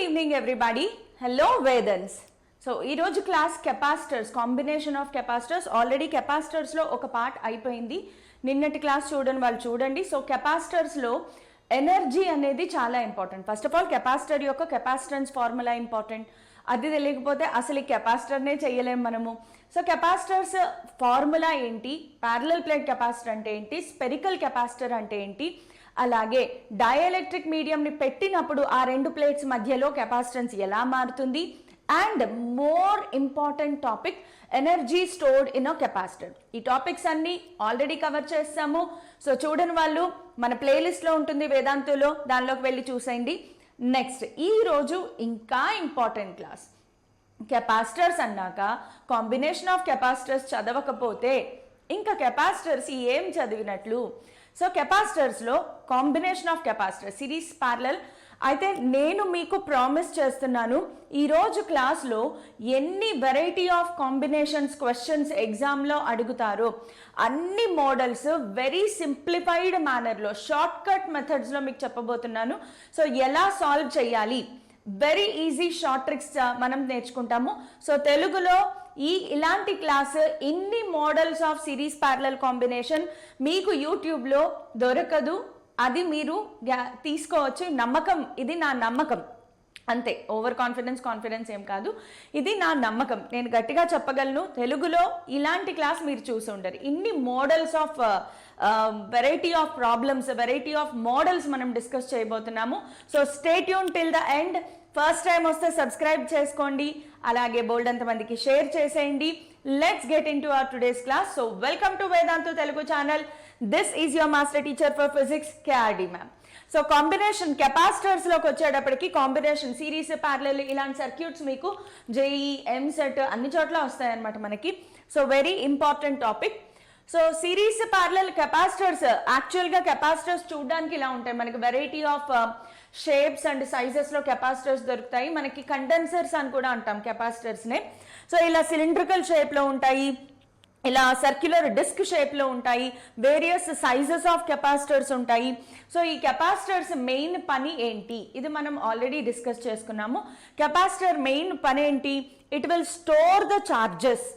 evening everybody. Hello Vedans. So ee roju class capacitors, combination of capacitors. Already capacitors lo oka part అయిపోయింది. నిన్నటి class చూడని వాళ్ళు చూడండి. So capacitors లో energy అనేది చాలా important. First of all capacitor యొక్క కెపాసిటెన్స్ ఫార్ములా ఇంపార్టెంట్. అది తెలియకపోతే అసలు ఈ కెపాసిటర్నే చేయలేము మనము. సో కెపాసిటర్స్ ఫార్ములా ఏంటి, ప్యారలల్ ప్లేట్ కెపాసిటర్ అంటే ఏంటి, స్పెరికల్ కెపాసిటర్ అంటే ఏంటి, అలాగే డైఎలక్ట్రిక్ మీడియంని పెట్టినప్పుడు ఆ రెండు ప్లేట్స్ మధ్యలో కెపాసిటెన్స్ ఎలా మారుతుంది, and more important topic energy stored in a capacitor. ఈ టాపిక్స్ అన్ని ఆల్రెడీ కవర్ చేస్తాము. సో చూడని వాళ్ళు మన ప్లేలిస్ట్లో ఉంటుంది వేదాంతులో, దానిలోకి వెళ్ళి చూసేయండి. నెక్స్ట్ ఈ రోజు ఇంకా ఇంపార్టెంట్ క్లాస్. కెపాసిటర్స్ అన్నాక కాంబినేషన్ ఆఫ్ కెపాసిటర్స్ చదవకపోతే ఇంకా కెపాసిటర్స్ ఏం చదివినట్లు. సో కెపాసిటర్స్లో combination of capacitor series parallel అయితే నేను మీకు ప్రామిస్ చేస్తున్నాను, ఈరోజు క్లాస్లో ఎన్ని వెరైటీ ఆఫ్ కాంబినేషన్స్ క్వశ్చన్స్ ఎగ్జామ్లో అడుగుతారో అన్ని మోడల్స్ వెరీ సింప్లిఫైడ్ మేనర్లో షార్ట్ కట్ మెథడ్స్లో మీకు చెప్పబోతున్నాను. సో ఎలా సాల్వ్ చేయాలి, వెరీ ఈజీ షార్ట్ ట్రిక్స్ మనం నేర్చుకుంటాము. సో తెలుగులో ఇలాంటి క్లాస్ ఇన్ని models of series parallel combination మీకు యూట్యూబ్లో దొరకదు. అది మీరు తీసుకోవచ్చు. నమ్మకం, ఇది నా నమ్మకం అంతే. ఓవర్ కాన్ఫిడెన్స్ ఏం కాదు, ఇది నా నమ్మకం. నేను గట్టిగా చెప్పగలను, తెలుగులో ఇలాంటి క్లాస్ మీరు చూసి ఉండరు. ఇన్ని models of variety of problems, variety of models మనం డిస్కస్ చేయబోతున్నాము. So stay tune till the end. First time వస్తే సబ్స్క్రైబ్ చేసుకోండి, అలాగే బోల్డ్ అంతమందికి షేర్ చేసేయండి. Let's get into our today's class. So welcome to Vedantu Telugu channel. This is your master teacher for physics KRD ma'am. So combination కెపాసిటర్స్లోకి వచ్చేటప్పటికి combination series parallel ఇలాంటి circuits మీకు జేఈ ఎంసెట్ అన్ని చోట్ల వస్తాయన్నమాట మనకి. So very important topic. So series parallel capacitors, యాక్చువల్గా capacitors చూడడానికి ఇలా ఉంటాయి. మనకి వెరైటీ ఆఫ్ షేప్స్ అండ్ సైజెస్లో కెపాసిటర్స్ దొరుకుతాయి. మనకి కండెన్సర్స్ అని కూడా అంటాం కెపాసిటర్స్నే. సో ఇలా సిలిండ్రికల్ షేప్లో ఉంటాయి, ఇలా సర్క్యులర్ డిస్క్ షేప్లో ఉంటాయి, వేరియస్ సైజెస్ ఆఫ్ కెపాసిటర్స్ ఉంటాయి. సో ఈ కెపాసిటర్స్ మెయిన్ పని ఏంటి, ఇది మనం ఆల్రెడీ డిస్కస్ చేసుకున్నాము. కెపాసిటర్ మెయిన్ పని ఏంటి, it will store the charges.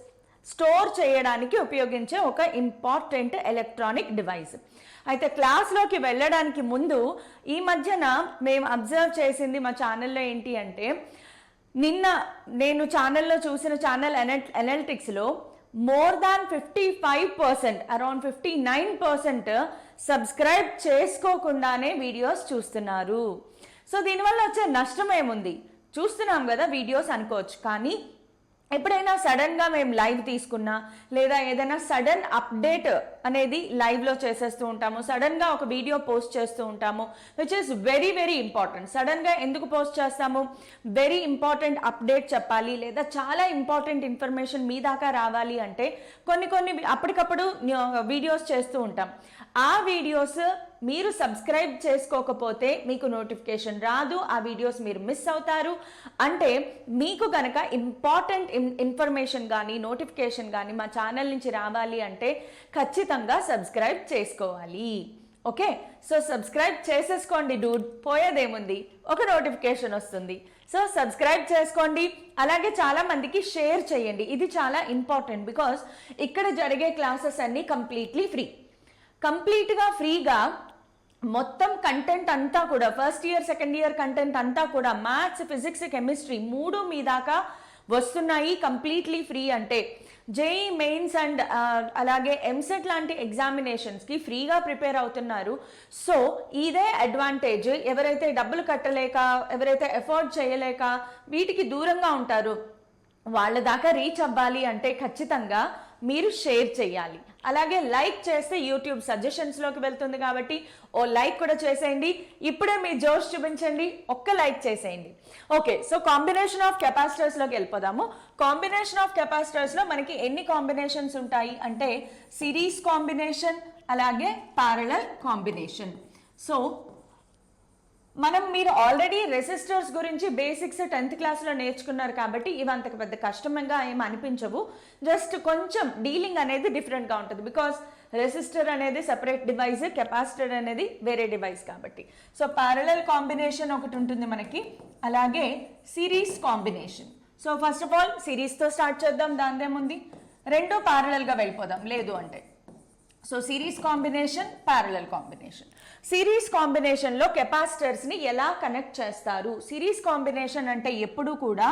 Store చేయడానికి ఉపయోగించే ఒక ఇంపార్టెంట్ ఎలక్ట్రానిక్ డివైస్. అయితే క్లాస్లోకి వెళ్ళడానికి ముందు ఈ మధ్యన మేము అబ్జర్వ్ చేసింది మా ఛానల్లో ఏంటి అంటే, నిన్న నేను ఛానల్లో చూసిన ఛానల్ అనలిటిక్స్లో మోర్ దాన్ 55%, అరౌండ్ 59% సబ్స్క్రైబ్ చేసుకోకుండానే వీడియోస్ చూస్తున్నారు. సో దీనివల్ల వచ్చే నష్టం ఏముంది, చూస్తున్నాం కదా వీడియోస్ అనుకోవచ్చు. కానీ ఎప్పుడైనా సడన్గా మేము లైవ్ తీసుకున్నా, లేదా ఏదైనా సడన్ అప్డేట్ అనేది లైవ్లో చేసేస్తూ ఉంటాము, సడన్గా ఒక వీడియో పోస్ట్ చేస్తూ ఉంటాము, which is very very important. సడన్గా ఎందుకు పోస్ట్ చేస్తాము, వెరీ ఇంపార్టెంట్ అప్డేట్ చెప్పాలి, లేదా చాలా ఇంపార్టెంట్ ఇన్ఫర్మేషన్ మీ దాకా రావాలి అంటే కొన్ని అప్పటికప్పుడు వీడియోస్ చేస్తూ ఉంటాం. ఆ వీడియోస్ మీరు సబ్స్క్రైబ్ చేసుకోకపోతే మీకు నోటిఫికేషన్ రాదు, ఆ వీడియోస్ మీరు మిస్ అవుతారు. అంటే మీకు కనుక ఇంపార్టెంట్ ఇన్ఫర్మేషన్ కానీ నోటిఫికేషన్ కానీ మా ఛానల్ నుంచి రావాలి అంటే ఖచ్చితంగా సబ్స్క్రైబ్ చేసుకోవాలి. ఓకే, సో సబ్స్క్రైబ్ చేసేసుకోండి డూడ్, పోయేదేముంది, ఒక నోటిఫికేషన్ వస్తుంది. సో సబ్స్క్రైబ్ చేసుకోండి, అలాగే చాలా మందికి షేర్ చేయండి. ఇది చాలా ఇంపార్టెంట్, బికాస్ ఇక్కడ జరిగే క్లాసెస్ అన్నీ కంప్లీట్గా ఫ్రీగా మొత్తం కంటెంట్ అంతా కూడా, first year second year content అంతా కూడా మ్యాథ్స్, ఫిజిక్స్, కెమిస్ట్రీ 3 మీ దాకా వస్తున్నాయి కంప్లీట్లీ ఫ్రీ. అంటే జేఈ మెయిన్స్ అండ్ అలాగే ఎంసెట్ లాంటి ఎగ్జామినేషన్స్కి ఫ్రీగా ప్రిపేర్ అవుతున్నారు. సో ఇదే అడ్వాంటేజ్. ఎవరైతే డబ్బులు కట్టలేక, ఎవరైతే ఎఫోర్డ్ చేయలేక వీటికి దూరంగా ఉంటారో వాళ్ళ దాకా రీచ్ అవ్వాలి అంటే ఖచ్చితంగా మీరు షేర్ చేయాలి. అలాగే లైక్ చేస్తే యూట్యూబ్ సజెషన్స్లోకి వెళ్తుంది కాబట్టి ఓ లైక్ కూడా చేసేయండి. ఇప్పుడే మీ జోష్ చూపించండి, ఒక్క లైక్ చేసేయండి. ఓకే, సో కాంబినేషన్ ఆఫ్ కెపాసిటర్స్లోకి వెళ్ళిపోదాము. కాంబినేషన్ ఆఫ్ కెపాసిటర్స్లో మనకి ఎన్ని కాంబినేషన్స్ ఉంటాయి అంటే సిరీస్ కాంబినేషన్, అలాగే ప్యారలల్ కాంబినేషన్. సో మీరు ఆల్రెడీ రెసిస్టర్స్ గురించి బేసిక్స్ 10th క్లాస్లో నేర్చుకున్నారు కాబట్టి ఇవి అంతకు పెద్ద కష్టంగా ఏమి అనిపించవు. జస్ట్ కొంచెం డీలింగ్ అనేది డిఫరెంట్గా ఉంటుంది. బికాస్ రెసిస్టర్ అనేది సెపరేట్ డివైస్, కెపాసిటర్ అనేది వేరే డివైస్ కాబట్టి. సో ప్యారలల్ కాంబినేషన్ ఒకటి ఉంటుంది మనకి, అలాగే series combination. So first of all సిరీస్తో స్టార్ట్ చేద్దాం, దానిదేముంది, రెండు ప్యారలల్గా వెళ్ళిపోదాం లేదు అంటే. So series combination, parallel combination. Series కాంబినేషన్లో కెపాసిటర్స్ని ఎలా కనెక్ట్ చేస్తారు? సిరీస్ కాంబినేషన్ అంటే ఎప్పుడు కూడా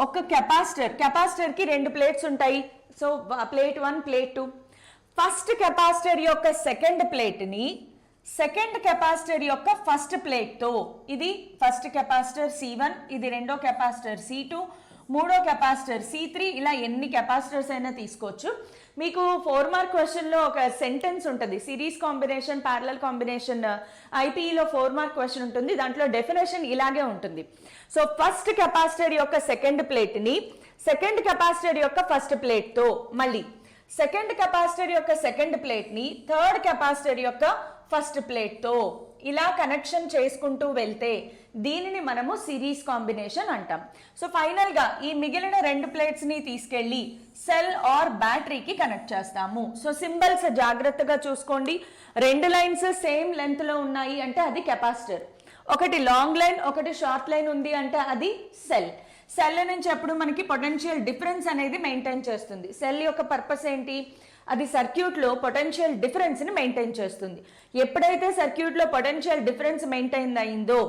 ఒక కెపాసిటర్కి రెండు ప్లేట్స్ ఉంటాయి. So plate 1, plate 2. First capacitor యొక్క సెకండ్ ప్లేట్ని సెకండ్ కెపాసిటర్ యొక్క ఫస్ట్ ప్లేట్తో, ఇది ఫస్ట్ కెపాసిటర్ C1, ఇది రెండో కెపాసిటర్ C2, మూడో కెపాసిటర్ C3, ఇలా ఎన్ని కెపాసిటర్స్ అయినా తీసుకోవచ్చు. మీకు 4 మార్క్ క్వశ్చన్లో ఒక సెంటెన్స్ ఉంటుంది, సిరీస్ కాంబినేషన్ ప్యారలల్ కాంబినేషన్ ఐపీఈలో 4 మార్క్ క్వశ్చన్ ఉంటుంది, దాంట్లో డెఫినేషన్ ఇలాగే ఉంటుంది. సో ఫస్ట్ కెపాసిటర్ యొక్క సెకండ్ ప్లేట్ని సెకండ్ కెపాసిటర్ యొక్క ఫస్ట్ ప్లేట్తో, మళ్ళీ సెకండ్ కెపాసిటర్ యొక్క సెకండ్ ప్లేట్ని థర్డ్ కెపాసిటర్ యొక్క ఫస్ట్ ప్లేట్తో ఇలా కనెక్షన్ చేసుకుంటూ వెళ్తే దీనిని మనము సిరీస్ కాంబినేషన్ అంటాం. సో ఫైనల్గా ఈ మిగిలిన రెండు ప్లేట్స్ని తీసుకెళ్ళి సెల్ ఆర్ బ్యాటరీకి కనెక్ట్ చేస్తాము. సో సింబల్స్ జాగ్రత్తగా చూసుకోండి, రెండు లైన్స్ సేమ్ లెంత్లో ఉన్నాయి అంటే అది కెపాసిటర్, ఒకటి లాంగ్ లైన్ ఒకటి షార్ట్ లైన్ ఉంది అంటే అది సెల్. సెల్ నుంచి అప్పుడు మనకి పొటెన్షియల్ డిఫరెన్స్ అనేది మెయింటైన్ చేస్తుంది. సెల్ యొక్క పర్పస్ ఏంటి? అది సర్క్యూట్లో పొటెన్షియల్ డిఫరెన్స్ని మెయింటైన్ చేస్తుంది. ఎప్పుడైతే సర్క్యూట్లో పొటెన్షియల్ డిఫరెన్స్ మెయింటైన్ అయిందో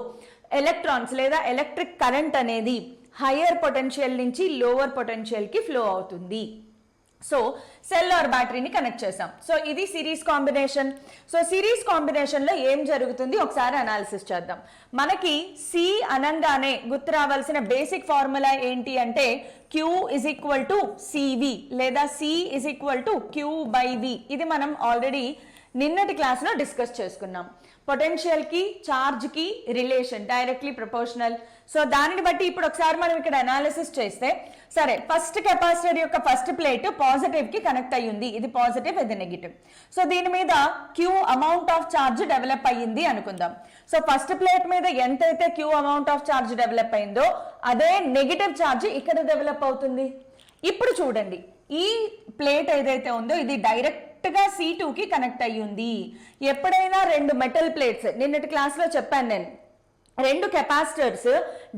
ఎలక్ట్రాన్స్ లేదా ఎలక్ట్రిక్ కరెంట్ అనేది హయ్యర్ పొటెన్షియల్ నుంచి లోవర్ పొటెన్షియల్కి ఫ్లో అవుతుంది. సో సెల్ ఆర్ బ్యాటరీని కనెక్ట్ చేసాం. సో ఇది సిరీస్ కాంబినేషన్. సో సిరీస్ కాంబినేషన్లో ఏం జరుగుతుంది ఒకసారి అనాలిసిస్ చేద్దాం. మనకి సి అనంగానే గుర్తు రావాల్సిన బేసిక్ ఫార్ములా ఏంటి అంటే Q is equal to CV లేదా C is equal to Q/V. ఇది మనం ఆల్రెడీ నిన్నటి క్లాస్లో డిస్కస్ చేసుకున్నాం. పొటెన్షియల్కి ఛార్జ్కి రిలేషన్ డైరెక్ట్లీ ప్రపోర్షనల్. సో దానిని బట్టి ఇప్పుడు ఒకసారి మనం ఇక్కడ అనాలిసిస్ చేస్తే, సరే ఫస్ట్ కెపాసిటర్ యొక్క ఫస్ట్ ప్లేట్ పాజిటివ్కి కనెక్ట్ అయ్యింది, ఇది పాజిటివ్ ఇది నెగిటివ్. సో దీని మీద Q amount of charge develop అయ్యింది అనుకుందాం. సో ఫస్ట్ ప్లేట్ మీద ఎంతైతే Q amount of charge develop అయిందో అదే నెగిటివ్ ఛార్జ్ ఇక్కడ డెవలప్ అవుతుంది. ఇప్పుడు చూడండి, ఈ ప్లేట్ ఏదైతే ఉందో ఇది డైరెక్ట్గా C2కి కనెక్ట్ అయ్యింది. ఎప్పుడైనా రెండు మెటల్ ప్లేట్స్, నిన్నటి క్లాస్లో చెప్పాను నేను, రెండు కెపాసిటర్స్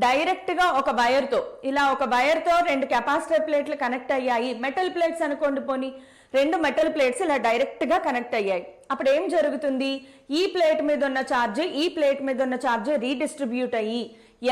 డైరెక్ట్గా ఒక వైర్తో, ఇలా ఒక వైర్తో రెండు కెపాసిటర్ ప్లేట్లు కనెక్ట్ అయ్యాయి, మెటల్ ప్లేట్స్ అనుకోండి పోనీ, రెండు మెటల్ ప్లేట్స్ ఇలా డైరెక్ట్గా కనెక్ట్ అయ్యాయి. అప్పుడు ఏం జరుగుతుంది? ఈ ప్లేట్ మీద ఉన్న ఛార్జ్ ఈ ప్లేట్ మీద ఉన్న ఛార్జ్ రీడిస్ట్రిబ్యూట్ అయ్యి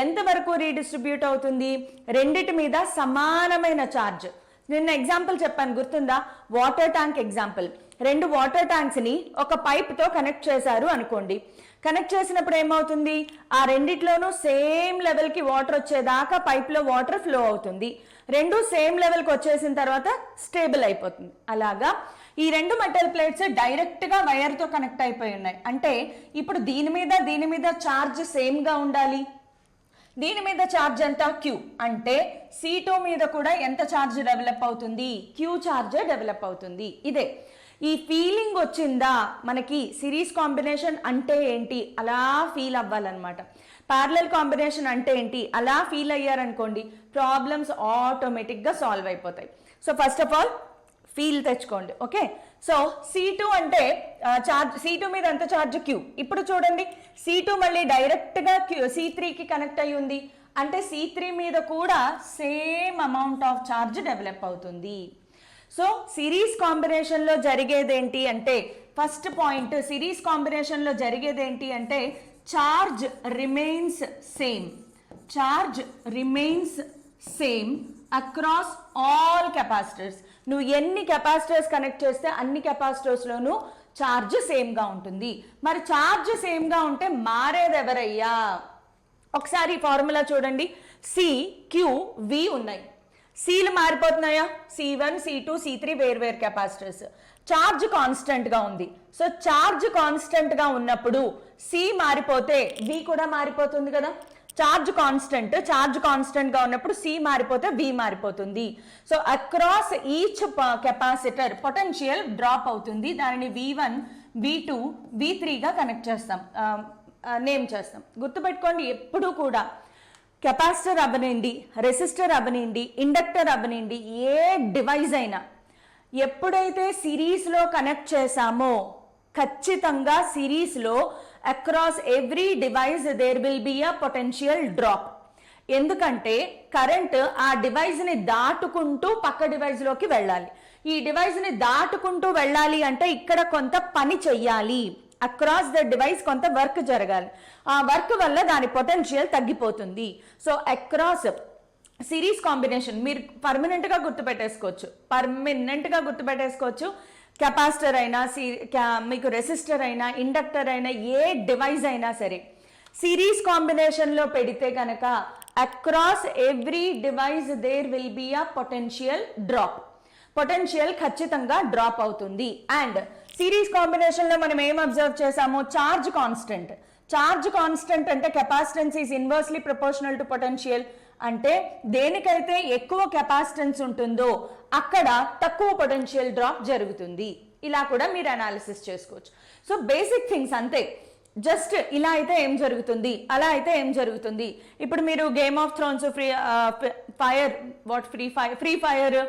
ఎంతవరకు రీడిస్ట్రిబ్యూట్ అవుతుంది? రెండిటి మీద సమానమైన ఛార్జ్. నిన్న ఎగ్జాంపుల్ చెప్పాను గుర్తుందా? Water tank example. రెండు వాటర్ ట్యాంక్స్ని ఒక పైప్తో కనెక్ట్ చేశారు అనుకోండి. కనెక్ట్ చేసినప్పుడు ఏమవుతుంది? ఆ రెండిట్లోనూ సేమ్ లెవెల్కి వాటర్ వచ్చేదాకా పైప్లో వాటర్ ఫ్లో అవుతుంది. రెండు సేమ్ లెవెల్కి వచ్చేసిన తర్వాత స్టేబుల్ అయిపోతుంది. అలాగా ఈ రెండు మెటల్ ప్లేట్స్ డైరెక్ట్గా వైర్తో కనెక్ట్ అయిపోయి ఉన్నాయి. అంటే ఇప్పుడు దీని మీద ఛార్జ్ సేమ్గా ఉండాలి. దీని మీద ఛార్జ్ ఎంత? Q. అంటే C2 మీద కూడా ఎంత ఛార్జ్ డెవలప్ అవుతుంది? Q ఛార్జ్ డెవలప్ అవుతుంది. ఇదే ఈ ఫీలింగ్ వచ్చిందా మనకి? సిరీస్ కాంబినేషన్ అంటే ఏంటి అలా ఫీల్ అవ్వాలన్నమాట. ప్యారలల్ కాంబినేషన్ అంటే ఏంటి అలా ఫీల్ అయ్యారనుకోండి, ప్రాబ్లమ్స్ ఆటోమేటిక్గా సాల్వ్ అయిపోతాయి. So first of all feel తెచ్చుకోండి, ఓకే? సో C2 అంటే ఛార్జ్, C2 మీద ఎంత ఛార్జ్? Q. ఇప్పుడు చూడండి, C2 మళ్ళీ డైరెక్ట్గా C3కి కనెక్ట్ అయ్యి ఉంది అంటే C3 మీద కూడా same amount of charge develop అవుతుంది. సో సిరీస్ కాంబినేషన్లో జరిగేది ఏంటి అంటే, ఫస్ట్ పాయింట్, సిరీస్ కాంబినేషన్లో జరిగేది ఏంటి అంటే charge remains same. Charge remains same across all capacitors. నువ్వు ఎన్ని కెపాసిటర్స్ కనెక్ట్ చేస్తే అన్ని కెపాసిటర్స్లోనూ ఛార్జ్ సేమ్గా ఉంటుంది. మరి ఛార్జ్ సేమ్గా ఉంటే మారేది ఎవరయ్యా? ఒకసారి ఫార్ములా చూడండి. CQV ఉన్నాయి. Cలు మారిపోతున్నాయా? C1 C2 C3 వేర్వేరు కెపాసిటర్స్. ఛార్జ్ కాన్స్టెంట్గా ఉంది. సో ఛార్జ్ కాన్స్టెంట్గా ఉన్నప్పుడు C మారిపోతే V కూడా మారిపోతుంది కదా. ఛార్జ్ కాన్స్టెంట్గా ఉన్నప్పుడు C మారిపోతే V మారిపోతుంది. So across each capacitor potential drop అవుతుంది. దానిని V1 V2 V3గా కనెక్ట్ చేస్తాం, నేమ్ చేస్తాం. గుర్తుపెట్టుకోండి, ఎప్పుడు కూడా కెపాసిటర్ అవ్వనండి, రెసిస్టర్ అవ్వనండి, ఇండక్టర్ అవ్వనండి, ఏ డివైస్ అయినా ఎప్పుడైతే సిరీస్లో కనెక్ట్ చేసామో ఖచ్చితంగా సిరీస్లో across every device there will be a potential drop. ఎందుకంటే కరెంట్ ఆ డివైస్ని దాటుకుంటూ పక్క డివైస్లోకి వెళ్ళాలి. ఈ డివైస్ని దాటుకుంటూ వెళ్ళాలి అంటే ఇక్కడ కొంత పని చెయ్యాలి, అక్రాస్ ద డివైస్ కొంత వర్క్ జరగాలి. ఆ వర్క్ వల్ల దాని పొటెన్షియల్ తగ్గిపోతుంది. సో అక్రాస్ సిరీస్ కాంబినేషన్ మీరు పర్మనెంట్గా గుర్తుపెట్టేసుకోవచ్చు. కెపాసిటర్ అయినా మీకు రెసిస్టర్ అయినా ఇండక్టర్ అయినా ఏ డివైస్ అయినా సరే సిరీస్ కాంబినేషన్లో పెడితే కనుక across every device there will be a potential drop. Potential ఖచ్చితంగా డ్రాప్ అవుతుంది. అండ్ సిరీస్ కాంబినేషన్లో మనం ఏం అబ్జర్వ్ చేసాము? Charge constant. చార్జ్ కాన్స్టెంట్ అంటే capacitance is inversely proportional to potential. అంటే దేనికైతే ఎక్కువ కెపాసిటెన్స్ ఉంటుందో అక్కడ తక్కువ పొటెన్షియల్ డ్రాప్ జరుగుతుంది. ఇలా కూడా మీరు అనాలిసిస్ చేసుకోవచ్చు. సో బేసిక్ థింగ్స్ అంతే. జస్ట్ ఇలా అయితే ఏం జరుగుతుంది, అలా అయితే ఏం జరుగుతుంది. ఇప్పుడు మీరు game of Thrones, free fire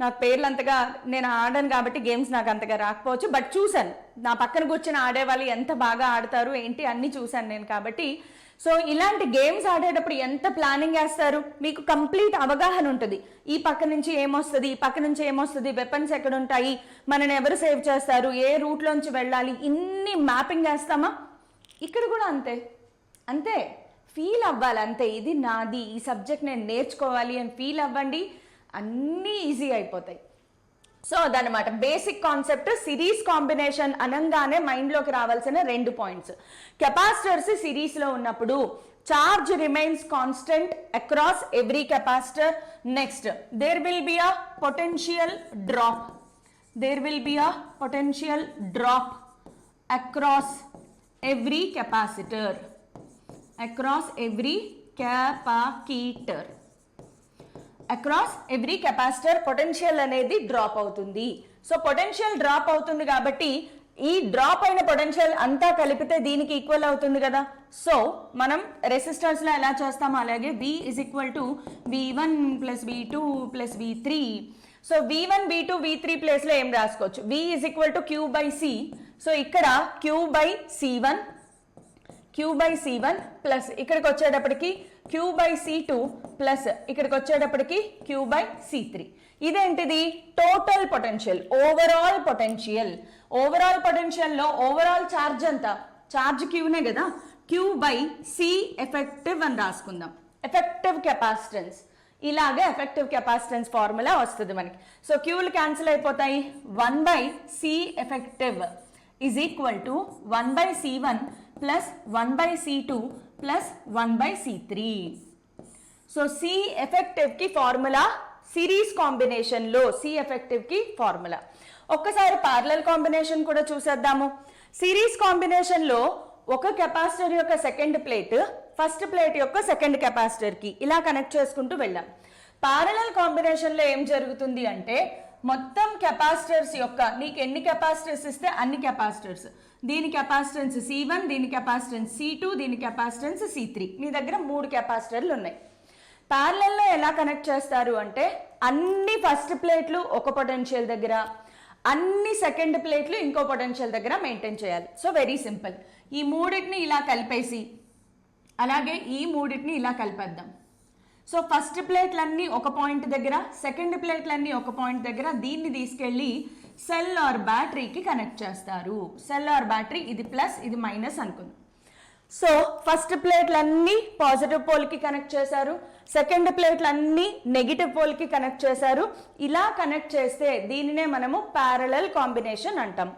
నాకు పేర్లు అంతగా నేను ఆడాను కాబట్టి గేమ్స్ నాకు అంతగా రాకపోవచ్చు, బట్ చూశాను. నా పక్కన కూర్చొని ఆడేవాళ్ళు ఎంత బాగా ఆడతారు ఏంటి అన్నీ చూశాను నేను. కాబట్టి సో ఇలాంటి గేమ్స్ ఆడేటప్పుడు ఎంత ప్లానింగ్ వేస్తారు, మీకు కంప్లీట్ అవగాహన ఉంటుంది. ఈ పక్క నుంచి ఏమొస్తుంది, ఈ పక్క నుంచి ఏమొస్తుంది, వెపన్స్ ఎక్కడ ఉంటాయి, మనని ఎవరు సేవ్ చేస్తారు, ఏ రూట్లోంచి వెళ్ళాలి, ఇన్ని మ్యాపింగ్ వేస్తామా? ఇక్కడ కూడా అంతే ఫీల్ అవ్వాలి అంతే. ఇది నాది, ఈ సబ్జెక్ట్ నేను నేర్చుకోవాలి అని ఫీల్ అవ్వండి, అన్నీ ఈజీ అయిపోతాయి. సో అదనమాట బేసిక్ కాన్సెప్ట్. సిరీస్ కాంబినేషన్ అనగానే మైండ్లోకి రావాల్సిన 2 పాయింట్స్. కెపాసిటర్స్ సిరీస్లో ఉన్నప్పుడు charge remains constant across every capacitor. Next there will be a potential drop. Across every capacitor. Across every capacitor potential అనేది డ్రాప్ అవుతుంది. సో పొటెన్షియల్ డ్రాప్ అవుతుంది కాబట్టి ఈ డ్రాప్ అయిన పొటెన్షియల్ అంతా కలిపితే దీనికి ఈక్వల్ అవుతుంది కదా. సో మనం రెసిస్టర్స్లో ఎలా చేస్తామో అలాగే V is equal to V1 plus V2 plus V3. So V1, V2, V3 ప్లేస్లో ఏం రాసుకోవచ్చు? V is equal to Q by C. So ఇక్కడ Q by C1 ప్లస్ ఇక్కడికి వచ్చేటప్పటికి Q by C2 ప్లస్ ఇక్కడికి వచ్చేటప్పటికి Q by C3. ఇదేంటిది? Total potential, overall పొటెన్షియల్లో ఓవరాల్ ఛార్జ్ ఎంత? ఛార్జ్ Qనే కదా. Q by C ఎఫెక్టివ్ అని రాసుకుందాం. ఎఫెక్టివ్ కెపాసిటెన్స్, ఇలాగే ఎఫెక్టివ్ కెపాసిటెన్స్ ఫార్ములా వస్తుంది మనకి. సో క్యూలు క్యాన్సిల్ అయిపోతాయి. 1 by C effective is equal to 1 by C1 plus 1 by C2 plus 1 by C3. So C effective కి ఫార్ములా సిరీస్ కాంబినేషన్లో C ఎఫెక్టివ్ కి ఫార్ములా. ఒక్కసారి పారలల్ కాంబినేషన్ కూడా చూసేద్దాము. సిరీస్ కాంబినేషన్లో ఒక కెపాసిటర్ యొక్క సెకండ్ ప్లేట్ ఫస్ట్ ప్లేట్ యొక్క సెకండ్ కెపాసిటర్కి ఇలా కనెక్ట్ చేసుకుంటూ వెళ్ళాం. పారలల్ కాంబినేషన్లో ఏం జరుగుతుంది అంటే మొత్తం కెపాసిటర్స్ యొక్క నీకు ఎన్ని కెపాసిటర్స్ ఇస్తే అన్ని కెపాసిటర్స్, దీని కెపాసిటెన్స్ C1, దీని కెపాసిటెన్స్ C2, దీని కెపాసిటెన్స్ C3. నీ దగ్గర 3 కెపాసిటర్లు ఉన్నాయి. ప్యారలల్లో ఎలా కనెక్ట్ చేస్తారు అంటే అన్ని ఫస్ట్ ప్లేట్లు ఒక పొటెన్షియల్ దగ్గర, అన్ని సెకండ్ ప్లేట్లు ఇంకో పొటెన్షియల్ దగ్గర మెయింటైన్ చేయాలి. So very simple. ఈ మూడింటిని ఇలా కలిపేసి అలాగే ఈ మూడింటిని ఇలా కలిపేద్దాం. సో ఫస్ట్ ప్లేట్లన్నీ ఒక పాయింట్ దగ్గర, సెకండ్ ప్లేట్లన్నీ ఒక పాయింట్ దగ్గర, దీన్ని తీసుకెళ్ళి సెల్ ఆర్ బ్యాటరీకి కనెక్ట్ చేస్తారు. సెల్ ఆర్ బ్యాటరీ ఇది ప్లస్ ఇది మైనస్ అనుకుందాం. సో ఫస్ట్ ప్లేట్లన్నీ పాజిటివ్ పోల్కి కనెక్ట్ చేశారు, సెకండ్ ప్లేట్లన్నీ నెగిటివ్ పోల్కి కనెక్ట్ చేశారు. ఇలా కనెక్ట్ చేస్తే దీనినే మనము ప్యారలల్ కాంబినేషన్ అంటాం.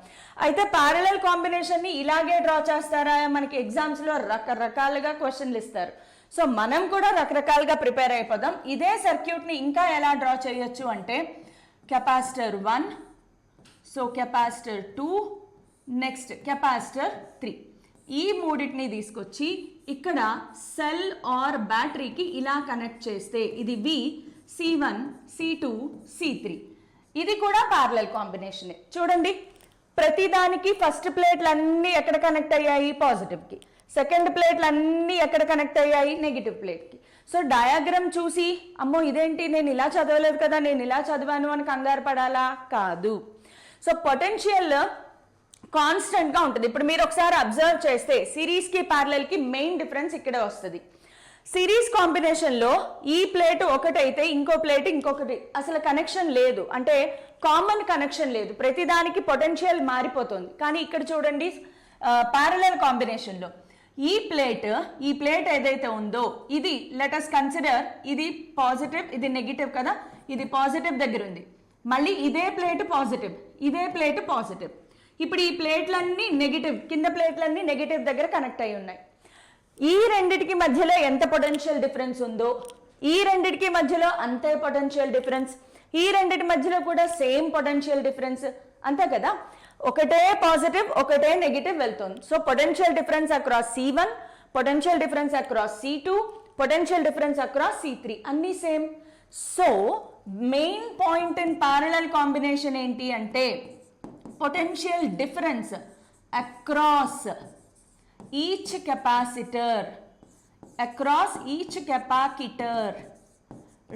అయితే ప్యారలల్ కాంబినేషన్ని ఇలాగే డ్రా చేస్తారా? మనకి ఎగ్జామ్స్లో రకరకాలుగా క్వశ్చన్లు ఇస్తారు. సో మనం కూడా రకరకాలుగా ప్రిపేర్ అయిపోదాం. ఇదే సర్క్యూట్ని ఇంకా ఎలా డ్రా చేయొచ్చు అంటే capacitor 1, so capacitor 2, next capacitor 3, ఈ మూడింటిని తీసుకొచ్చి ఇక్కడ సెల్ ఆర్ బ్యాటరీకి ఇలా కనెక్ట్ చేస్తే ఇది V, C1, C2, C3. ఇది కూడా ప్యారలల్ కాంబినేషనే. చూడండి, ప్రతిదానికి ఫస్ట్ ప్లేట్లు అన్నీ ఎక్కడ కనెక్ట్ అయ్యాయి? పాజిటివ్కి. సెకండ్ ప్లేట్లు అన్నీ ఎక్కడ కనెక్ట్ అయ్యాయి? నెగిటివ్ ప్లేట్కి. సో డయాగ్రామ్ చూసి అమ్మో ఇదేంటి నేను ఇలా చదవలేదు కదా, నేను ఇలా చదివాను అని కంగారు పడాలా? కాదు. సో పొటెన్షియల్ కాన్స్టెంట్గా ఉంటుంది. ఇప్పుడు మీరు ఒకసారి అబ్జర్వ్ చేస్తే సిరీస్కి ప్యారలల్కి మెయిన్ డిఫరెన్స్ ఇక్కడే వస్తుంది. సిరీస్ కాంబినేషన్లో ఈ ప్లేట్ ఒకటైతే ఇంకో ప్లేట్ ఇంకొకటి, అసలు కనెక్షన్ లేదు, అంటే కామన్ కనెక్షన్ లేదు, ప్రతిదానికి పొటెన్షియల్ మారిపోతుంది. కానీ ఇక్కడ చూడండి ప్యారలల్ కాంబినేషన్లో ఈ ప్లేట్ ఏదైతే ఉందో ఇది లెట్ us కన్సిడర్ ఇది పాజిటివ్, ఇది నెగిటివ్ కదా, ఇది పాజిటివ్ దగ్గర ఉంది. మళ్ళీ ఇదే ప్లేట్ పాజిటివ్, ఇదే ప్లేట్ పాజిటివ్. ఇప్పుడు ఈ ప్లేట్లన్నీ నెగిటివ్, కింద ప్లేట్లన్నీ నెగిటివ్ దగ్గర కనెక్ట్ అయి ఉన్నాయి. ఈ రెండిటికి మధ్యలో ఎంత పొటెన్షియల్ డిఫరెన్స్ ఉందో ఈ రెండిటికి మధ్యలో అంతే పొటెన్షియల్ డిఫరెన్స్, ఈ రెండిటి మధ్యలో కూడా సేమ్ పొటెన్షియల్ డిఫరెన్స్, అంతే కదా. ఒకటే పాజిటివ్ ఒకటే నెగిటివ్ వెళ్తుంది. So potential difference across C1, potential difference across C2, potential difference across C3 అన్నీ same. So main point in parallel combination ఏంటి అంటే potential difference across each capacitor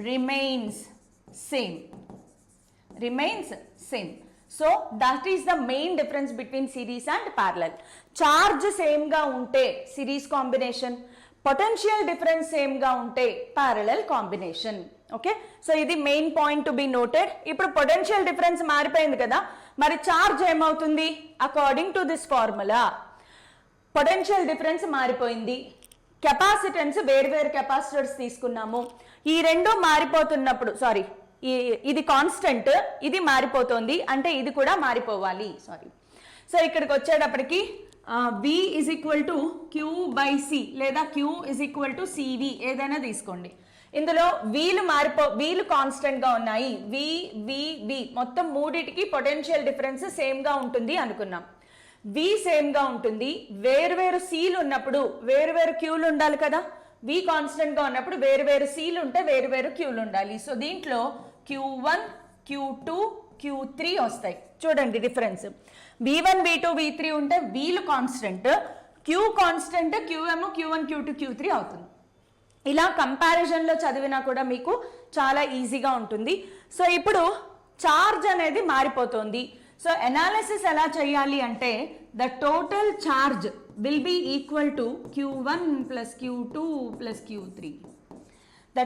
remains same. So that is the main difference between series and parallel. Charge same ga unte series combination, potential difference same ga unte parallel combination. Okay, so ఇది main point to be noted. ఇప్పుడు potential difference మారిపోయింది కదా, మరి charge ఏమవుతుంది? According to this formula potential difference మారిపోయింది. Capacitance వేరు capacitors తీసుకున్నాము, ఈ రెండు మారిపోతున్నప్పుడు ఇది కాన్స్టెంట్, ఇది మారిపోతుంది, అంటే ఇది కూడా మారిపోవాలి. సో ఇక్కడికి వచ్చేటప్పటికి V is equal to Q by C లేదా Q is equal to CV ఏదైనా తీసుకోండి. ఇందులో వీలు కాన్స్టెంట్ గా ఉన్నాయి, V మొత్తం మూడిటికి పొటెన్షియల్ డిఫరెన్స్ సేమ్ గా ఉంటుంది అనుకున్నాం. V సేమ్ గా ఉంటుంది, వేరు సీలు ఉన్నప్పుడు వేరు క్యూలు ఉండాలి కదా, V కాన్స్టెంట్ గా ఉన్నప్పుడు వేరు సీలు ఉంటే వేరు క్యూలు ఉండాలి. సో దీంట్లో Q1 Q2 Q3 వస్తాయి. చూడండి డిఫరెన్స్, V1 V2 V3 ఉంటే వీలు constant, Q constant, Qm Q1 Q2 Q3 అవుతుంది. ఇలా కంపారిజన్లో చదివినా కూడా మీకు చాలా ఈజీగా ఉంటుంది. సో ఇప్పుడు చార్జ్ అనేది మారిపోతుంది. సో అనాలిసిస్ ఎలా చేయాలి అంటే the total charge will be equal to Q1 plus Q2 plus Q3. The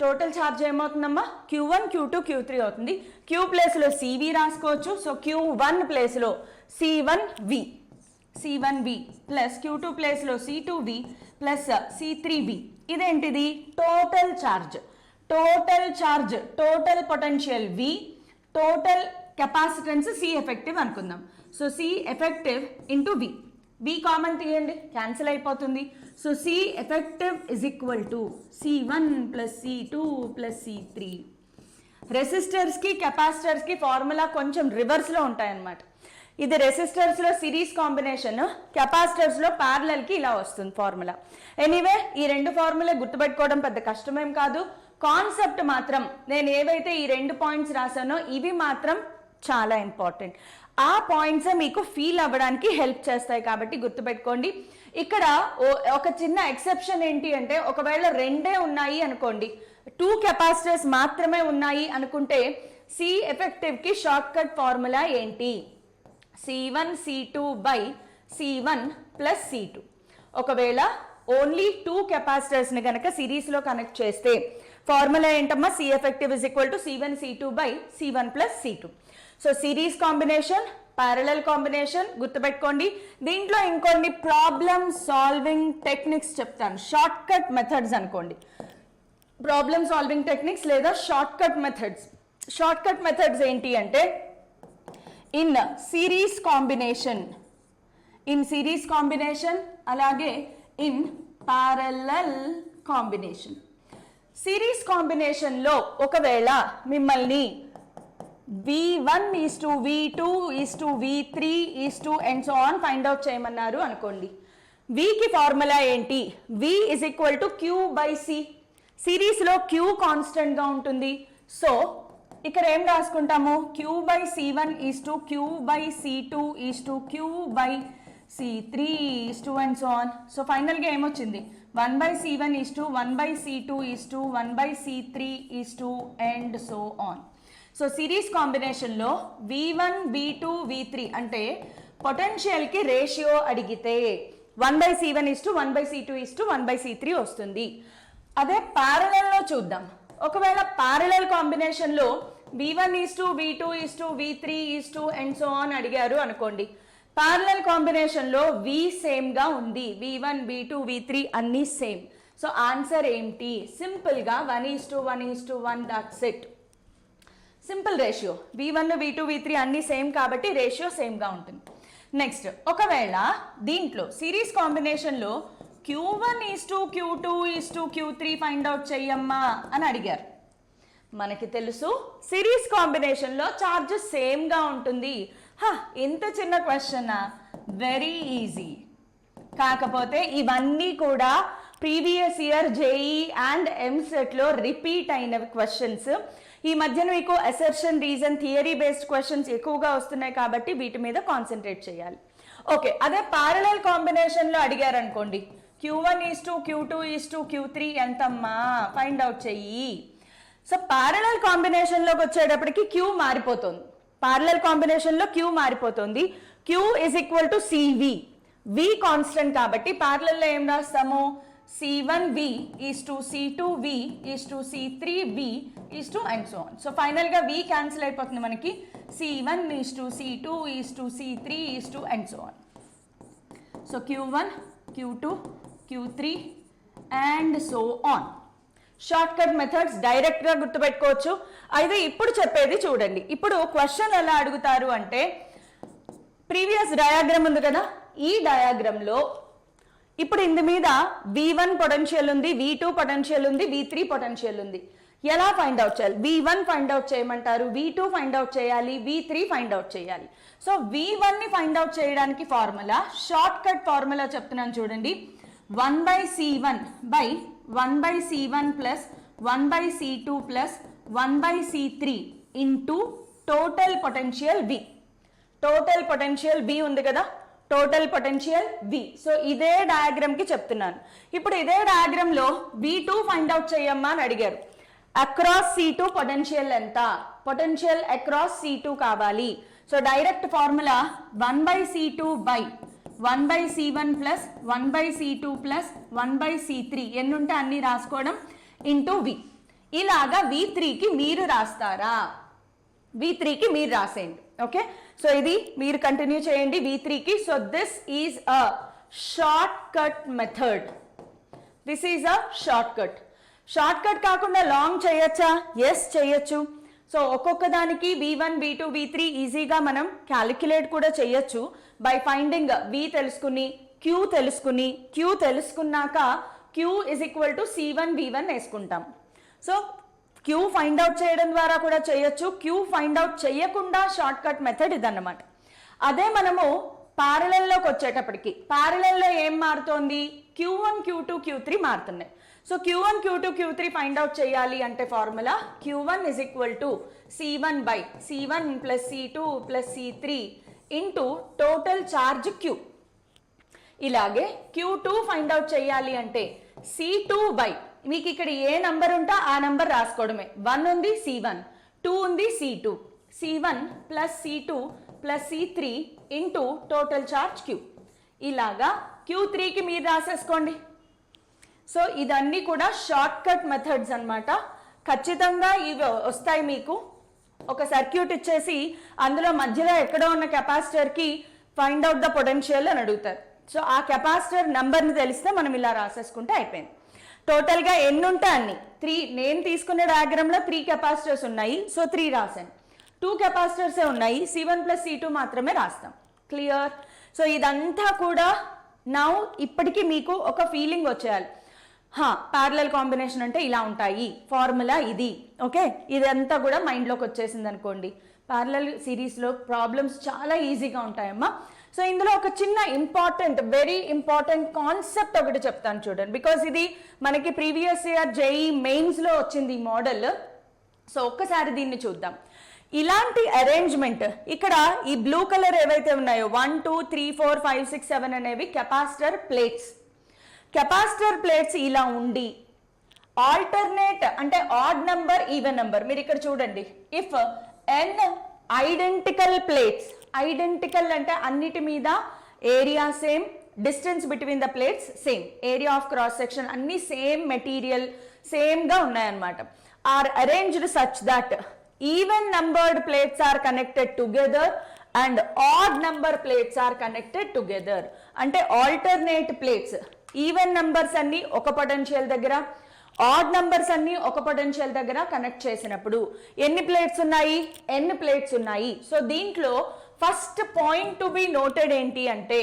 total charge ఏమవుతుందమ్మా? Q1 Q2 Q3 అవుతుంది. Q ప్లేస్లో CV రాసుకోవచ్చు. సో Q1 ప్లేస్లో C1V ప్లస్ Q2 ప్లేస్లో C2V ప్లస్ C3V. ఇదేంటిది? Total charge, total potential V, total capacitance C effective అనుకుందాం. So C effective into V common తీయండి, cancel అయిపోతుంది. So C effective is equal to C1 plus C2 plus C3. రెసిస్టర్స్కి కెపాసిటర్స్కి formula కొంచెం రివర్స్లో ఉంటాయన్నమాట. ఇది రెసిస్టర్స్లో సిరీస్ కాంబినేషన్, కెపాసిటర్స్లో ప్యారలల్కి ఇలా వస్తుంది ఫార్ములా. ఎనీవే ఈ రెండు ఫార్ములా గుర్తుపెట్టుకోవడం పెద్ద కష్టమేం కాదు. కాన్సెప్ట్ మాత్రం నేను ఏవైతే ఈ రెండు పాయింట్స్ రాశానో ఇవి మాత్రం చాలా ఇంపార్టెంట్. ఆ పాయింట్సే మీకు ఫీల్ అవ్వడానికి హెల్ప్ చేస్తాయి కాబట్టి గుర్తుపెట్టుకోండి. ఇక్కడ ఒక చిన్న ఎక్సెప్షన్ ఏంటి అంటే ఒకవేళ రెండే ఉన్నాయి అనుకోండి, 2 కెపాసిటర్స్ మాత్రమే ఉన్నాయి అనుకుంటే C ఎఫెక్టివ్కి షార్ట్ కట్ ఫార్ములా ఏంటి? C1 C2 by C1 plus C2. ఒకవేళ ఓన్లీ 2 కెపాసిటర్స్ని కనుక సిరీస్లో కనెక్ట్ చేస్తే ఫార్ములా ఏంటమ్మా? C effective is equal to C1 C2 by C1 plus C2. So series combination, parallel combination గుర్తుపెట్టుకోండి. దీంట్లో ఇంకొన్ని ప్రాబ్లమ్ సాల్వింగ్ టెక్నిక్స్ చెప్తాను, షార్ట్ కట్ మెథడ్స్ అనుకోండి. ప్రాబ్లమ్ సాల్వింగ్ టెక్నిక్స్ లేదా short cut methods. Short cut methods ఏంటి అంటే in series combination అలాగే in parallel combination. Series కాంబినేషన్లో ఒకవేళ మిమ్మల్ని V1 is to V2 is to V3 is to and so on find out చేయమన్నారు అనుకోండి. Vకి ఫార్ములా ఏంటి? V is equal to Q by C. సిరీస్లో Q కాన్స్టెంట్గా ఉంటుంది. సో ఇక్కడ ఏం రాసుకుంటాము? Q by C1 is to Q by C2 is to Q by C3 is to and so on. So ఫైనల్గా ఏమొచ్చింది 1/C1 is to 1/C2 is to 1/C3 is to and so on. So series కాంబినేషన్లో V1 V2 V3 అంటే పొటెన్షియల్కి ratio అడిగితే 1/C1 is to 1/C2 is to 1/C3 వస్తుంది. అదే ప్యారలల్లో చూద్దాం. ఒకవేళ parallel కాంబినేషన్లో V1 is to V2 is to V3 is to and so on అడిగారు అనుకోండి. ప్యారలల్ కాంబినేషన్లో V సేమ్గా ఉంది, V1 V2 V3 అన్నీ సేమ్. సో ఆన్సర్ ఏంటి? సింపుల్గా 1:1:1 that's it. Simple ratio, V1 V2 V3 అన్నీ సేమ్ కాబట్టి రేషియో సేమ్గా ఉంటుంది. నెక్స్ట్, ఒకవేళ దీంట్లో సిరీస్ కాంబినేషన్లో Q1 is to Q2 is to Q3 find out చెయ్యమ్మా అని అడిగారు. మనకి తెలుసు సిరీస్ కాంబినేషన్లో ఛార్జ్ సేమ్గా ఉంటుంది. ఇంత చిన్న క్వశ్చనా? Very easy. కాకపోతే ఇవన్నీ కూడా ప్రీవియస్ ఇయర్ జేఈ అండ్ ఎంసెట్లో రిపీట్ అయిన క్వశ్చన్స్. ఈ మధ్యన మీకు assertion, reason, theory based questions ఎక్కువగా వస్తున్నాయి కాబట్టి వీటి మీద కాన్సన్ట్రేట్ చేయాలి. ఓకే, అదే ప్యారలల్ కాంబినేషన్లో అడిగారు అనుకోండి, Q1 is to Q2 is to Q3 ఎంతమ్మా ఫైండ్ అవుట్ చెయ్యి. సో ప్యారలల్ కాంబినేషన్లోకి వచ్చేటప్పటికి Q మారిపోతుంది. ప్యారలల్ కాంబినేషన్లో Q మారిపోతుంది. Q is equal to CV. V constant కాబట్టి ప్యారలల్లో ఏం రాస్తాము? C1V is to C2V is to C3V is to and so on. So ఫైనల్గా V క్యాన్సిల్ అయిపోతుంది మనకి. C1 is to C2 is to C3 is to and so on. So Q1, Q2, Q3 and so on. Short cut methods డైరెక్ట్గా గుర్తుపెట్టుకోవచ్చు. అయితే ఇప్పుడు చెప్పేది చూడండి. ఇప్పుడు క్వశ్చన్ ఎలా అడుగుతారు అంటే, ప్రీవియస్ డయాగ్రామ్ ఉంది కదా, ఈ డయాగ్రామ్లో ఇప్పుడు ఇందు మీద V1 పొటెన్షియల్ ఉంది, V2 పొటెన్షియల్ ఉంది, V3 పొటెన్షియల్ ఉంది. ఎలా ఫైండ్ అవుట్ చేయాలి? V1 ఫైండ్ అవుట్ చేయమంటారు, V2 ఫైండ్ అవుట్ చేయాలి, V3 ఫైండ్ అవుట్ చేయాలి. సో V1ని ఫైండ్ అవుట్ చేయడానికి ఫార్ములా, షార్ట్ కట్ ఫార్ములా చెప్తున్నాను చూడండి. 1/C1 by 1/C1 plus 1/C2 plus 1/C3 into total potential V. Total potential V ఉంది కదా, total potential V. So ఇదే డయాగ్రామ్కి చెప్తున్నాను. ఇప్పుడు ఇదే డయాగ్రామ్లో V2 ఫైండ్ అవుట్ చేయమ్మా అని అడిగారు. అక్రాస్ C2 పొటెన్షియల్ ఎంత? పొటెన్షియల్ అక్రాస్ C2 కావాలి. So direct formula 1/C2 by 1/C1 plus 1/C2 plus 1/C3 ఎన్ని ఉంటే అన్ని రాసుకోవడం ఇంటూ V. ఇలాగా V3కి మీరు రాస్తారా? V3కి మీరు రాసేయండి. ఓకే, సో ఇది మీరు కంటిన్యూ చేయండి V3కి. So this is a short cut method. This is a short cut. Short cut కాకుండా లాంగ్ చేయొచ్చా? ఎస్ చేయొచ్చు. సో ఒక్కొక్క దానికి V1, V2, V3 ఈజీగా మనం క్యాలిక్యులేట్ కూడా చేయొచ్చు బై ఫైండింగ్ V తెలుసుకుని, Q తెలుసుకుని, Q తెలుసుకున్నాక Q is equal to C1 V1 వేసుకుంటాం. సో Q ఫైండ్ అవుట్ చేయడం ద్వారా కూడా చేయొచ్చు. Q ఫైండ్ అవుట్ చేయకుండా షార్ట్ కట్ మెథడ్ ఇదన్నమాట. అదే మనము ప్యారలల్లోకి వచ్చేటప్పటికి, ప్యారలల్లో ఏం మారుతోంది? Q1, Q2, Q3 మారుతున్నాయి. So Q1, Q2, Q3 find out చేయాలి అంటే formula Q1 is equal to C1 by C1 plus C2 plus C3 into total charge Q. ఇలాగే Q2 ఫైండ్ అవుట్ చేయాలి అంటే C2 by, మీకు ఇక్కడ ఏ నంబర్ ఉంటే ఆ నంబర్ రాసుకోవడమే. 1 ఉంది C1, 2 ఉంది C2, C1 plus C2 plus C3 into total charge Q. ఇలాగా Q3కి మీరు రాసేసుకోండి. సో ఇదన్నీ కూడా షార్ట్ కట్ మెథడ్స్ అన్నమాట. ఖచ్చితంగా ఇవి వస్తాయి మీకు. ఒక సర్క్యూట్ ఇచ్చేసి అందులో మధ్యలో ఎక్కడో ఉన్న కెపాసిటర్కి ఫైండ్ అవుట్ ద పొటెన్షియల్ అని అడుగుతారు. సో ఆ కెపాసిటర్ నెంబర్ని తెలిస్తే మనం ఇలా రాసేసుకుంటే అయిపోయింది. టోటల్గా ఎన్ని ఉంటే అన్ని 3. నేను తీసుకునే డయాగ్రామ్లో 3 కెపాసిటర్స్ ఉన్నాయి. సో 3 రాశాను. 2 కెపాసిటర్సే ఉన్నాయి, C1 ప్లస్ C2 మాత్రమే రాస్తాం. క్లియర్? సో ఇదంతా కూడా నౌ ఇప్పటికీ మీకు ఒక ఫీలింగ్ వచ్చేయాలి. ప్యారలల్ కాంబినేషన్ అంటే ఇలా ఉంటాయి, ఫార్ములా ఇది. ఓకే, ఇదంతా కూడా మైండ్లోకి వచ్చేసింది అనుకోండి. ప్యారలల్ సిరీస్లో ప్రాబ్లమ్స్ చాలా ఈజీగా ఉంటాయమ్మా. సో ఇందులో ఒక చిన్న ఇంపార్టెంట్, వెరీ ఇంపార్టెంట్ కాన్సెప్ట్ ఒకటి చెప్తాను చూడండి. బికాస్ ఇది మనకి ప్రీవియస్ ఇయర్ జేఈ మెయిన్స్లో వచ్చింది ఈ మోడల్. సో ఒక్కసారి దీన్ని చూద్దాం. ఇలాంటి అరేంజ్మెంట్ ఇక్కడ ఈ బ్లూ కలర్ ఏవైతే ఉన్నాయో 1 2 3 4 5 6 7 అనేవి కెపాసిటర్ ప్లేట్స్. కెపాసిటర్ ప్లేట్స్ ఇలా ఉండి ఆల్టర్నేట్ అంటే ఆడ్ నంబర్ ఈవెన్ నంబర్, మీరు ఇక్కడ చూడండి, if n identical plates, identical అంటే అన్నిటి మీద area same, distance between the plates same, area of cross section అన్ని సేమ్, మెటీరియల్ సేమ్ గా ఉన్నాయన్నమాట. Are arranged such that even numbered plates are connected together and odd number plates are connected together. అంటే alternate plates, even numbers అన్ని ఒక potential దగ్గర, add numbers అన్ని ఒక potential దగ్గర కనెక్ట్ చేసినప్పుడు ఎన్ని ప్లేట్స్ ఉన్నాయి? n ప్లేట్స్ ఉన్నాయి. సో దీంట్లో first point to be noted ఏంటి అంటే,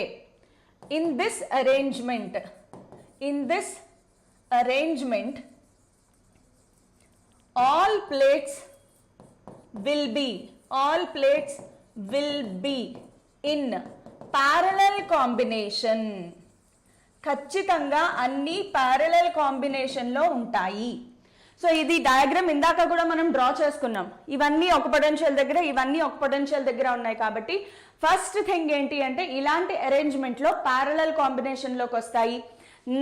in this arrangement all plates will be in parallel combination. ఖచ్చితంగా అన్ని ప్యారలల్ కాంబినేషన్ లో ఉంటాయి. సో ఇది డయాగ్రామ్ ఇందాక కూడా మనం డ్రా చేసుకున్నాం. ఇవన్నీ ఒక పొటెన్షియల్ దగ్గర, ఇవన్నీ ఒక పొటెన్షియల్ దగ్గర ఉన్నాయి కాబట్టి ఫస్ట్ థింగ్ ఏంటి అంటే ఇలాంటి అరేంజ్మెంట్ లో ప్యారలల్ కాంబినేషన్ లోకి వస్తాయి.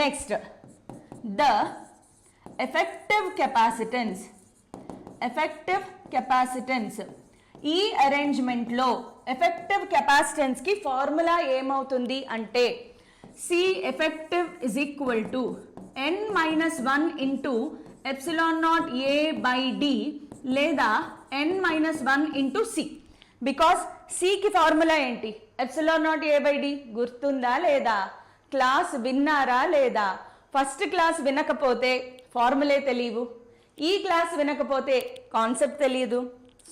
Next the effective capacitance. ఈ అరేంజ్మెంట్ లో ఎఫెక్టివ్ కెపాసిటెన్స్ కి ఫార్ములా ఏమవుతుంది అంటే C effective is equal to n-1 into epsilon naught A by D లేదా n-1 into C. Because C కి ఫార్ములా ఏంటి? Epsilon naught A by D. గుర్తుందా లేదా? క్లాస్ విన్నారా లేదా? ఫస్ట్ క్లాస్ వినకపోతే ఫార్ములే తెలియవు, ఈ క్లాస్ వినకపోతే కాన్సెప్ట్ తెలియదు.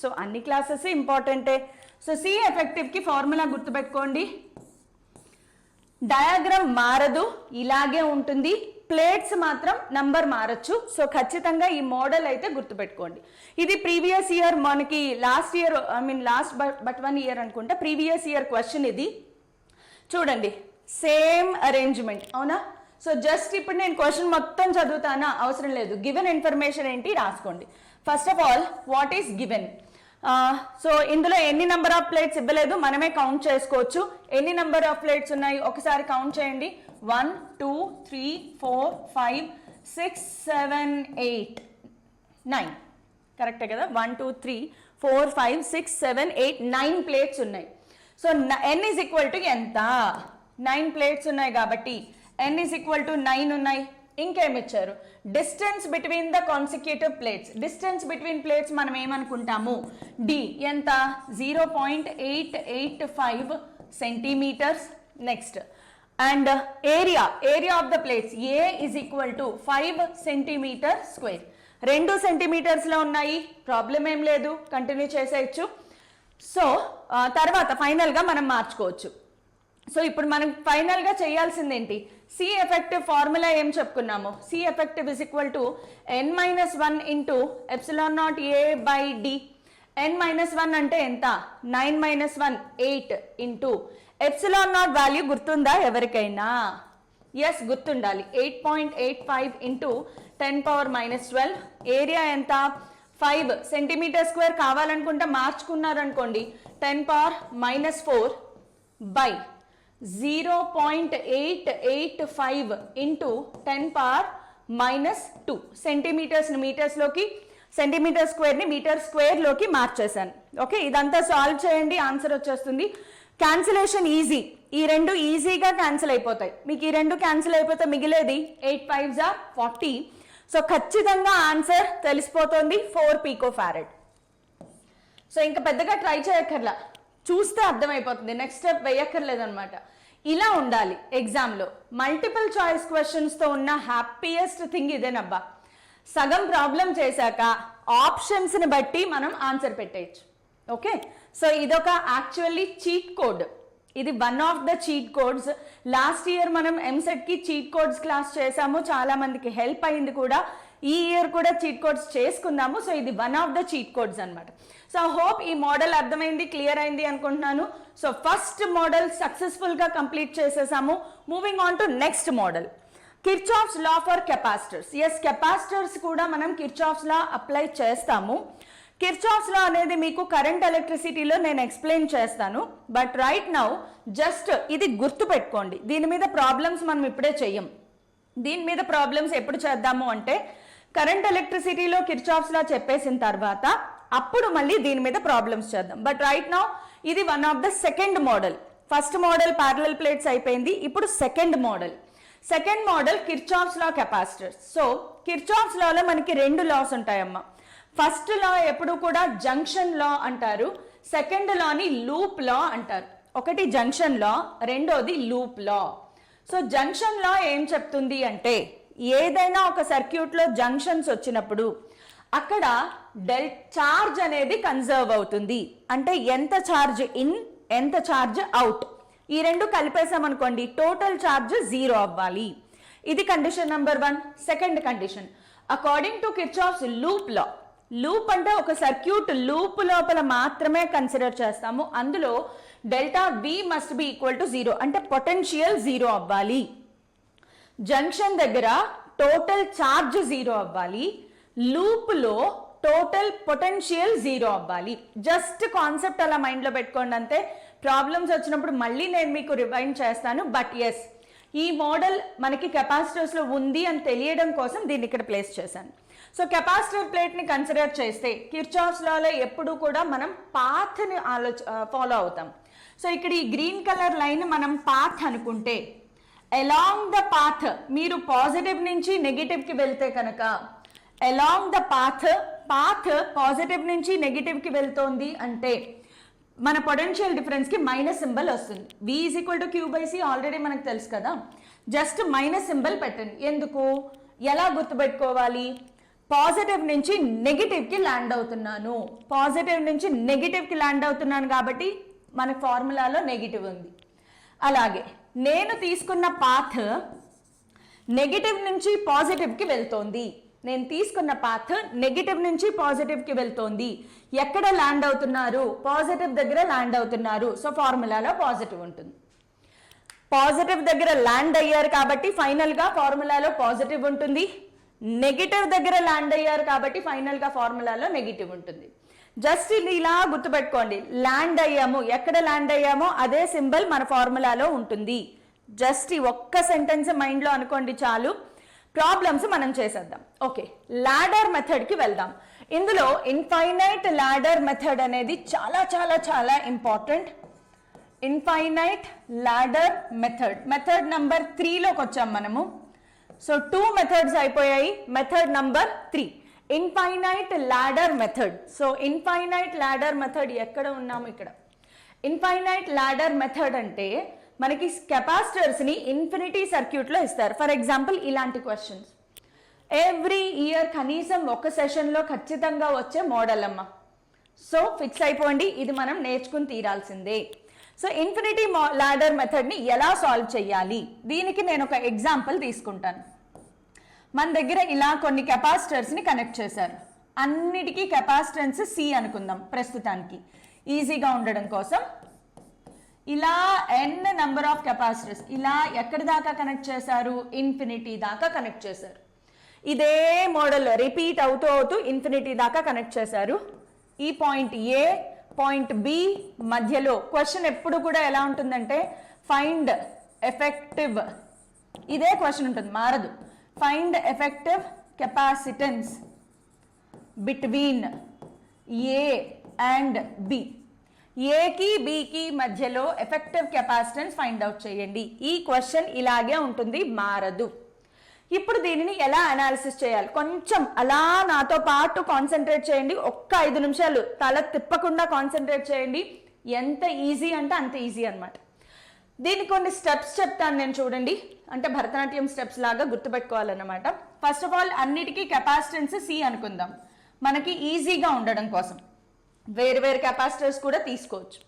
సో అన్ని క్లాసెస్ ఇంపార్టెంటే. సో C ఎఫెక్టివ్ కి ఫార్ములా గుర్తుపెట్టుకోండి. డయాగ్రామ్ మారదు, ఇలాగే ఉంటుంది, ప్లేట్స్ మాత్రం నంబర్ మారచ్చు. సో ఖచ్చితంగా ఈ మోడల్ అయితే గుర్తుపెట్టుకోండి. ఇది ప్రీవియస్ ఇయర్ మనకి లాస్ట్ బట్ 1 ఇయర్ అనుకుంటా ప్రీవియస్ ఇయర్ క్వశ్చన్ ఇది. చూడండి సేమ్ అరేంజ్మెంట్, అవునా? సో జస్ట్ ఇప్పుడు నేను క్వశ్చన్ మొత్తం చదువుతానా? అవసరం లేదు. గివెన్ ఇన్ఫర్మేషన్ ఏంటి రాసుకోండి. First of all what is given? So ఇందులో ఎన్ని నెంబర్ ఆఫ్ ప్లేట్స్ ఇవ్వలేదు, మనమే కౌంట్ చేసుకోవచ్చు. ఎన్ని నెంబర్ ఆఫ్ ప్లేట్స్ ఉన్నాయి ఒకసారి కౌంట్ చేయండి. 1 2 3 4 5 6 7 8 9. కరెక్టే కదా? 1 2 3 4 5 6 7 8 9 ప్లేట్స్ ఉన్నాయి. So n is equal to ఎంత? 9 ప్లేట్స్ ఉన్నాయి కాబట్టి n ఈజ్ ఈక్వల్ టు 9 ఉన్నాయి. ఇంకేమి ఇచ్చారు? Distance between the consecutive plates. Distance between plates మనం ఏమనుకుంటాము? D ఎంత? 0.885 centimetres. Next and area of the plates A is equal to 5 centimetre square. 2 సెంటీమీటర్స్లో ఉన్నాయి, ప్రాబ్లం ఏం లేదు, కంటిన్యూ చేసేయచ్చు. సో తర్వాత ఫైనల్గా మనం మార్చుకోవచ్చు. సో ఇప్పుడు మనం ఫైనల్గా చేయాల్సింది ఏంటి? C ఎఫెక్టివ్ ఫార్ములా ఏం చెప్పుకున్నాము? C effective is equal to n-1 into epsilon naught A by D. n-1 అంటే ఎంత? 9 - 1 8 ఇంటూ ఎప్సిలాన్ నాట్ వాల్యూ గుర్తుందా ఎవరికైనా? ఎస్, గుర్తుండాలి. 8.85 ఇంటూ 10⁻⁻12. ఏరియా ఎంత? 5 సెంటీమీటర్ స్క్వేర్. కావాలనుకుంటే మార్చుకున్నారనుకోండి 10⁻⁻4 బై 0.885 ఇంటూ 10⁻⁻2. సెంటీమీటర్స్ని మీటర్స్లోకి, సెంటీమీటర్ స్క్వేర్ని మీటర్ స్క్వేర్లోకి మార్చేశాను. ఓకే, ఇదంతా సాల్వ్ చేయండి, ఆన్సర్ వచ్చేస్తుంది. Cancellation easy. ఈ రెండు ఈజీగా క్యాన్సిల్ అయిపోతాయి. మీకు ఈ రెండు క్యాన్సిల్ అయిపోతే మిగిలేది 8 5s are 40. సో ఖచ్చితంగా ఆన్సర్ తెలిసిపోతుంది, 4 picofarad. సో ఇంకా పెద్దగా ట్రై చేయక్కర్లా, చూస్తే అర్థమైపోతుంది, నెక్స్ట్ స్టెప్ వేయక్కర్లేదు అనమాట. ఇలా ఉండాలి ఎగ్జామ్లో. మల్టిపుల్ చాయిస్ క్వశ్చన్స్తో ఉన్న హ్యాపీయెస్ట్ థింగ్ ఇదేనబ్బా. సగం ప్రాబ్లం చేశాక ఆప్షన్స్ని బట్టి మనం ఆన్సర్ పెట్టేయచ్చు. ఓకే, సో ఇదొక యాక్చువల్లీ చీట్ కోడ్. ఇది one of the cheat codes. Last year మనం ఎంసెట్కి చీట్ కోడ్స్ క్లాస్ చేసాము, చాలా మందికి హెల్ప్ అయింది కూడా. ఈ ఇయర్ కూడా చీట్ కోడ్స్ చేసుకుందాము. సో ఇది one of the cheat codes అనమాట. సో హోప్ ఈ మోడల్ అర్థమైంది, క్లియర్ అయింది అనుకుంటున్నాను. సో ఫస్ట్ మోడల్ సక్సెస్ఫుల్గా కంప్లీట్ చేసేసాము. Moving on to next model, Kirchhoff's law for capacitors. Yes, capacitors కూడా మనం కిర్చాఫ్స్ లా అప్లై చేస్తాము. కిర్చాఫ్స్ లా అనేది మీకు కరెంట్ ఎలక్ట్రిసిటీలో నేను ఎక్స్ప్లెయిన్ చేస్తాను. బట్ రైట్ నౌ జస్ట్ ఇది గుర్తు పెట్టుకోండి. దీని మీద ప్రాబ్లమ్స్ మనం ఇప్పుడే చెయ్యం. దీని మీద ప్రాబ్లమ్స్ ఎప్పుడు చేద్దాము అంటే కరెంట్ ఎలక్ట్రిసిటీలో కిర్చాఫ్స్ లా చెప్పేసిన తర్వాత అప్పుడు మళ్ళీ దీని మీద ప్రాబ్లమ్స్ చేద్దాం. బట్ రైట్ నౌ ఇది one of the second model. First model parallel plates అయిపోయింది. ఇప్పుడు సెకండ్ మోడల్ కిర్చాఫ్స్ లా కెపాసిటర్స్. సో కిర్చాఫ్స్ లాలో మనకి రెండు లాస్ ఉంటాయమ్మా. ఫస్ట్ లా ఎప్పుడు కూడా జంక్షన్ లా అంటారు, సెకండ్ లాని లూప్ లా అంటారు. ఒకటి జంక్షన్ లా, రెండోది లూప్ లా. సో జంక్షన్ లా ఏం చెప్తుంది అంటే ఏదైనా ఒక సర్క్యూట్ లో జంక్షన్స్ వచ్చినప్పుడు అక్కడ చార్జ్ అనేది కన్జర్వ్ అవుతుంది. అంటే ఎంత చార్జ్ ఇన్, ఎంత చార్జ్ అవుట్, ఈ రెండు కలిపేసామనుకోండి టోటల్ చార్జ్ 0 అవ్వాలి. ఇది condition number 1. Second condition according to Kirchhoff's loop law. Loop అంటే ఒక సర్క్యూట్ లూప్ లోపల మాత్రమే కన్సిడర్ చేస్తాము. అందులో delta V must be equal to 0, అంటే పొటెన్షియల్ 0 అవ్వాలి. జంక్షన్ దగ్గర టోటల్ చార్జ్ 0 అవ్వాలి, లూప్ లో టోటల్ పొటెన్షియల్ 0 అవ్వాలి. జస్ట్ కాన్సెప్ట్ అలా మైండ్ లో పెట్టుకోండి అంతే. ప్రాబ్లమ్స్ వచ్చినప్పుడు మళ్ళీ నేను మీకు రివైండ్ చేస్తాను. బట్ ఎస్, ఈ మోడల్ మనకి కెపాసిటర్స్ లో ఉంది అని తెలియడం కోసం దీన్ని ఇక్కడ ప్లేస్ చేశాను. సో కెపాసిటర్ ప్లేట్ ని కన్సిడర్ చేస్తే కిర్చాఫ్స్ లాలో ఎప్పుడు కూడా మనం పాత్ ని ఫాలో అవుతాం. సో ఇక్కడ ఈ గ్రీన్ కలర్ లైన్ మనం పాత్ అనుకుంటే అలాంగ్ ద పాత్ మీరు పాజిటివ్ నుంచి నెగిటివ్ కి వెళ్తే కనుక అలాంగ్ ద పాత్ పాజిటివ్ నుంచి నెగిటివ్ కి వెళ్తోంది అంటే మన పొటెన్షియల్ డిఫరెన్స్ కి మైనస్ సింబల్ వస్తుంది. V is equal to Q/C already మనకు తెలుసు కదా. జస్ట్ మైనస్ సింబల్ పెట్టండి. ఎందుకు, ఎలా గుర్తుపెట్టుకోవాలి? పాజిటివ్ నుంచి నెగిటివ్ కి ల్యాండ్ అవుతున్నాను, కాబట్టి మన ఫార్ములాలో నెగిటివ్ ఉంది. అలాగే నేను తీసుకున్న పాత్ నెగిటివ్ నుంచి పాజిటివ్ కి వెళ్తోంది. ఎక్కడ ల్యాండ్ అవుతున్నారు? పాజిటివ్ దగ్గర ల్యాండ్ అవుతున్నారు. సో ఫార్ములాలో పాజిటివ్ ఉంటుంది. పాజిటివ్ దగ్గర ల్యాండ్ అయ్యారు కాబట్టి ఫైనల్ గా ఫార్ములాలో పాజిటివ్ ఉంటుంది. నెగిటివ్ దగ్గర ల్యాండ్ అయ్యారు కాబట్టి ఫైనల్ గా ఫార్ములాలో నెగిటివ్ ఉంటుంది. జస్ట్ ఇది ఇలా గుర్తుపెట్టుకోండి. ల్యాండ్ అయ్యాము, ఎక్కడ ల్యాండ్ అయ్యామో అదే సింబల్ మన ఫార్ములాలో ఉంటుంది. జస్ట్ ఈ ఒక్క సెంటెన్స్ మైండ్ లో అనుకోండి చాలు. ప్రాబ్లమ్స్ మనం చేసేద్దాం. ఓకే, లాడర్ మెథడ్ కి వెళ్దాం. ఇందులో ఇన్ఫైనైట్ లాడర్ మెథడ్ అనేది చాలా చాలా చాలా important. Infinite ladder method number 3లోకి వచ్చాం మనము. సో 2 మెథడ్స్ అయిపోయాయి. Method number 3 infinite ladder method. So infinite ladder method ఎక్కడ ఉన్నాము? ఇక్కడ. ఇన్ఫైనైట్ లాడర్ మెథడ్ అంటే మనకి కెపాసిటర్స్ ని ఇన్ఫినిటీ సర్క్యూట్ లో ఇస్తారు. ఫర్ ఎగ్జాంపుల్ ఇలాంటి క్వశ్చన్స్ ఎవ్రీ ఇయర్ కనీసం ఒక సెషన్ లో ఖచ్చితంగా వచ్చే మోడల్ అమ్మ. సో ఫిక్స్ అయిపోండి, ఇది మనం నేర్చుకుని తీరాల్సిందే. సో ఇన్ఫినిటీ లాడర్ మెథడ్ ని ఎలా సాల్వ్ చేయాలి? దీనికి నేను ఒక ఎగ్జాంపుల్ తీసుకుంటాను. మన దగ్గర ఇలా కొన్ని కెపాసిటర్స్ ని కనెక్ట్ చేశారు. అన్నిటికీ కెపాసిటెన్స్ C అనుకుందాం ప్రస్తుతానికి ఈజీగా ఉండడం కోసం. ఇలా n నెంబర్ ఆఫ్ కెపాసిటర్స్ ఇలా ఎక్కడి దాకా కనెక్ట్ చేశారు? ఇన్ఫినిటీ దాకా కనెక్ట్ చేశారు. ఇదే మోడల్ రిపీట్ అవుతూ ఇన్ఫినిటీ దాకా కనెక్ట్ చేశారు. ఈ పాయింట్ A పాయింట్ B మధ్యలో క్వశ్చన్ ఎప్పుడు కూడా ఎలా ఉంటుందంటే ఫైండ్ ఎఫెక్టివ్, ఇదే క్వశ్చన్ ఉంటుంది, మారదు. Find effective capacitance between A and B. ఏకి బికి మధ్యలో ఎఫెక్టివ్ కెపాసిటెన్స్ ఫైండ్ అవుట్ చేయండి. ఈ క్వశ్చన్ ఇలాగే ఉంటుంది, మారదు. ఇప్పుడు దీనిని ఎలా అనాలిసిస్ చేయాలి? కొంచెం అలా నాతో పాటు కాన్సన్ట్రేట్ చేయండి. ఒక్క 5 నిమిషాలు తల తిప్పకుండా కాన్సన్ట్రేట్ చేయండి. ఎంత ఈజీ అంటే అంత ఈజీ అన్నమాట. దీనికి కొన్ని స్టెప్స్ చెప్తాను నేను, చూడండి. అంటే భరతనాట్యం స్టెప్స్ లాగా గుర్తుపెట్టుకోవాలన్నమాట. ఫస్ట్ ఆఫ్ ఆల్ అన్నిటికీ కెపాసిటెన్స్ C అనుకుందాం మనకి ఈజీగా ఉండడం కోసం. వేరు వేరు కెపాసిటర్స్ కూడా తీసుకోవచ్చు.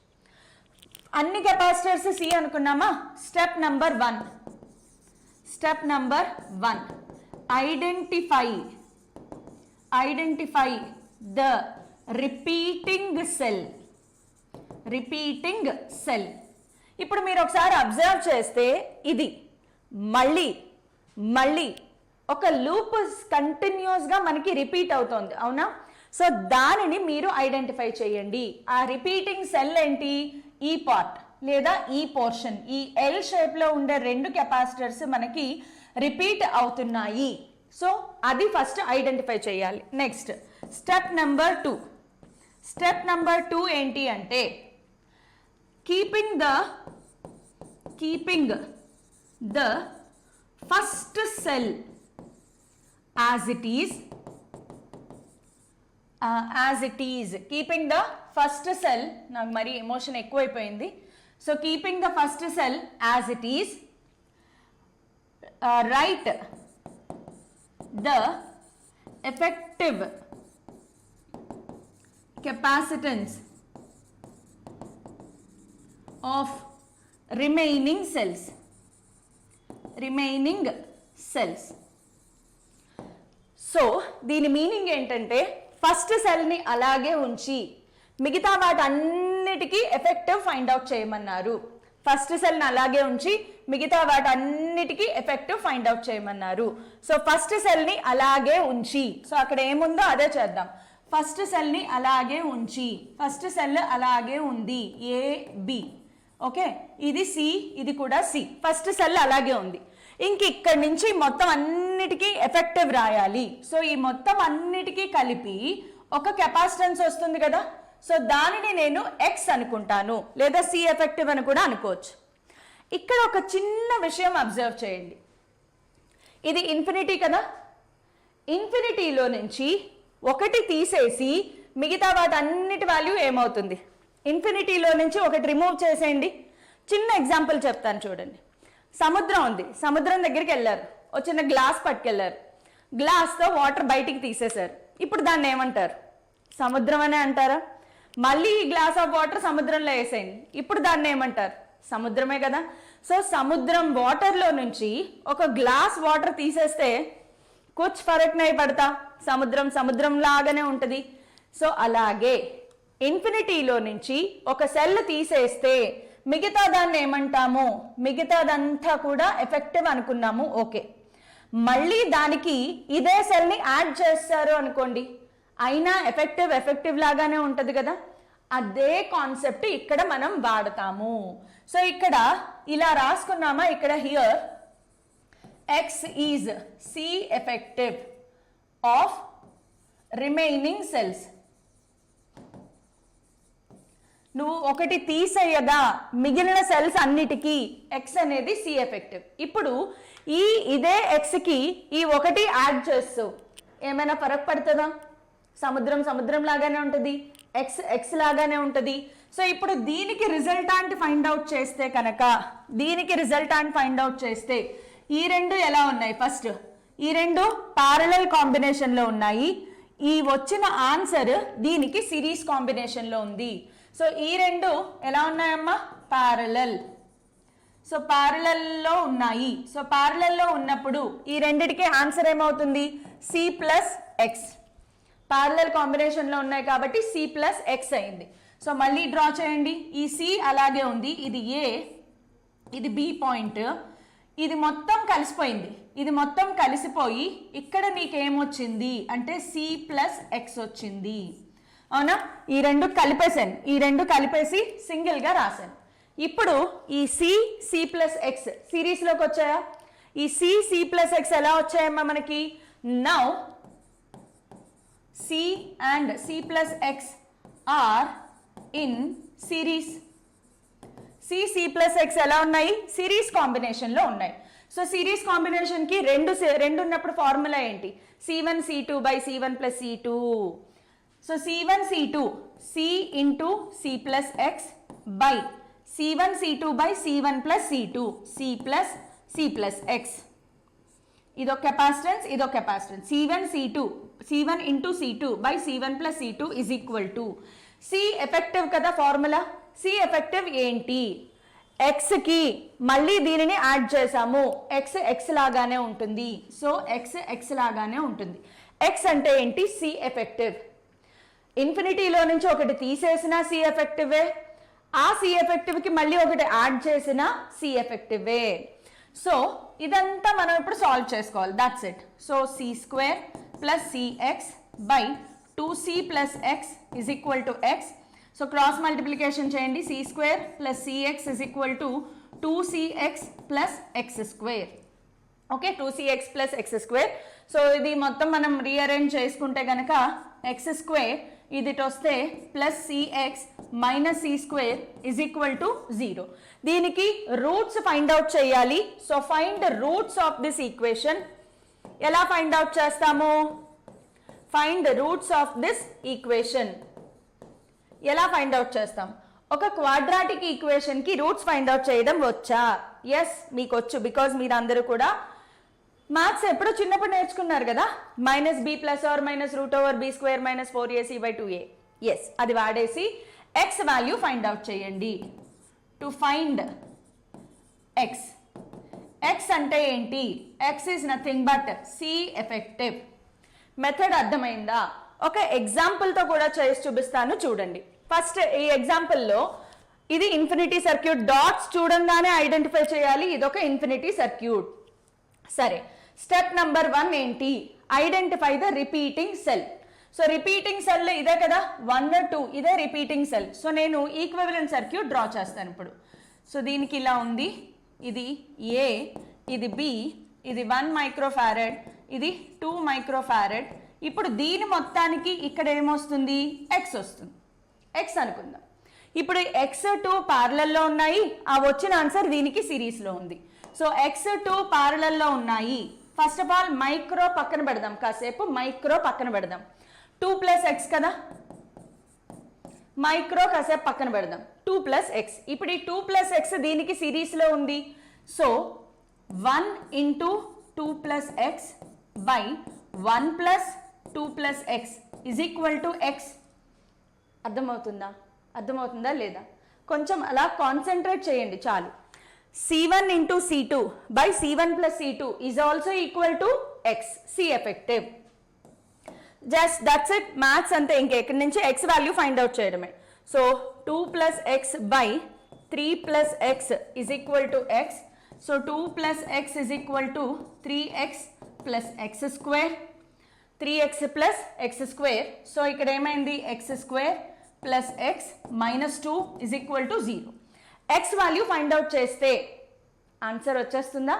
అన్ని కెపాసిటర్స్ C అనుకున్నామా? Step number 1 identify the repeating cell. ఇప్పుడు మీరు ఒకసారి అబ్జర్వ్ చేస్తే ఇది మళ్ళీ ఒక లూప్ కంటిన్యూస్ గా మనకి రిపీట్ అవుతోంది, అవునా? సో దానిని మీరు ఐడెంటిఫై చేయండి. ఆ రిపీటింగ్ సెల్ ఏంటి? ఈ పార్ట్ లేదా ఈ పోర్షన్, ఈ ఎల్ షేప్లో ఉండే 2 కెపాసిటర్స్ మనకి రిపీట్ అవుతున్నాయి. సో అది ఫస్ట్ ఐడెంటిఫై చేయాలి. Next step number 2. Step number 2 ఏంటి అంటే keeping the first cell as it is, keeping the first cell, నాకు మరి ఎమోషన్ ఎక్కువైపోయింది. So keeping the first cell as it is, write the effective capacitance of remaining cells. So దీని meaning ఏంటంటే first సెల్ని అలాగే ఉంచి మిగతా వాటన్నిటికీ ఎఫెక్టివ్ ఫైండ్ అవుట్ చేయమన్నారు. ఫస్ట్ సెల్ని అలాగే ఉంచి మిగతా వాటన్నిటికీ ఎఫెక్టివ్ ఫైండ్ అవుట్ చేయమన్నారు. సో ఫస్ట్ సెల్ని అలాగే ఉంచి, సో అక్కడ ఏముందో అదే చేద్దాం. ఫస్ట్ సెల్ని అలాగే ఉంచి, ఫస్ట్ సెల్ అలాగే ఉంది, AB. ఓకే, ఇది C, ఇది కూడా C. ఫస్ట్ సెల్ అలాగే ఉంది. ఇంక ఇక్కడి నుంచి మొత్తం అన్నిటికీ ఎఫెక్టివ్ రాయాలి. సో ఈ మొత్తం అన్నిటికీ కలిపి ఒక కెపాసిటెన్స్ వస్తుంది కదా. సో దానిని నేను X అనుకుంటాను, లేదా C ఎఫెక్టివ్ అని కూడా అనుకోవచ్చు. ఇక్కడ ఒక చిన్న విషయం అబ్జర్వ్ చేయండి. ఇది ఇన్ఫినిటీ కదా. ఇన్ఫినిటీలో నుంచి ఒకటి తీసేసి మిగతా వాటన్నిటి వాల్యూ ఏమవుతుంది? ఇన్ఫినిటీలో నుంచి ఒకటి రిమూవ్ చేసేయండి. చిన్న ఎగ్జాంపుల్ చెప్తాను చూడండి. సముద్రం ఉంది, సముద్రం దగ్గరికి వెళ్ళారు, ఒక చిన్న గ్లాస్ పట్టుకెళ్ళారు, గ్లాస్తో వాటర్ బయటికి తీసేశారు. ఇప్పుడు దాన్ని ఏమంటారు? సముద్రం అనే అంటారా? మళ్ళీ ఈ గ్లాస్ ఆఫ్ వాటర్ సముద్రంలో వేసేయండి, ఇప్పుడు దాన్ని ఏమంటారు? సముద్రమే కదా. సో సముద్రం వాటర్లో నుంచి ఒక గ్లాస్ వాటర్ తీసేస్తే కుచ్ ఫరక్ నై పడతా, సముద్రం సముద్రం లాగానే ఉంటుంది. సో అలాగే ఇన్ఫినిటీలో నుంచి ఒక సెల్ తీసేస్తే మిగతా దాన్ని ఏమంటాము? మిగతాదంతా కూడా ఎఫెక్టివ్ అనుకున్నాము. ఓకే, మళ్ళీ దానికి ఇదే సెల్ని యాడ్ చేస్తారు అనుకోండి, అయినా ఎఫెక్టివ్ లాగానే ఉంటుంది కదా. అదే కాన్సెప్ట్ ఇక్కడ మనం వాడతాము. సో ఇక్కడ ఇలా రాసుకున్నామా? ఇక్కడ here X is C effective of remaining cells. నువ్వు ఒకటి తీసేయగా మిగిలిన సెల్స్ అన్నిటికీ X అనేది C ఎఫెక్టివ్. ఇప్పుడు ఇదే Xకి ఈ ఒకటి యాడ్ చేస్తావు, ఏమైనా ఫరక్ పడుతుందా? సముద్రం లాగానే ఉంటుంది, X లాగానే ఉంటుంది. సో ఇప్పుడు దీనికి రిజల్టాంట్ ఫైండ్ అవుట్ చేస్తే కనుక, ఈ రెండు ఎలా ఉన్నాయి? ఫస్ట్ ఈ రెండు ప్యారలల్ కాంబినేషన్లో ఉన్నాయి. ఈ వచ్చిన ఆన్సర్ దీనికి సిరీస్ కాంబినేషన్లో ఉంది. సో ఈ రెండు ఎలా ఉన్నాయమ్మా? ప్యారలల్. సో ప్యారలల్లో ఉన్నాయి. సో ప్యారలల్లో ఉన్నప్పుడు ఈ రెండిటికి ఆన్సర్ ఏమవుతుంది? C plus X. ప్యారలల్ కాంబినేషన్లో ఉన్నాయి కాబట్టి C ప్లస్ ఎక్స్ అయింది. సో మళ్ళీ డ్రా చేయండి. ఈ C అలాగే ఉంది, ఇది A, ఇది B పాయింట్, ఇది మొత్తం కలిసిపోయింది. ఇది మొత్తం కలిసిపోయి ఇక్కడ నీకేమొచ్చింది అంటే C ప్లస్ ఎక్స్ వచ్చింది. అవునా? ఈ రెండు కలిపేసాను, ఈ రెండు కలిపేసి సింగిల్గా రాశాను. ఇప్పుడు ఈ C ప్లస్ ఎక్స్ సిరీస్లోకి వచ్చాయా? ఈ C ప్లస్ ఎక్స్ ఎలా వచ్చాయమ్మా మనకి? Now C and C plus x are in series. C plus x ఎలా ఉన్నాయి? సిరీస్ కాంబినేషన్లో ఉన్నాయి. సో సిరీస్ కాంబినేషన్కి రెండు ఉన్నప్పుడు ఫార్ములా ఏంటి? C1 C2 by C1 plus C2. So C1 C2 C into C plus x by C1 C2 by C1 plus C2 C plus X. ఇదో capacitance, ఇదో capacitance. C1 into C2 by C1 plus C2 is equal to C effective కదా formula. C effective ఏంటి? ఎక్స్కి మళ్ళీ దీనిని add చేసాము, X లాగానే ఉంటుంది. So X లాగానే ఉంటుంది. ఎక్స్ అంటే ఏంటి? C effective. ఇన్ఫినిటీలో నుంచి ఒకటి తీసేసిన C ఎఫెక్టివే, ఆ C ఎఫెక్టివ్కి మళ్ళీ ఒకటి యాడ్ చేసిన C ఎఫెక్టివే. సో ఇదంతా మనం ఇప్పుడు సాల్వ్ చేసుకోవాలి. That's it. So C² plus CX by 2c plus x is equal to x. So cross multiplication చేయండి, c square plus cx is equal to 2cx plus x square. Okay, 2cx plus x square. So ఇది మొత్తం మనం rearrange చేసుకుంటే కనుక x square ఇది వస్తే plus cx minus c square is equal to 0. దీనికి roots find out చేయాలి. So find roots of this equation. ఎలా ఫైండ్ అవుట్ చేస్తాము? Find roots of this equation ఎలా ఫైండ్ అవుట్ చేస్తాం? ఒక క్వాడ్రాటిక్ ఈక్వేషన్ కి రూట్స్ ఫైండ్ అవుట్ చేయడం వచ్చా? ఎస్, మీకు వచ్చు, బికాజ్ మీరు అందరూ కూడా మ్యాథ్స్ ఎప్పుడో చిన్నప్పుడు నేర్చుకున్నారు కదా, minus b plus or minus root over b square minus 4ac/2a. Yes, అది వాడేసి ఎక్స్ వాల్యూ ఫైండ్ అవుట్ చేయండి. టు ఫైండ్ ఎక్స్, ఎక్స్ అంటే ఏంటి? X is nothing but c effective. Method అర్థమైందా? ఒక ఎగ్జాంపుల్తో కూడా చేసి చూపిస్తాను, చూడండి. ఫస్ట్ ఈ ఎగ్జాంపుల్లో ఇది ఇన్ఫినిటీ సర్క్యూట్. డాట్స్ చూడంగానే ఐడెంటిఫై చేయాలి ఇదొక ఇన్ఫినిటీ సర్క్యూట్. సరే, స్టెప్ నెంబర్ 1 ఏంటి? Identify the repeating cell. So repeating cell ఇదే కదా, 1 2 ఇదే రిపీటింగ్ సెల్. సో నేను ఈక్వివలెంట్ సర్క్యూట్ డ్రా చేస్తాను ఇప్పుడు. సో దీనికి ఇలా ఉంది, ఇది ఏ, ఇది బి, ఇది 1 మైక్రోఫారెడ్, ఇది 2 మైక్రోఫారెడ్. ఇప్పుడు దీని మొత్తానికి ఇక్కడ ఏమొస్తుంది? ఎక్స్ వస్తుంది. ఎక్స్ అనుకుందాం. ఇప్పుడు x2 ప్యారలల్లో ఉన్నాయి, ఆ వచ్చిన ఆన్సర్ దీనికి సిరీస్లో ఉంది. సో x2 ప్యారలల్లో ఉన్నాయి. ఫస్ట్ ఆఫ్ ఆల్ మైక్రో పక్కన పెడదాం, కాసేపు మైక్రో పక్కన పెడదాం. 2 ప్లస్ ఎక్స్ కదా, మైక్రో కాసేపు పక్కన పెడదాం. 2 ప్లస్ ఎక్స్. ఇప్పుడు ఈ 2 ప్లస్ ఎక్స్ దీనికి సిరీస్లో ఉంది. So 1 into 2 plus x by 1 plus 2 plus x is equal to x. అర్థమవుతుందా లేదా? కొంచెం అలా కాన్సన్ట్రేట్ చేయండి చాలు. c1 into c2 by c1 plus c2 is also equal to x, c effective. Just that's it, maths అంతే. ఇంకెక్కడి నుంచి x value find out చేయడమే. So 2 plus x by 3 plus x is equal to x. So 2 plus x is equal to 3x plus X square, 3x plus X square. So ఇక్కడ ఏమైంది? X square plus X minus 2 is equal to 0. X value find out చేస్తే answer వచ్చేస్తుందా?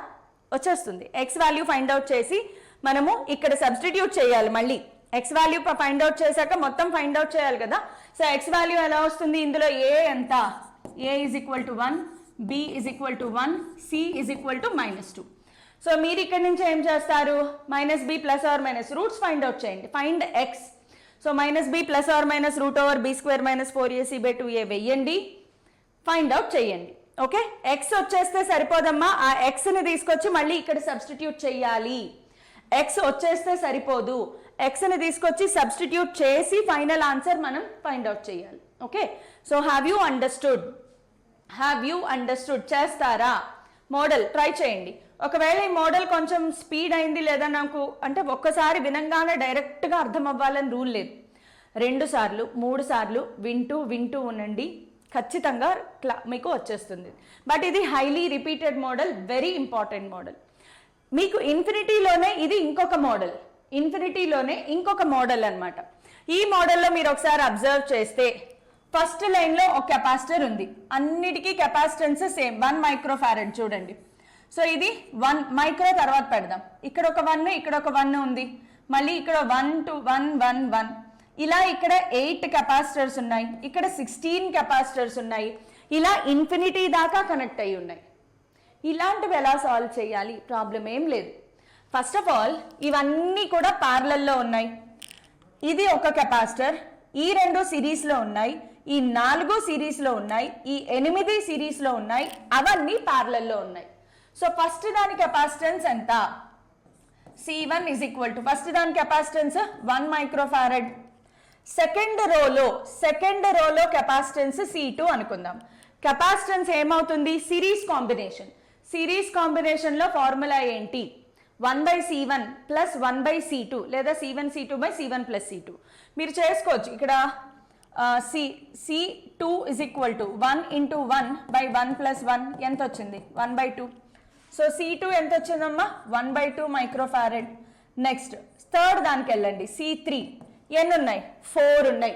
వచ్చేస్తుంది. X value find out చేసి మనము ఇక్కడ substitute చేయాలి. మళ్ళీ ఎక్స్ వాల్యూ ఫైండ్ అవుట్ చేశాక మొత్తం ఫైండ్ అవుట్ చేయాలి కదా. సో ఎక్స్ వాల్యూ ఎలా వస్తుంది? ఇందులో ఏ ఎంత? A is equal to 1, b is equal to 1, c is equal to -2. So మీరు ఇక్కడ నుంచి ఏం చేస్తారు? Minus b plus or minus roots find out చేయండి. Find x. So minus b plus or minus root over b square minus 4ac/2a వెయ్యండి, find out చేయండి. Okay, x వచ్చేస్తే సరిపోదమ్మా, ఆ ఎక్స్ని తీసుకొచ్చి మళ్ళీ ఇక్కడ సబ్స్టిట్యూట్ చేయాలి. ఎక్స్ వచ్చేస్తే సరిపోదు, ఎక్స్ని తీసుకొచ్చి సబ్స్టిట్యూట్ చేసి ఫైనల్ ఆన్సర్ మనం ఫైండ్ అవుట్ చేయాలి. Okay, so have you understood? చేస్తారా? మోడల్ ట్రై చేయండి. ఒకవేళ ఈ మోడల్ కొంచెం స్పీడ్ అయింది లేదా నాకు అంటే ఒక్కసారి వినంగానే డైరెక్ట్గా అర్థం అవ్వాలని రూల్ లేదు. 2 సార్లు 3 సార్లు వింటూ ఉండండి, ఖచ్చితంగా మీకు వచ్చేస్తుంది. బట్ ఇది highly repeated model, very important model. మీకు ఇన్ఫినిటీలోనే ఇది ఇంకొక మోడల్ అన్నమాట. ఈ మోడల్లో మీరు ఒకసారి అబ్జర్వ్ చేస్తే ఫస్ట్ లైన్లో ఒక కెపాసిటర్ ఉంది, అన్నిటికీ కెపాసిటెన్స్ సేమ్ 1 మైక్రోఫారెడ్. చూడండి, సో ఇది 1 మైక్రో తర్వాత పెడదాం. ఇక్కడ ఒక 1, ఇక్కడ ఒక 1 ఉంది, మళ్ళీ ఇక్కడ 1 2 1 1 1 ఇలా ఇక్కడ 8 కెపాసిటర్స్ ఉన్నాయి, ఇక్కడ 16 కెపాసిటర్స్ ఉన్నాయి, ఇలా ఇన్ఫినిటీ దాకా కనెక్ట్ అయ్యి ఉన్నాయి. ఇలాంటివి ఎలా సాల్వ్ చేయాలి? ప్రాబ్లం ఏం లేదు. ఫస్ట్ ఆఫ్ ఆల్ ఇవన్నీ కూడా ప్యారలల్లో ఉన్నాయి. ఇది ఒక కెపాసిటర్, ఈ 2 సిరీస్లో ఉన్నాయి, ఈ 4 సిరీస్లో ఉన్నాయి, ఈ 8 సిరీస్లో ఉన్నాయి, అవన్నీ ప్యారలల్లో ఉన్నాయి. సో ఫస్ట్ దాని కెపాసిటెన్స్ ఎంత? C1 is equal to first దాని కెపాసిటెన్స్ 1 మైక్రోఫారెడ్. సెకండ్ రోలో కెపాసిటెన్స్ C2 అనుకుందాం. కెపాసిటెన్స్ ఏమవుతుంది? సిరీస్ కాంబినేషన్లో ఫార్ములా ఏంటి? 1/C1 ప్లస్ 1/C2 లేదా C1 C2 by C1 plus C2. మీరు చేసుకోవచ్చు. ఇక్కడ C2 is equal to 1 into 1 by 1 plus 1 ఎంత వచ్చింది? 1/2. సో C2 ఎంత వచ్చిందమ్మా? 1/2 మైక్రోఫారెడ్. నెక్స్ట్ థర్డ్ దానికి వెళ్ళండి, C3. ఎన్ని ఉన్నాయి? 4 ఉన్నాయి.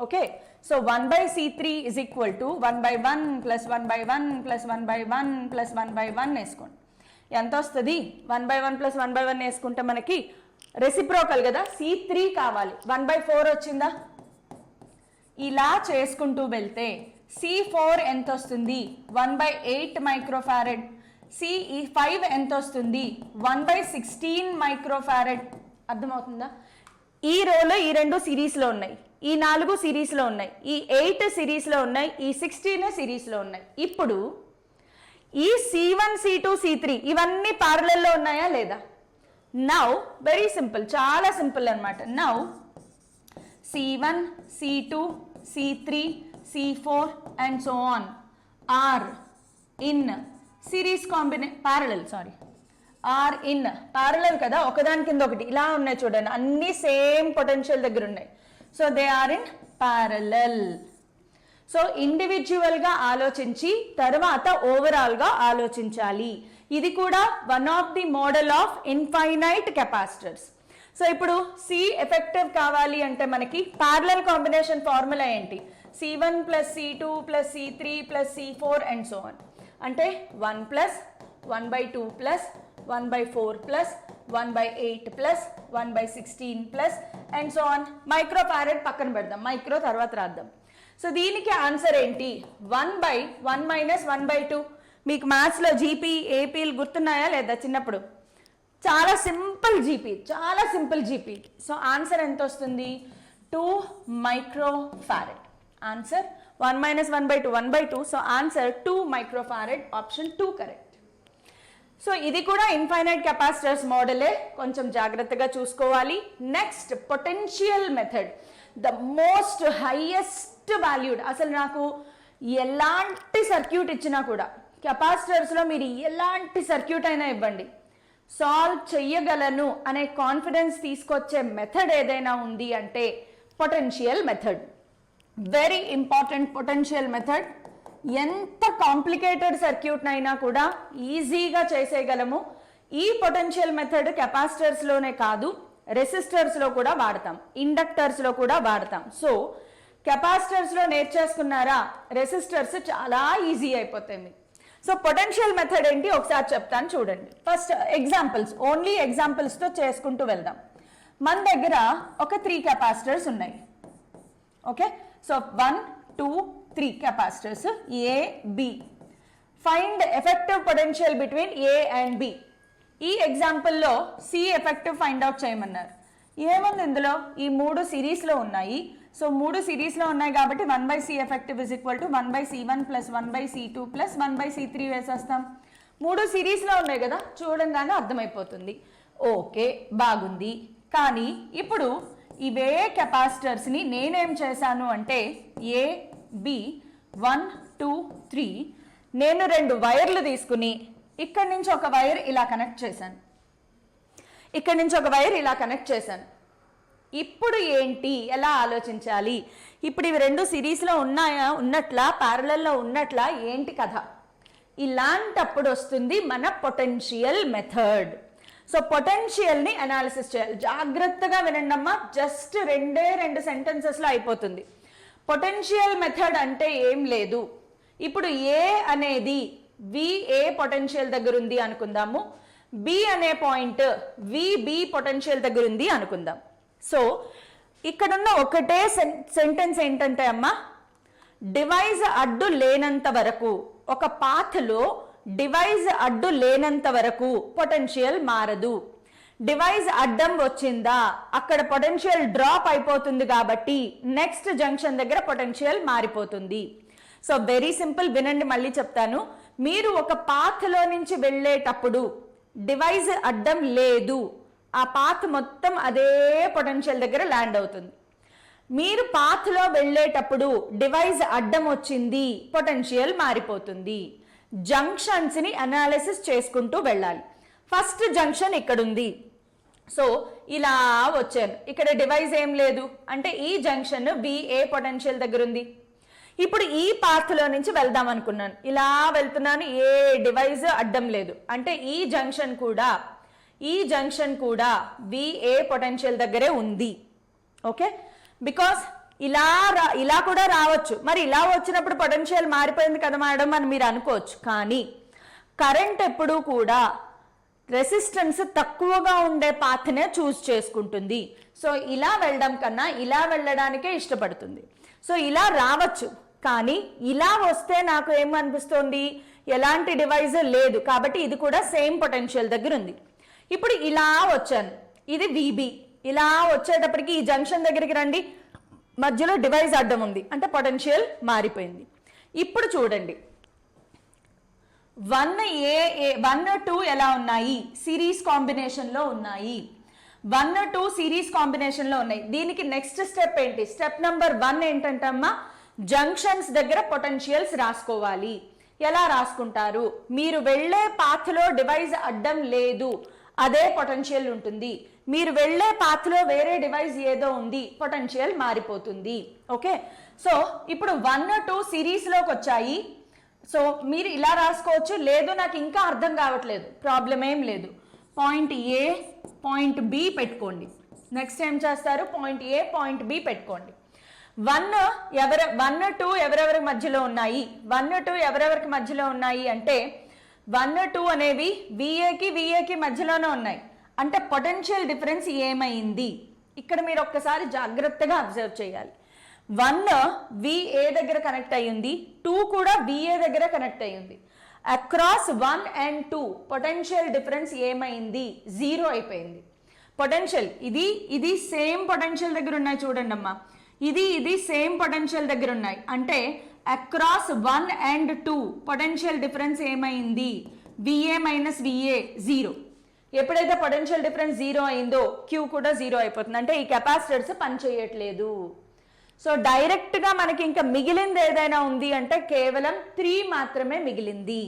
Okay, so 1/C3 is equal to 1/1 plus 1/1 plus 1/1 plus 1/1 వేసుకోండి. ఎంత వస్తుంది? 1/1 plus 1/1 వేసుకుంటే మనకి రెసిప్రోకల్ కదా, C3 కావాలి. 1/4 వచ్చిందా? ఇలా చేసుకుంటూ వెళ్తే C4 ఎంత వస్తుంది? 1/8 మైక్రోఫారెడ్. C5 ఎంత వస్తుంది? 1/16 మైక్రోఫారెడ్. అర్థమవుతుందా? ఈ రోలో ఈ 2 సిరీస్లో ఉన్నాయి, ఈ 4 సిరీస్లో ఉన్నాయి, ఈ 8 సిరీస్లో ఉన్నాయి, ఈ 16 సిరీస్లో ఉన్నాయి. ఇప్పుడు ఈ C1, C2, C3 ఇవన్నీ ప్యారలల్లో ఉన్నాయా లేదా? నౌ వెరీ సింపుల్, చాలా సింపుల్ అనమాట. Now C1, C2, C3, C4 and so on are in series are in parallel కదా, ఒకదాని కింద ఒకటి ఇలా ఉన్నాయి చూడండి, అన్ని సేమ్ పొటెన్షియల్ దగ్గర ఉన్నాయి. So they are in parallel. So ఇండివిజువల్గా ఆలోచించి తర్వాత ఓవరాల్గా ఆలోచించాలి. ఇది కూడా one of the model of infinite capacitors. So ఇప్పుడు సి ఎఫెక్టివ్ కావాలి అంటే మనకి ప్యారలల్ కాంబినేషన్ ఫార్ములా ఏంటి? C1 plus C2 plus C3 plus C4 and so on. అంటే 1 plus 1/2 plus 1/4 plus 1/8 plus 1/16 plus and so on. Microfarad పక్కన పెడదాం, micro తర్వాత రాద్దాం. సో దీనికి ఆన్సర్ ఏంటి? 1/1 minus 1/2. మీకు మ్యాథ్స్లో జీపీ ఏపీలు గుర్తున్నాయా లేదా చిన్నప్పుడు? చాలా సింపుల్ జీపీ, చాలా సింపుల్ జీపీ. సో ఆన్సర్ ఎంత వస్తుంది? 2 microfarad. Answer 1 minus 1/2, 1/2. So answer 2 microfarad. Option 2 correct. So ఇది కూడా ఇన్ఫైనైట్ కెపాసిటర్స్ మోడలే, కొంచెం జాగ్రత్తగా చూసుకోవాలి. Next potential method, the most highest valued. అసలు నాకు ఎలాంటి సర్క్యూట్ ఇచ్చినా కూడా కెపాసిటర్స్లో మీరు ఎలాంటి సర్క్యూట్ అయినా ఇవ్వండి, సాల్వ్ చెయ్యగలను అనే కాన్ఫిడెన్స్ తీసుకొచ్చే మెథడ్ ఏదైనా ఉంది అంటే potential method. Very important potential method. ఎంత కాంప్లికేటెడ్ సర్క్యూట్నైనా కూడా ఈజీగా చేసేయగలము. ఈ పొటెన్షియల్ మెథడ్ కెపాసిటర్స్లోనే కాదు, రెసిస్టర్స్లో కూడా వాడతాం, ఇండక్టర్స్లో కూడా వాడతాం. సో కెపాసిటర్స్లో నేర్చేసుకున్నారా, రెసిస్టర్స్ చాలా ఈజీ అయిపోతాయి. సో పొటెన్షియల్ మెథడ్ ఏంటి ఒకసారి చెప్తాను చూడండి. ఫస్ట్ ఎగ్జాంపుల్స్, ఓన్లీ ఎగ్జాంపుల్స్తో చేసుకుంటూ వెళ్దాం. మన దగ్గర ఒక 3 కెపాసిటర్స్ ఉన్నాయి. Okay, so 1, 2, 3 capacitors A B. Find effective potential between A and B. ఈ ఎగ్జాంపుల్లో సి ఎఫెక్టివ్ ఫైండ్ అవుట్ చేయమన్నారు. ఏముంది ఇందులో? ఈ 3 సిరీస్లో ఉన్నాయి. సో 3 సిరీస్లో ఉన్నాయి కాబట్టి 1/C effective is equal to 1/C1 plus 1/C2 plus 1/C3 వేసేస్తాం. 3 సిరీస్లో ఉన్నాయి కదా, చూడంగానే అర్థమైపోతుంది. ఓకే, బాగుంది. కానీ ఇప్పుడు ఇవే కెపాసిటర్స్ని నేనేం చేశాను అంటే ఏ బి 1, 2, 3 నేను 2 వైర్లు తీసుకుని ఇక్కడి నుంచి ఒక వైర్ ఇలా కనెక్ట్ చేశాను, ఇక్కడి నుంచి ఒక వైర్ ఇలా కనెక్ట్ చేశాను. ఇప్పుడు ఏంటి, ఎలా ఆలోచించాలి? ఇప్పుడు ఇవి 2 సిరీస్లో ఉన్నాయా, ఉన్నట్లా, ప్యారలల్లో ఉన్నట్లా, ఏంటి కథ? ఇలాంటప్పుడు వస్తుంది మన పొటెన్షియల్ మెథడ్. సో పొటెన్షియల్ని అనాలిసిస్ చేయాలి. జాగ్రత్తగా వినండి అమ్మా, జస్ట్ 2 సెంటెన్సెస్లో అయిపోతుంది. పొటెన్షియల్ మెథడ్ అంటే ఏం లేదు. ఇప్పుడు ఏ అనేది విఏ పొటెన్షియల్ దగ్గర ఉంది అనుకుందాము, బి అనే పాయింట్ విబి పొటెన్షియల్ దగ్గర ఉంది అనుకుందాం. సో ఇక్కడున్న ఒకటే సెంటెన్స్ ఏంటంటే అమ్మా, డివైజ్ అడ్డు లేనంత వరకు, ఒక పాత్లో డివైజ్ అడ్డు లేనంత వరకు పొటెన్షియల్ మారదు. డివైజ్ అడ్డం వచ్చిందా అక్కడ పొటెన్షియల్ డ్రాప్ అయిపోతుంది కాబట్టి నెక్స్ట్ జంక్షన్ దగ్గర పొటెన్షియల్ మారిపోతుంది. సో వెరీ సింపుల్, వినండి మళ్ళీ చెప్తాను. మీరు ఒక పాత్లో నుంచి వెళ్ళేటప్పుడు డివైజ్ అడ్డం లేదు, ఆ పాత్ మొత్తం అదే పొటెన్షియల్ దగ్గర ల్యాండ్ అవుతుంది. మీరు పాత్లో వెళ్ళేటప్పుడు డివైజ్ అడ్డం వచ్చింది, పొటెన్షియల్ మారిపోతుంది. జంక్షన్స్ని అనాలిసిస్ చేసుకుంటూ వెళ్ళాలి. ఫస్ట్ జంక్షన్ ఇక్కడ ఉంది, సో ఇలా వచ్చాను, ఇక్కడ డివైజ్ ఏం లేదు అంటే ఈ జంక్షన్ విఏ పొటెన్షియల్ దగ్గర ఉంది. ఇప్పుడు ఈ పాత్లో నుంచి వెళ్దాం అనుకున్నాను, ఇలా వెళ్తున్నాను, ఏ డివైజ్ అడ్డం లేదు అంటే ఈ జంక్షన్ కూడా విఏ పొటెన్షియల్ దగ్గరే ఉంది. ఓకే, బికాస్ ఇలా కూడా రావచ్చు. మరి ఇలా వచ్చినప్పుడు పొటెన్షియల్ మారిపోయింది కదా మేడం అని మీరు అనుకోవచ్చు. కానీ కరెంట్ ఎప్పుడూ కూడా రెసిస్టెన్స్ తక్కువగా ఉండే పాత్నే చూస్ చేసుకుంటుంది. సో ఇలా వెళ్ళడం కన్నా ఇలా వెళ్ళడానికే ఇష్టపడుతుంది. సో ఇలా రావచ్చు, కానీ ఇలా వస్తే నాకు ఏమనిపిస్తుంది, ఎలాంటి డివైజ్ లేదు కాబట్టి ఇది కూడా సేమ్ పొటెన్షియల్ దగ్గర ఉంది. ఇప్పుడు ఇలా వచ్చాను, ఇది VB. ఇలా వచ్చేటప్పటికి ఈ జంక్షన్ దగ్గరికి రండి, మధ్యలో డివైజ్ అడ్డం ఉంది అంటే పొటెన్షియల్ మారిపోయింది. ఇప్పుడు చూడండి 1 2 ఎలా ఉన్నాయి, సిరీస్ కాంబినేషన్లో ఉన్నాయి. 1 2 సిరీస్ కాంబినేషన్లో ఉన్నాయి. దీనికి నెక్స్ట్ స్టెప్ ఏంటి, స్టెప్ నెంబర్ 1 ఏంటంటే అమ్మా, జంక్షన్స్ దగ్గర పొటెన్షియల్స్ రాసుకోవాలి. ఎలా రాసుకుంటారు, మీరు వెళ్ళే పాత్లో డివైజ్ అడ్డం లేదు, అదే పొటెన్షియల్ ఉంటుంది. మీరు వెళ్ళే పాత్లో వేరే డివైజ్ ఏదో ఉంది, పొటెన్షియల్ మారిపోతుంది. ఓకే, సో ఇప్పుడు 1 2 సిరీస్లోకి వచ్చాయి. సో మీరు ఇలా రాసుకోవచ్చు, లేదు నాకు ఇంకా అర్థం కావట్లేదు, ప్రాబ్లం ఏం లేదు. పాయింట్ A పాయింట్ B పెట్టుకోండి. నెక్స్ట్ ఏం చేస్తారు, పాయింట్ A పాయింట్ B పెట్టుకోండి. 1 2 ఎవరెవరి మధ్యలో ఉన్నాయి, 1 2 ఎవరెవరికి మధ్యలో ఉన్నాయి అంటే 1 2 అనేవి VAకి మధ్యలోనే ఉన్నాయి. అంటే పొటెన్షియల్ డిఫరెన్స్ ఏమైంది ఇక్కడ మీరు ఒక్కసారి జాగ్రత్తగా అబ్జర్వ్ చేయాలి. 1 VA దగ్గర కనెక్ట్ అయ్యింది, 2 కూడా VA దగ్గర కనెక్ట్ అయ్యింది. అక్రాస్ 1 and 2 పొటెన్షియల్ డిఫరెన్స్ ఏమైంది, 0 అయిపోయింది. పొటెన్షియల్ ఇది సేమ్ పొటెన్షియల్ దగ్గర ఉన్నాయి చూడండి అమ్మా, ఇది సేమ్ పొటెన్షియల్ దగ్గర ఉన్నాయి. అంటే అక్రాస్ 1 and 2 పొటెన్షియల్ డిఫరెన్స్ ఏమైంది, VA మైనస్ VA 0. ఎప్పుడైతే పొటెన్షియల్ డిఫరెన్స్ 0 అయిందో Q కూడా 0 అయిపోతుంది. అంటే ఈ కెపాసిటర్స్ పనిచేయట్లేదు. సో డైరెక్ట్గా మనకి ఇంకా మిగిలింది ఏదైనా ఉంది అంటే కేవలం 3 మాత్రమే మిగిలింది.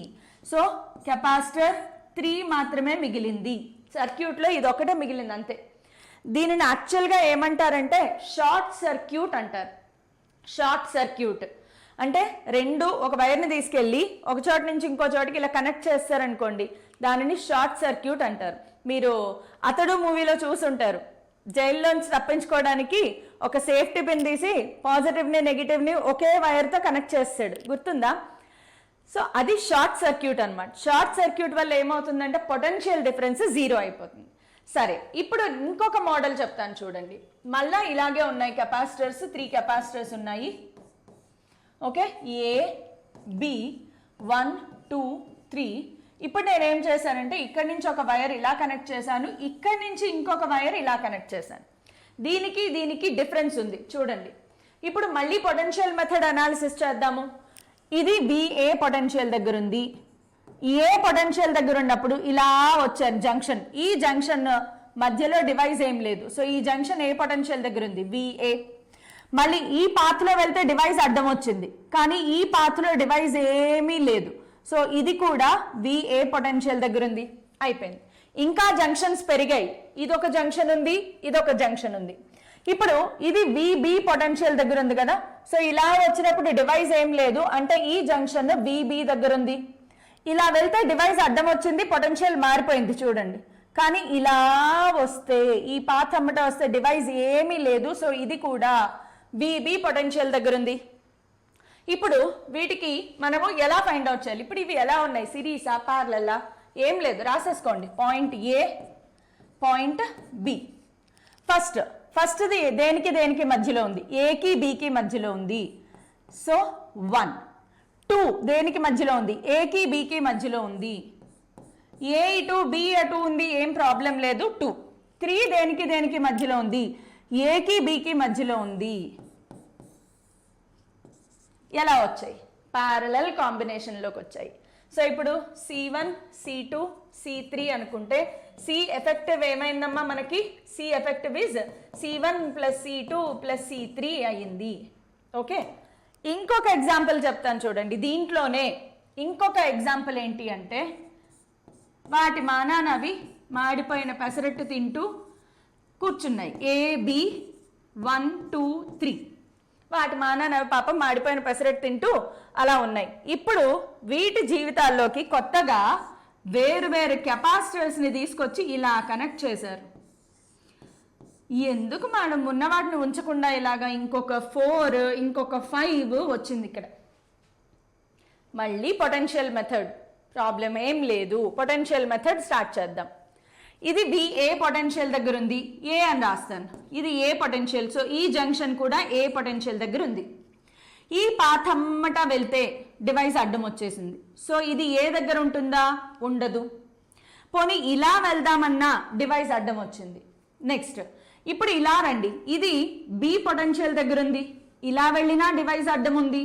సో కెపాసిటర్ 3 మాత్రమే మిగిలింది, సర్క్యూట్లో ఇది ఒకటే మిగిలింది అంతే. దీనిని యాక్చువల్గా ఏమంటారంటే షార్ట్ సర్క్యూట్ అంటారు. షార్ట్ సర్క్యూట్ అంటే ఒక వైర్ని తీసుకెళ్ళి ఒక చోట నుంచి ఇంకో చోటికి ఇలా కనెక్ట్ చేస్తారనుకోండి, దానిని షార్ట్ సర్క్యూట్ అంటారు. మీరు అతడు మూవీలో చూసుంటారు, జైల్లోంచి తప్పించుకోవడానికి ఒక సేఫ్టీ పిన్ తీసి పాజిటివ్ని నెగిటివ్ని ఒకే వైర్తో కనెక్ట్ చేస్తాడు, గుర్తుందా? సో అది షార్ట్ సర్క్యూట్ అనమాట. షార్ట్ సర్క్యూట్ వల్ల ఏమవుతుందంటే పొటెన్షియల్ డిఫరెన్స్ 0 అయిపోతుంది. సరే, ఇప్పుడు ఇంకొక మోడల్ చెప్తాను చూడండి. మళ్ళా ఇలాగే ఉన్నాయి కెపాసిటర్స్, 3 కెపాసిటర్స్ ఉన్నాయి. Okay, A B 1 2 3. ఇప్పుడు నేను ఏం చేశానంటే ఇక్కడి నుంచి ఒక వైర్ ఇలా కనెక్ట్ చేశాను, ఇక్కడి నుంచి ఇంకొక వైర్ ఇలా కనెక్ట్ చేశాను. దీనికి డిఫరెన్స్ ఉంది చూడండి. ఇప్పుడు మళ్ళీ పొటెన్షియల్ మెథడ్ అనాలిసిస్ చేద్దాము. ఇది VA పొటెన్షియల్ దగ్గర ఉంది, ఏ పొటెన్షియల్ దగ్గర ఉన్నప్పుడు ఇలా వచ్చాను జంక్షన్. ఈ జంక్షన్ మధ్యలో డివైజ్ ఏం లేదు. సో ఈ జంక్షన్ ఏ పొటెన్షియల్ దగ్గర ఉంది, VA. మళ్ళీ ఈ పాత్లో వెళ్తే డివైజ్ అడ్డం వచ్చింది, కానీ ఈ పాత్లో డివైజ్ ఏమీ లేదు. సో ఇది కూడా VA పొటెన్షియల్ దగ్గర ఉంది, అయిపోయింది. ఇంకా జంక్షన్స్ పెరిగాయి, ఇదొక జంక్షన్ ఉంది, ఇదొక జంక్షన్ ఉంది. ఇప్పుడు ఇది VB పొటెన్షియల్ దగ్గర ఉంది కదా. సో ఇలా వచ్చినప్పుడు డివైజ్ ఏం లేదు అంటే ఈ జంక్షన్ VB దగ్గర ఉంది. ఇలా వెళ్తే డివైజ్ అడ్డం వచ్చింది, పొటెన్షియల్ మారిపోయింది చూడండి. కానీ ఇలా వస్తే ఈ పాత్ అమ్మట వస్తే డివైజ్ ఏమీ లేదు. సో ఇది కూడా VB పొటెన్షియల్ దగ్గర ఉంది. ఇప్పుడు వీటికి మనము ఎలా ఫైండ్ అవుట్ చేయాలి? ఇప్పుడు ఇవి ఎలా ఉన్నాయి, సిరీసా ప్యారలలా? ఏం లేదు, రాసేసుకోండి. Point A point B. ఫస్ట్ది దేనికి మధ్యలో ఉంది, Aకి Bకి మధ్యలో ఉంది. సో 1. 2 దేనికి మధ్యలో ఉంది, Aకి Bకి మధ్యలో ఉంది. A ఇటు B అటు ఉంది, ఏం ప్రాబ్లం లేదు. 2. 3 దేనికి మధ్యలో ఉంది, Aకి Bకి మధ్యలో ఉంది. ఎలా వచ్చాయి, ప్యారలల్ కాంబినేషన్లోకి వచ్చాయి. సో ఇప్పుడు C1 C2 C3 అనుకుంటే C ఎఫెక్టివ్ ఏమైందమ్మా మనకి, C effective is C1 plus C2 plus C3 అయ్యింది. ఓకే, ఇంకొక ఎగ్జాంపుల్ చెప్తాను చూడండి. దీంట్లోనే ఇంకొక ఎగ్జాంపుల్ ఏంటి అంటే వాటి మానానవి మాడిపోయిన పెసరట్టు తింటూ కూర్చున్నాయి. AB 1 2 3 వాటి మానానవి పాపం మాడిపోయిన పెసరట్టు తింటూ అలా ఉన్నాయి. ఇప్పుడు వీటి జీవితాల్లోకి కొత్తగా వేరు కెపాసిటర్స్ని తీసుకొచ్చి ఇలా కనెక్ట్ చేశారు. ఎందుకు మేడం ఉన్న వాటిని ఉంచకుండా ఇలాగా ఇంకొక 4 ఇంకొక 5 వచ్చింది ఇక్కడ. మళ్ళీ పొటెన్షియల్ మెథడ్, ప్రాబ్లం ఏం లేదు. పొటెన్షియల్ మెథడ్ స్టార్ట్ చేద్దాం. ఇది బి, ఏ పొటెన్షియల్ దగ్గర ఉంది, ఏ అని రాస్తాను. ఇది ఏ పొటెన్షియల్, సో ఈ జంక్షన్ కూడా ఏ పొటెన్షియల్ దగ్గర ఉంది. ఈ పాత్ అమ్మట వెళ్తే డివైస్ అడ్డం వచ్చేసింది. సో ఇది ఏ దగ్గర ఉంటుందా? ఉండదు. పోనీ ఇలా వెళ్దామన్నా డివైస్ అడ్డం వచ్చింది. నెక్స్ట్ ఇప్పుడు ఇలా రండి, ఇది బి పొటెన్షియల్ దగ్గర ఉంది, ఇలా వెళ్ళినా డివైస్ అడ్డం ఉంది,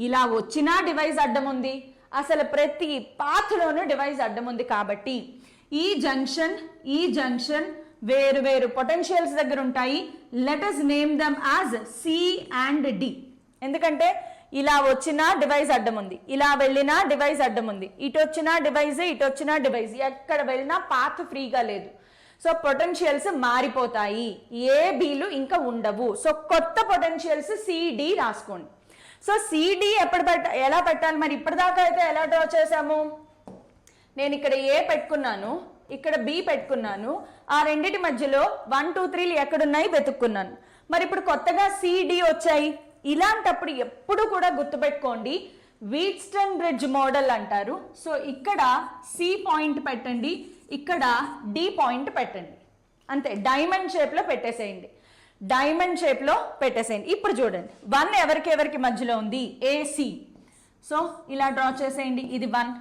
ఇలా వచ్చినా డివైస్ అడ్డం ఉంది, అసలు ప్రతి పాత్లోనూ డివైస్ అడ్డం ఉంది. కాబట్టి ఈ జంక్షన్ వేరు వేరు పొటెన్షియల్స్ దగ్గర ఉంటాయి. Let us name them as C and D. ఎందుకంటే ఇలా వచ్చినా డివైస్ అడ్డం ఉంది, ఇలా వెళ్ళినా డివైస్ అడ్డం ఉంది, ఇటు వచ్చినా డివైస్, ఇటు వచ్చినా డివైస్, ఎక్కడ వెళ్ళినా పాత్ ఫ్రీగా లేదు. సో పొటెన్షియల్స్ మారిపోతాయి, ఏ బీలు ఇంకా ఉండవు. సో కొత్త పొటెన్షియల్స్ సిడి రాసుకోండి. సో సిడి ఎలా పెట్టాలి మరి? ఇప్పటిదాకా అయితే ఎలా డ్రా చేసాము? నేను ఇక్కడ ఏ పెట్టుకున్నాను, ఇక్కడ బి పెట్టుకున్నాను, ఆ రెండిటి మధ్యలో 1 2 3లు ఎక్కడున్నాయి వెతుక్కున్నాను. మరి ఇప్పుడు కొత్తగా సిడి వచ్చాయి. ఇలాంటప్పుడు ఎప్పుడు కూడా గుర్తుపెట్టుకోండి, వీట్స్టన్ బ్రిడ్జ్ మోడల్ అంటారు. సో ఇక్కడ సి పాయింట్ పెట్టండి, ఇక్కడ డి పాయింట్ పెట్టండి, అంతే. డైమండ్ షేప్లో పెట్టేసేయండి, డైమండ్ షేప్లో పెట్టేసేయండి. ఇప్పుడు చూడండి, 1 ఎవరికి మధ్యలో ఉంది? ఏసి. సో ఇలా డ్రా చేసేయండి, ఇది 1.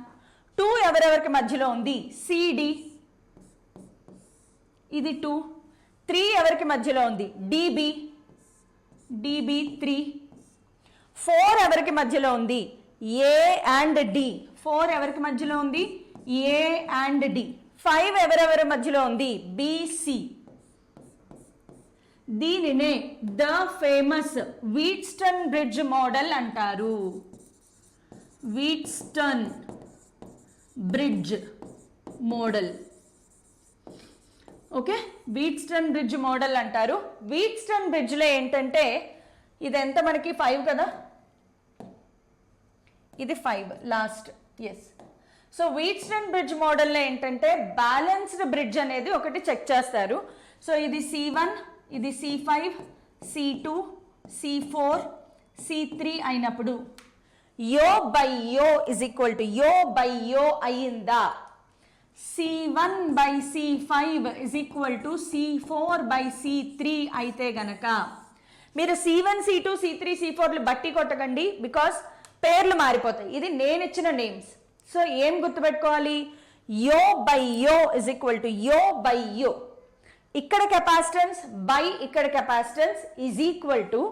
2 ఎవరెవరికి మధ్యలో ఉంది? సిడి, ఇది 2. 3 ఎవరికి మధ్యలో ఉంది? డిబి, 3. 4 ఎవరికి మధ్యలో ఉంది? ఏ అండ్ డి. 4 ఎవరికి మధ్యలో ఉంది? ఏ అండ్ డి. 5 ఎవరెవరి మధ్యలో ఉంది? బిసి. దీనినే the famous Wheatstone bridge model అంటారు. Wheatstone bridge model. Okay, Wheatstone bridge model అంటారు. వీట్స్టన్ బ్రిడ్జ్లో ఏంటంటే ఇది ఎంత మనకి? 5 కదా, ఇది 5 last. Yes. So Wheatstone bridge మోడల్లో ఏంటంటే బ్యాలెన్స్డ్ బ్రిడ్జ్ అనేది ఒకటి చెక్ చేస్తారు. సో ఇది C1, ఇది C5, C2, C4, C3 అయినప్పుడు యో బై యో ఇజ్ ఈక్వల్ టు యో బై యో అయ్యిందా? C1 by C5 is equal to C4 by C3 అయితే గనక మీరు C1, C2, C3, C4లు బట్టి కొట్టకండి, బికాస్ పేర్లు మారిపోతాయి. ఇది నేను ఇచ్చిన నేమ్స్. సో ఏం గుర్తుపెట్టుకోవాలి? యో బై యో ఇజ్ ఈక్వల్ టు యో బై యో. ఇక్కడ కెపాసిటెన్స్ బై ఇక్కడ కెపాసిటెన్స్ ఈజ్ ఈక్వల్ టు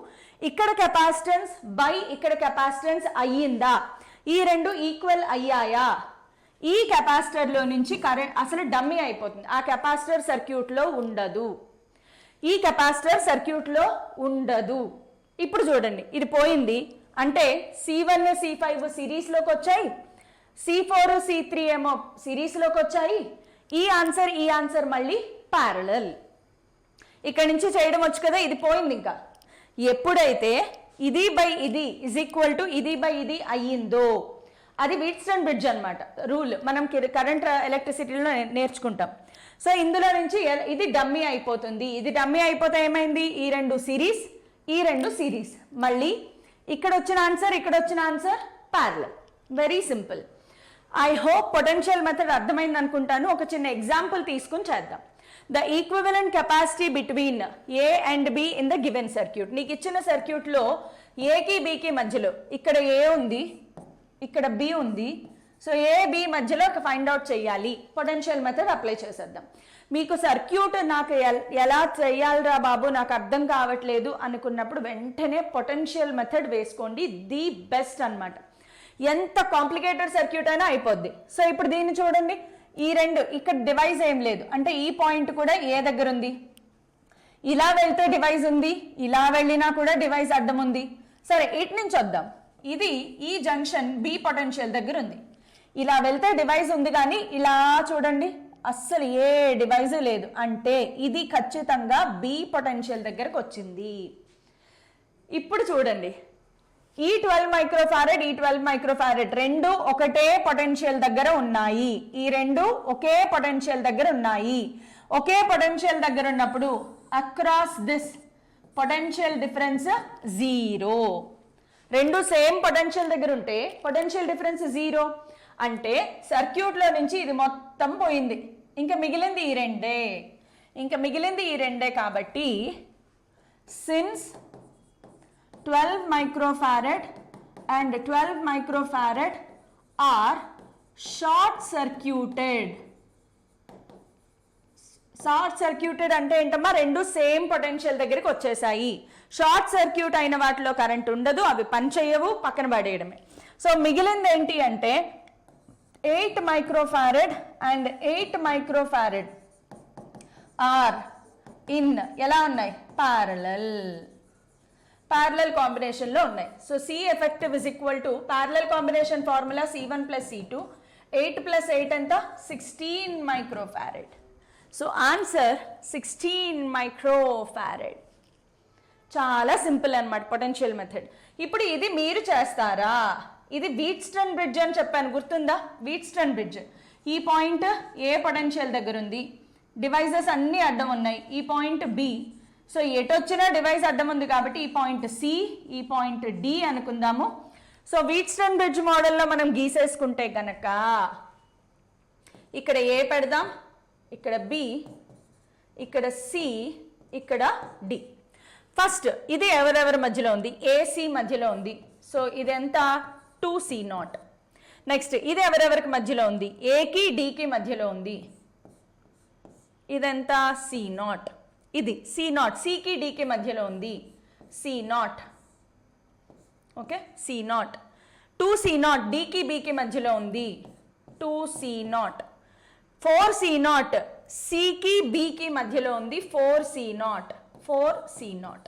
ఇక్కడ కెపాసిటెన్స్ బై ఇక్కడ కెపాసిటెన్స్ అయ్యిందా? ఈ రెండు ఈక్వల్ అయ్యాయా? ఈ కెపాసిటర్లో నుంచి కరెంట్ అసలు డమ్మీ అయిపోతుంది, ఆ కెపాసిటర్ సర్క్యూట్లో ఉండదు, ఈ కెపాసిటర్ సర్క్యూట్లో ఉండదు. ఇప్పుడు చూడండి, ఇది పోయింది అంటే C1, C5 సిరీస్లోకి వచ్చాయి, C4, C3 ఏమో సిరీస్లోకి వచ్చాయి. ఈ ఆన్సర్ మళ్ళీ ప్యారలల్. ఇక్కడ నుంచి చేయడం వచ్చు కదా, ఇది పోయింది. ఇంకా ఎప్పుడైతే ఇది బై ఇది ఇజ్ ఈక్వల్ టు ఇది బై ఇది అయ్యిందో అది వీట్స్టన్ బ్రిడ్జ్ అనమాట. రూల్ మనం కరెంట్ ఎలక్ట్రిసిటీలో నేర్చుకుంటాం. సో ఇందులో నుంచి ఇది డమ్మీ అయిపోతుంది. ఇది డమ్మీ అయిపోతే ఏమైంది? ఈ రెండు సిరీస్ మళ్ళీ ఇక్కడ వచ్చిన answer parallel. Very simple. I hope potential method అర్థమైంది అనుకుంటాను. ఒక చిన్న ఎగ్జాంపుల్ తీసుకుని చేద్దాం. The equivalent capacity between A and be in the given circuit. నీకు ఇచ్చిన సర్క్యూట్లో ఏకి బికి మధ్యలో ఇక్కడ ఏ ఉంది, ఇక్కడ బి ఉంది. సో ఏ బి మధ్యలో ఫైండ్ అవుట్ చేయాలి. పొటెన్షియల్ మెథడ్ అప్లై చేసేద్దాం. మీకు సర్క్యూట్ నాకు ఎలా చేయాలిరా బాబు నాకు అర్థం కావట్లేదు అనుకున్నప్పుడు వెంటనే పొటెన్షియల్ మెథడ్ వేసుకోండి. ది బెస్ట్ అన్నమాట. ఎంత కాంప్లికేటెడ్ సర్క్యూట్ అయినా అయిపోద్ది. సో ఇప్పుడు దీన్ని చూడండి, ఈ రెండు ఇక్కడ డివైస్ ఏం లేదు అంటే ఈ పాయింట్ కూడా ఏ దగ్గర ఉంది, ఇలా వెళ్తే డివైస్ ఉంది, ఇలా వెళ్ళినా కూడా డివైస్ అడ్డం ఉంది. సరే ఇటు నుంచి వద్దాం. ఇది ఈ జంక్షన్ బి పొటెన్షియల్ దగ్గర ఉంది, ఇలా వెళ్తే డివైస్ ఉంది కానీ ఇలా చూడండి అస్సలు ఏ డివైస్ లేదు అంటే ఇది ఖచ్చితంగా బి పొటెన్షియల్ దగ్గరకు వచ్చింది. ఇప్పుడు చూడండి, ఈ 12 మైక్రోఫారెడ్ ఈ 12 మైక్రోఫారెడ్ రెండు ఒకటే పొటెన్షియల్ దగ్గర ఉన్నాయి. ఈ రెండు ఒకే పొటెన్షియల్ దగ్గర ఉన్నాయి. ఒకే పొటెన్షియల్ దగ్గర ఉన్నప్పుడు అక్రాస్ దిస్ పొటెన్షియల్ డిఫరెన్స్ 0. రెండు సేమ్ పొటెన్షియల్ దగ్గర ఉంటే పొటెన్షియల్ డిఫరెన్స్ 0 అంటే సర్క్యూట్లో నుంచి ఇది మొత్తం పోయింది, ఇంకా మిగిలింది ఈ రెండే కాబట్టి since 12 microfarad and 12 microfarad are short circuited. Short circuited అంటే ఏంటమ్మా, రెండు సేమ్ పొటెన్షియల్ దగ్గరికి వచ్చేసాయి. షార్ట్ సర్క్యూట్ అయిన వాటిలో కరెంట్ ఉండదు, అవి పనిచేయవు, పక్కన పడేయడమే. సో మిగిలింది ఏంటి అంటే 8 microfarad and 8 microfarad are in ఎలా ఉన్నాయి, ప్యారలల్ కాంబినేషన్లో ఉన్నాయి. So C effective is equal to parallel combination formula C1 + C2, 8 + 8 ఎంత 16 మైక్రోఫారడ్. So answer 16 microfarad. చాలా సింపుల్ అన్నమాట పొటెన్షియల్ మెథడ్. ఇప్పుడు ఇది మీరు చేస్తారా? ఇది వీట్స్టన్ బ్రిడ్జ్ అని చెప్పాను, గుర్తుందా? Wheatstone bridge. ఈ పాయింట్ ఏ పొటెన్షియల్ దగ్గర ఉంది, డివైజెస్ అన్నీ అడ్డం ఉన్నాయి. ఈ పాయింట్ బి, సో ఎటు వచ్చినా డివైస్ అడ్డం ఉంది కాబట్టి ఈ పాయింట్ సి, ఈ పాయింట్ డి అనుకుందాము. సో వీట్స్టన్ బ్రిడ్జ్ మోడల్లో మనం గీసేసుకుంటే కనుక ఇక్కడ ఏ పెడదాం, ఇక్కడ బి, ఇక్కడ సి, ఇక్కడ డి. ఫస్ట్ ఇది ఎవరెవరి మధ్యలో ఉంది, ఏసీ మధ్యలో ఉంది. సో ఇది ఎంత 2C0. నెక్స్ట్ ఇది ఎవరెవరికి మధ్యలో ఉంది, ఏకి డికి మధ్యలో ఉంది, ఇదెంత C0. ఇది C0, సికి డికి మధ్యలో ఉంది C0. Okay, C0. 2C0 డికి బికి మధ్యలో ఉంది 2C0. 4C0 సికి బికి మధ్యలో ఉంది 4C0.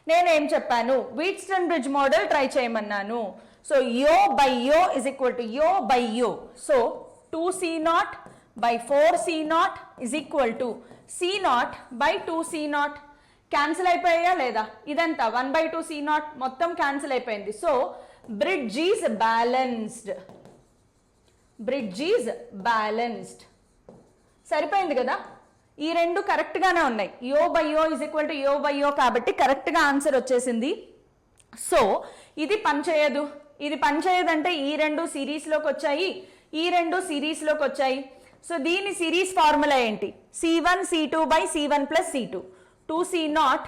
నేనేం చెప్పాను, Wheatstone bridge model try చేయమన్నాను. So యో బై యో ఇజ్ ఈక్వల్ టు యో బై యో. So 2C0 by 4C0 is equal to C0 by 2C0. Cancel అయిపోయా లేదా? ఇదంతా 1/2C0 మొత్తం క్యాన్సిల్ అయిపోయింది. So bridge is balanced. సరిపోయింది కదా? ఈ రెండు కరెక్ట్గానే ఉన్నాయి. యో బై యో ఇజ్ ఈక్వల్ టు యో బై యో కాబట్టి కరెక్ట్గా ఆన్సర్ వచ్చేసింది. సో ఇది పనిచేయదు, ఇది పనిచేయదంటే ఈ రెండు సిరీస్లోకి వచ్చాయి, ఈ రెండు సిరీస్లోకి వచ్చాయి. సో దీని సిరీస్ ఫార్ములా ఏంటి, C1 C2 by C1 + C2, 2C0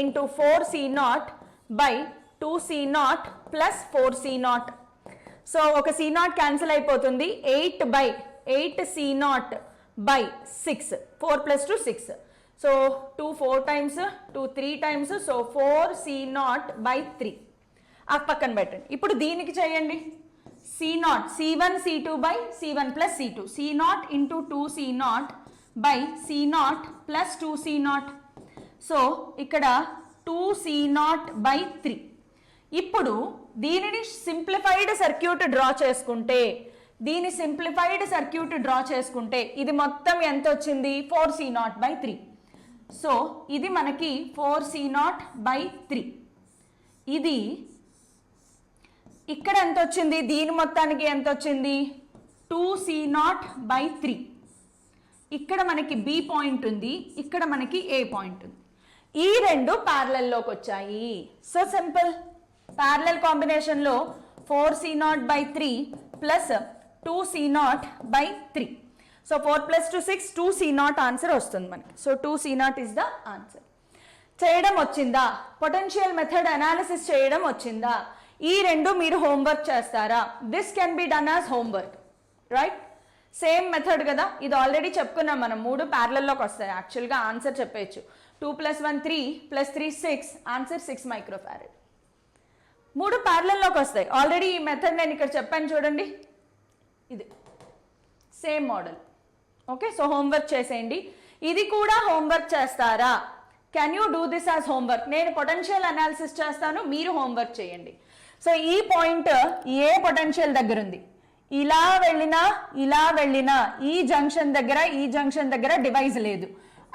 into 4C0 by 2C0 plus 4C0. So ఒక C0 క్యాన్సిల్ అయిపోతుంది, 8/8C0 by 6, 4 + 2 6. So 2 4 times, 2 3 times, so 4C0 by 3. ఆ పక్కన పెట్టండి. ఇప్పుడు దీనికి చేయండి, C0 C1 C2 by C1 plus C2, C0 into 2C0 by C0 plus 2C0. So ఇక్కడ 2C0 by 3. ఇప్పుడు దీనిని సింప్లిఫైడ్ సర్క్యూట్ డ్రా చేసుకుంటే, ఇది మొత్తం ఎంత వచ్చింది, 4C0 by 3. సో ఇది మనకి 4C0 by 3. ఇది ఇక్కడ ఎంత వచ్చింది, దీని మొత్తానికి ఎంత వచ్చింది, 2C0 by 3. ఇక్కడ మనకి బి పాయింట్ ఉంది, ఇక్కడ మనకి ఏ పాయింట్ ఉంది. ఈ రెండు ప్యారలల్లోకి వచ్చాయి. సో సింపుల్, ప్యారలల్ కాంబినేషన్లో 4C0 by 3 plus 2C0 by 3. So 4 + 2 6, 2C0 answer వస్తుంది మనకి. So 2C0 is the answer. చేయడం వచ్చిందా, పొటెన్షియల్ మెథడ్ అనాలిసిస్ చేయడం వచ్చిందా? ఈ రెండు మీరు హోంవర్క్ చేస్తారా? This can be done as homework, right? Same method కదా, ఇది ఆల్రెడీ చెప్పుకున్నాం మనం. 3 ప్యారలల్లోకి వస్తాయి. యాక్చువల్గా ఆన్సర్ చెప్పేయచ్చు, 2 + 1 3 + 3 6, ఆన్సర్ 6 మైక్రోఫారడ్. 3 ప్యారలల్లోకి వస్తాయి. ఆల్రెడీ ఈ మెథడ్ నేను ఇక్కడ చెప్పాను చూడండి, ఇది same model. Okay, so homework చేసేయండి. ఇది కూడా హోంవర్క్ చేస్తారా? Can you do this as homework? నేను పొటెన్షియల్ అనాలిసిస్ చేస్తాను, మీరు హోంవర్క్ చేయండి. సో ఈ పాయింట్ ఏ పొటెన్షియల్ దగ్గర ఉంది, ఇలా వెళ్ళినా ఈ జంక్షన్ దగ్గర డివైస్ లేదు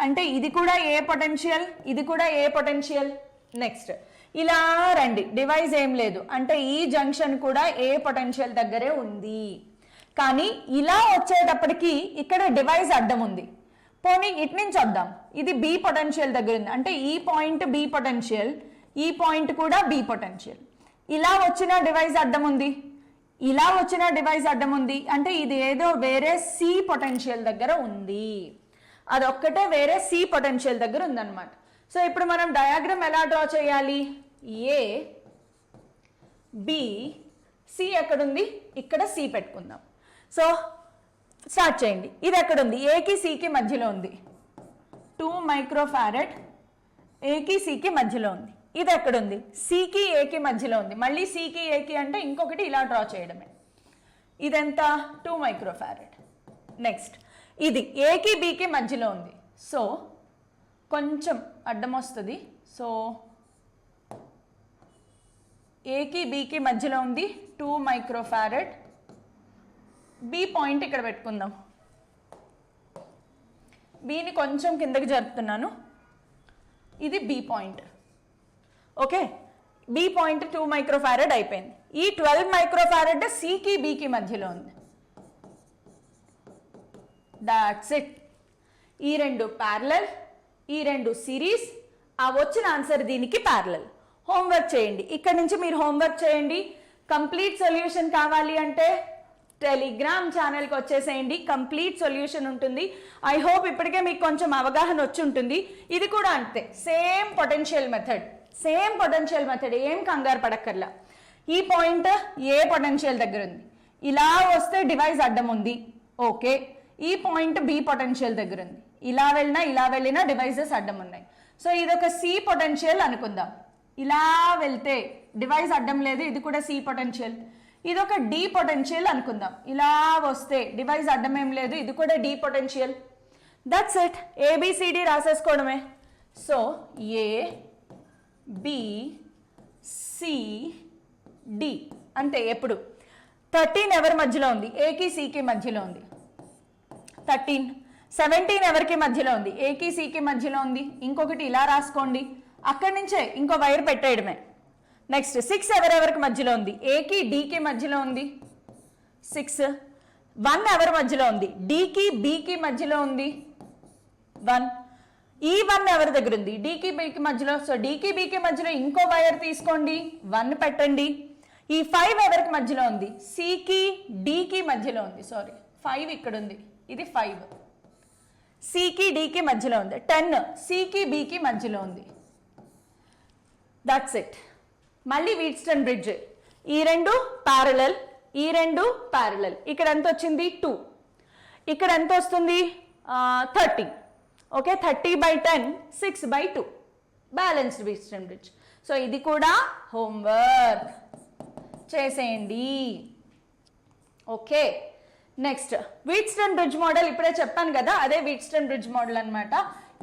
అంటే ఇది కూడా ఏ పొటెన్షియల్, ఇది కూడా ఏ పొటెన్షియల్. నెక్స్ట్ ఇలా రండి, డివైస్ ఏం లేదు అంటే ఈ జంక్షన్ కూడా ఏ పొటెన్షియల్ దగ్గరే ఉంది. కానీ ఇలా వచ్చేటప్పటికి ఇక్కడ డివైస్ అడ్డం ఉంది. పోనీ ఇటు నుంచి వద్దాం, ఇది బి పొటెన్షియల్ దగ్గర ఉంది అంటే ఈ పాయింట్ బి పొటెన్షియల్, ఈ పాయింట్ కూడా బి పొటెన్షియల్. ఇలా వచ్చిన డివైస్ అడ్డం ఉంది, ఇలా వచ్చిన డివైస్ అడ్డం ఉంది అంటే ఇది ఏదో వేరే సి పొటెన్షియల్ దగ్గర ఉంది, అదొక్కటే వేరే సి పొటెన్షియల్ దగ్గర ఉందన్నమాట. సో ఇప్పుడు మనం డయాగ్రామ్ ఎలా డ్రా చేయాలి? ఏ బి సి ఎక్కడుంది? ఇక్కడ సి పెట్టుకుందాం. సో స్టార్ట్ చేయండి. ఇది ఎక్కడుంది? ఏకి సికి మధ్యలో ఉంది, 2 మైక్రోఫారెడ్ ఏకి సికి మధ్యలో ఉంది. ఇది ఎక్కడుంది? సికి ఏకి మధ్యలో ఉంది. మళ్ళీ సికి ఏకి అంటే ఇంకొకటి ఇలా డ్రా చేయడమే. ఇదెంత? 2 మైక్రోఫారెడ్. నెక్స్ట్ ఇది ఏకి బికి మధ్యలో ఉంది, సో కొంచెం అడ్డం వస్తుంది. సో ఏకి బికి మధ్యలో ఉంది 2 మైక్రోఫారెడ్. బి పాయింట్ ఇక్కడ పెట్టుకుందాం. బిని కొంచెం కిందకి జరుపుతున్నాను, ఇది B point. Okay, B point 2 microfarad అయిపోయింది. ఈ 12 మైక్రోఫారెడ్ సికి బికి మధ్యలో ఉంది. That's it. ఈ రెండు ప్యారలల్, ఈ రెండు సిరీస్. ఆ వచ్చిన ఆన్సర్ దీనికి ప్యారలల్. హోంవర్క్ చేయండి, ఇక్కడ నుంచి మీరు హోంవర్క్ చేయండి. కంప్లీట్ సొల్యూషన్ కావాలి అంటే టెలిగ్రామ్ ఛానల్కి వచ్చేసేయండి, కంప్లీట్ సొల్యూషన్ ఉంటుంది. ఐ హోప్ ఇప్పటికే మీకు కొంచెం అవగాహన వచ్చి ఉంటుంది. ఇది కూడా అంతే, same potential method, same potential method, ఏం కంగారు పడక్కర్లా. ఈ పాయింట్ ఏ పొటెన్షియల్ దగ్గర ఉంది, ఇలా వస్తే డివైస్ అడ్డం ఉంది, ఓకే. ఈ పాయింట్ బి పొటెన్షియల్ దగ్గర ఉంది, ఇలా వెళ్ళినా డివైజెస్ అడ్డం ఉన్నాయి. సో ఇదొక సి పొటెన్షియల్ అనుకుందాం. ఇలా వెళ్తే డివైస్ అడ్డం లేదు, ఇది కూడా సి పొటెన్షియల్. ఇదొక డి పొటెన్షియల్ అనుకుందాం. ఇలా వస్తే డివైస్ అడ్డం ఏం లేదు, ఇది కూడా D potential. That's it, ABCD రాసేసుకోవడమే. So A B C D అంటే ఎప్పుడు 13 ఎవరి మధ్యలో ఉంది? ఏకి సికి మధ్యలో ఉంది. 13. 17 ఎవరికి మధ్యలో ఉంది? ఏకి సికి మధ్యలో ఉంది. ఇంకొకటి ఇలా రాసుకోండి, అక్కడి నుంచే ఇంకో వైర్ పెట్టేయడమే. నెక్స్ట్ 6 ఎవరెవరికి మధ్యలో ఉంది? ఏకి డికి మధ్యలో ఉంది 6. 1 ఎవరి మధ్యలో ఉంది? డికి బికి మధ్యలో ఉంది 1. ఈ 1 ఎవరి దగ్గర ఉంది? డికి బికి మధ్యలో. సో డికి బికి మధ్యలో ఇంకో వైర్ తీసుకోండి, 1 పెట్టండి. ఈ 5 ఎవరికి మధ్యలో ఉంది? సికి డికి మధ్యలో ఉంది. సారీ, 5 ఇక్కడ ఉంది, ఇది 5. సికి డికి మధ్యలో ఉంది. 10 సికి బికి మధ్యలో ఉంది. That's it. మళ్ళీ వీట్స్టన్ బ్రిడ్జ్. ఈ రెండు ప్యారలల్, ఈ రెండు ప్యారలల్. ఇక్కడ ఎంత వచ్చింది? 2. ఇక్కడ ఎంత వస్తుంది? 30. Okay, 30/10, 6/2. Balanced Wheatstone bridge. So ఇది కూడా హోంవర్క్ చేసేయండి. Okay, next Wheatstone bridge model ఇప్పుడే చెప్పాను కదా, అదే వీట్స్టన్ బ్రిడ్జ్ మోడల్ అనమాట.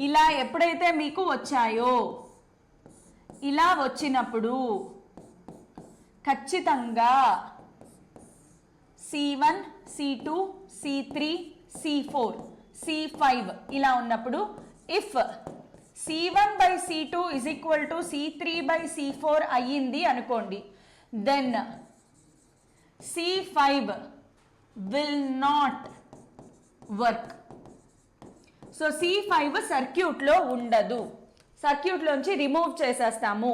ఇలా ఎప్పుడైతే మీకు వచ్చాయో, ఇలా వచ్చినప్పుడు ఖచ్చితంగా C1, C2, C3, C4, C5 ఇలా ఉన్నప్పుడు if C1/C2 is equal to C3/C4 అయ్యింది అనుకోండి, then C5 will not work. So C5 సర్క్యూట్లో ఉండదు, సర్క్యూట్లోంచి రిమూవ్ చేసేస్తాము.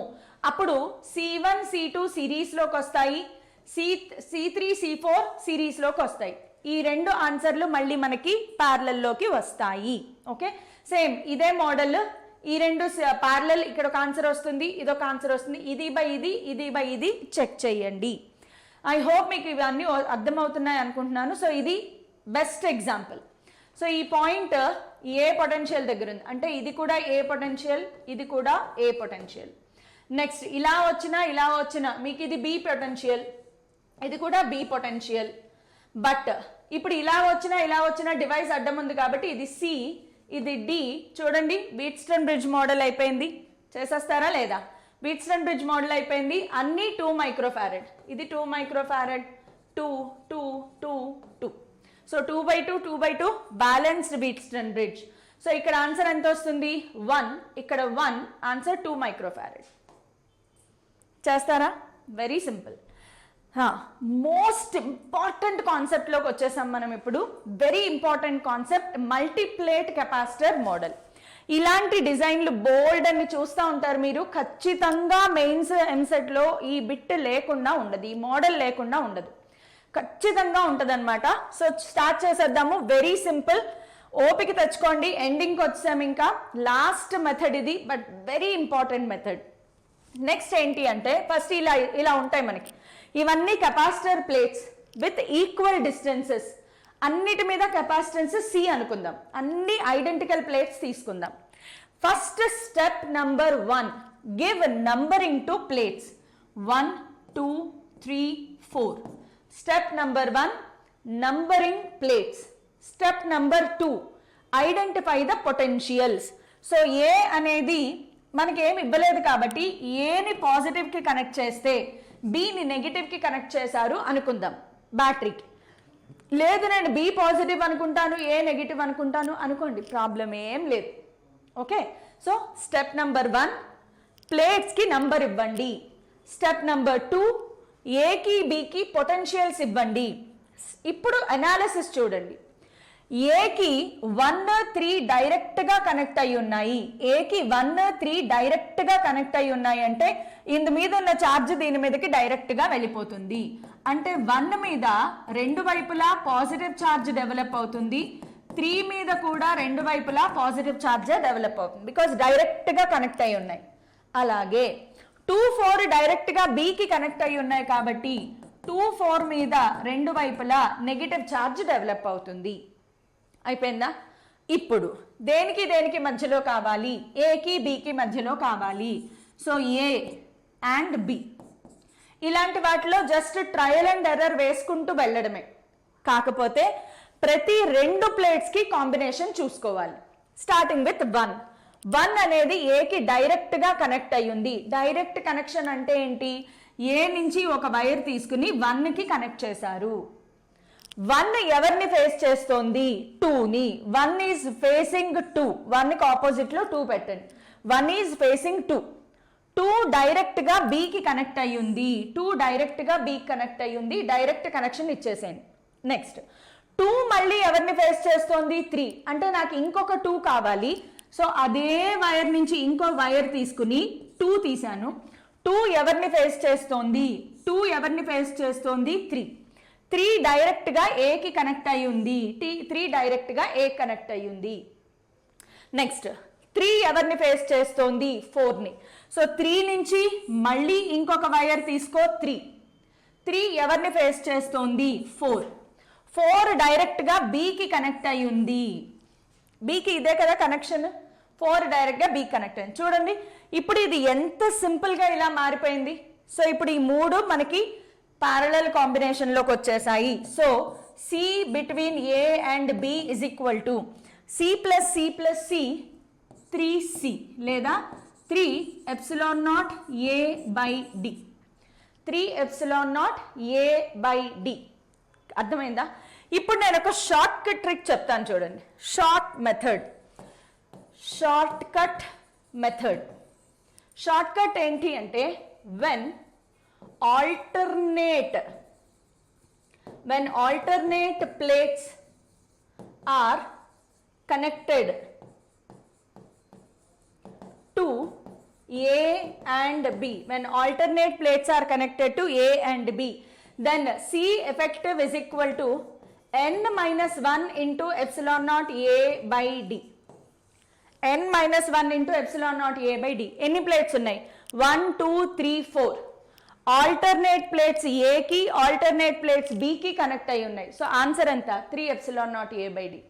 అప్పుడు C1, C2 సిరీస్లోకి వస్తాయి, C3, C4 సిరీస్లోకి వస్తాయి. ఈ రెండు ఆన్సర్లు మళ్ళీ మనకి ప్యారలల్లోకి వస్తాయి. ఓకే, సేమ్ ఇదే మోడల్. ఈ రెండు ప్యారలల్, ఇక్కడ ఒక ఆన్సర్ వస్తుంది, ఇదొక ఆన్సర్ వస్తుంది. ఇది బై ఇది, ఇది బై ఇది చెక్ చేయండి. ఐ హోప్ మీకు ఇవన్నీ అర్థమవుతున్నాయి అనుకుంటున్నాను. సో ఇది బెస్ట్ ఎగ్జాంపుల్. సో ఈ పాయింట్ ఏ పొటెన్షియల్ దగ్గర ఉంది అంటే ఇది కూడా ఏ పొటెన్షియల్, ఇది కూడా ఏ పొటెన్షియల్. నెక్స్ట్ ఇలా వచ్చినా మీకు ఇది బి పొటెన్షియల్, ఇది కూడా బి పొటెన్షియల్. బట్ ఇప్పుడు ఇలా వచ్చినా డివైస్ అడ్డం ఉంది కాబట్టి ఇది సి, ఇది డి. చూడండి, వీట్స్టన్ బ్రిడ్జ్ మోడల్ అయిపోయింది. చేసేస్తారా లేదా? వీట్స్టన్ బ్రిడ్జ్ మోడల్ అయిపోయింది. అన్ని 2 మైక్రోఫారెడ్. ఇది 2 microfarad, 2, 2, 2, 2. So 2/2, 2/2 balanced Wheatstone bridge. So ఇక్కడ ఆన్సర్ ఎంత వస్తుంది? 1. ఇక్కడ 1, ఆన్సర్ 2 మైక్రోఫారెడ్. చేస్తారా? Very simple. మోస్ట్ ఇంపార్టెంట్ కాన్సెప్ట్లోకి వచ్చేసాం మనం ఇప్పుడు. Very important concept, multiplate capacitor model. ఇలాంటి డిజైన్లు బోల్డ్ అని చూస్తూ ఉంటారు మీరు. ఖచ్చితంగా మెయిన్స్ ఎంసెట్లో ఈ బిట్ లేకుండా ఉండదు, ఈ మోడల్ లేకుండా ఉండదు, ఖచ్చితంగా ఉంటుంది అనమాట. సో స్టార్ట్ చేసేద్దాము. వెరీ సింపుల్, ఓపిక తెచ్చుకోండి. ఎండింగ్కి వచ్చాము, ఇంకా లాస్ట్ మెథడ్ ఇది, but very important method. Next ఏంటి అంటే, ఫస్ట్ ఇలా ఉంటాయి మనకి. ఇవన్నీ capacitor plates with equal distances. అన్నిటి మీద కెపాసిటెన్స్ సి అనుకుందాం, అన్ని ఐడెంటికల్ ప్లేట్స్ తీసుకుందాం. First step number 1, give numbering to plates 1 2 3 4. Step number 1, numbering plates. Step number 2, identify the potentials. So A అనేది మనకి ఏమి ఇవ్వలేదు కాబట్టి ఏని పాజిటివ్కి కనెక్ట్ చేస్తే బిని నెగిటివ్కి కనెక్ట్ చేశారు అనుకుందాం బ్యాటరీకి. లేదు నేను బి పాజిటివ్ అనుకుంటాను, ఏ నెగిటివ్ అనుకుంటాను అనుకోండి, ప్రాబ్లం ఏం లేదు. ఓకే, సో స్టెప్ నంబర్ 1, ప్లేట్స్కి నంబర్ ఇవ్వండి. స్టెప్ నంబర్ 2, ఏకి బికి పొటెన్షియల్స్ ఇవ్వండి. ఇప్పుడు అనాలిసిస్ చూడండి. ఏకి 1 3 డైరెక్ట్గా కనెక్ట్ అయి ఉన్నాయి. ఏకి 1 3 డైరెక్ట్గా కనెక్ట్ అయి ఉన్నాయి అంటే ఇందు మీద ఉన్న ఛార్జ్ దీని మీదకి డైరెక్ట్గా వెళ్ళిపోతుంది. అంటే 1 మీద రెండు వైపులా పాజిటివ్ ఛార్జ్ డెవలప్ అవుతుంది, 3 మీద కూడా రెండు వైపులా పాజిటివ్ ఛార్జ్ డెవలప్ అవుతుంది, బికాస్ డైరెక్ట్గా కనెక్ట్ అయి ఉన్నాయి. అలాగే 2 4 డైరెక్ట్గా బికి కనెక్ట్ అయి ఉన్నాయి కాబట్టి 2 4 మీద రెండు వైపులా నెగిటివ్ ఛార్జ్ డెవలప్ అవుతుంది. అయిపోయిందా? ఇప్పుడు దేనికి దేనికి మధ్యలో కావాలి? ఏకి బికి మధ్యలో కావాలి. సో ఏ అండ్ బి, ఇలాంటి వాటిలో జస్ట్ ట్రయల్ అండ్ ఎర్రర్ వేసుకుంటూ వెళ్ళడమే. కాకపోతే ప్రతి రెండు ప్లేట్స్కి కాంబినేషన్ చూసుకోవాలి. స్టార్టింగ్ విత్ 1 అనేది ఏకి డైరెక్ట్గా కనెక్ట్ అయ్యింది. డైరెక్ట్ కనెక్షన్ అంటే ఏంటి? ఏ నుంచి ఒక వైర్ తీసుకుని 1కి కనెక్ట్ చేశారు. 1 ఎవరిని ఫేస్ చేస్తోంది? 2ని. 1 ఈజ్ ఫేసింగ్ 2, 1కి ఆపోజిట్లో 2 పెట్టండి. 1 ఈజ్ ఫేసింగ్ 2. 2 డైరెక్ట్గా బికి కనెక్ట్ అయ్యి ఉంది. 2 డైరెక్ట్గా బికి కనెక్ట్ అయ్యి ఉంది. డైరెక్ట్ కనెక్షన్ ఇచ్చేసేయండి. నెక్స్ట్ 2 మళ్ళీ ఎవరిని ఫేస్ చేస్తోంది? 3. అంటే నాకు ఇంకొక 2 కావాలి. సో అదే వైర్ నుంచి ఇంకో వైర్ తీసుకుని 2 తీశాను. 2 ఎవరిని ఫేస్ చేస్తోంది? 2 ఎవరిని ఫేస్ చేస్తోంది? 3. 3 డైరెక్ట్గా ఏకి కనెక్ట్ అయి ఉంది. 3 డైరెక్ట్గా ఏ కనెక్ట్ అయి ఉంది. నెక్స్ట్ 3 ఎవరిని ఫేస్ చేస్తోంది? 4ని. సో 3 నుంచి మళ్ళీ ఇంకొక వైర్ తీసుకో 3. 3 ఎవరిని ఫేస్ చేస్తోంది? 4. 4 డైరెక్ట్గా బికి కనెక్ట్ అయి ఉంది. బికి ఇదే కదా కనెక్షన్. 4 డైరెక్ట్గా బికి కనెక్ట్ అయింది. చూడండి ఇప్పుడు ఇది ఎంత సింపుల్గా ఇలా మారిపోయింది. సో ఇప్పుడు ఈ 3 మనకి ప్యారలల్ కాంబినేషన్లోకి వచ్చేసాయి. So C between A and B is equal to C plus C plus C 3c లేదా 3 epsilon naught A by D. 3 epsilon naught A by D. అర్థమైందా? ఇప్పుడు నేను ఒక షార్ట్ కట్ ట్రిక్ చెప్తాను చూడండి. Short cut method. Shortcut ఏంటి అంటే when alternate plates are connected to A and B, when alternate plates are connected to A and B, then C effective is equal to n minus 1 into epsilon naught A by D. n minus 1 into epsilon naught A by D. ఎన్ని plates ఉన్నాయి? 1 2 3 4. Alternate plates ఏకి alternate plates బికి connect అయి ఉన్నాయి. So answer ఎంత? 3 epsilon naught A by D.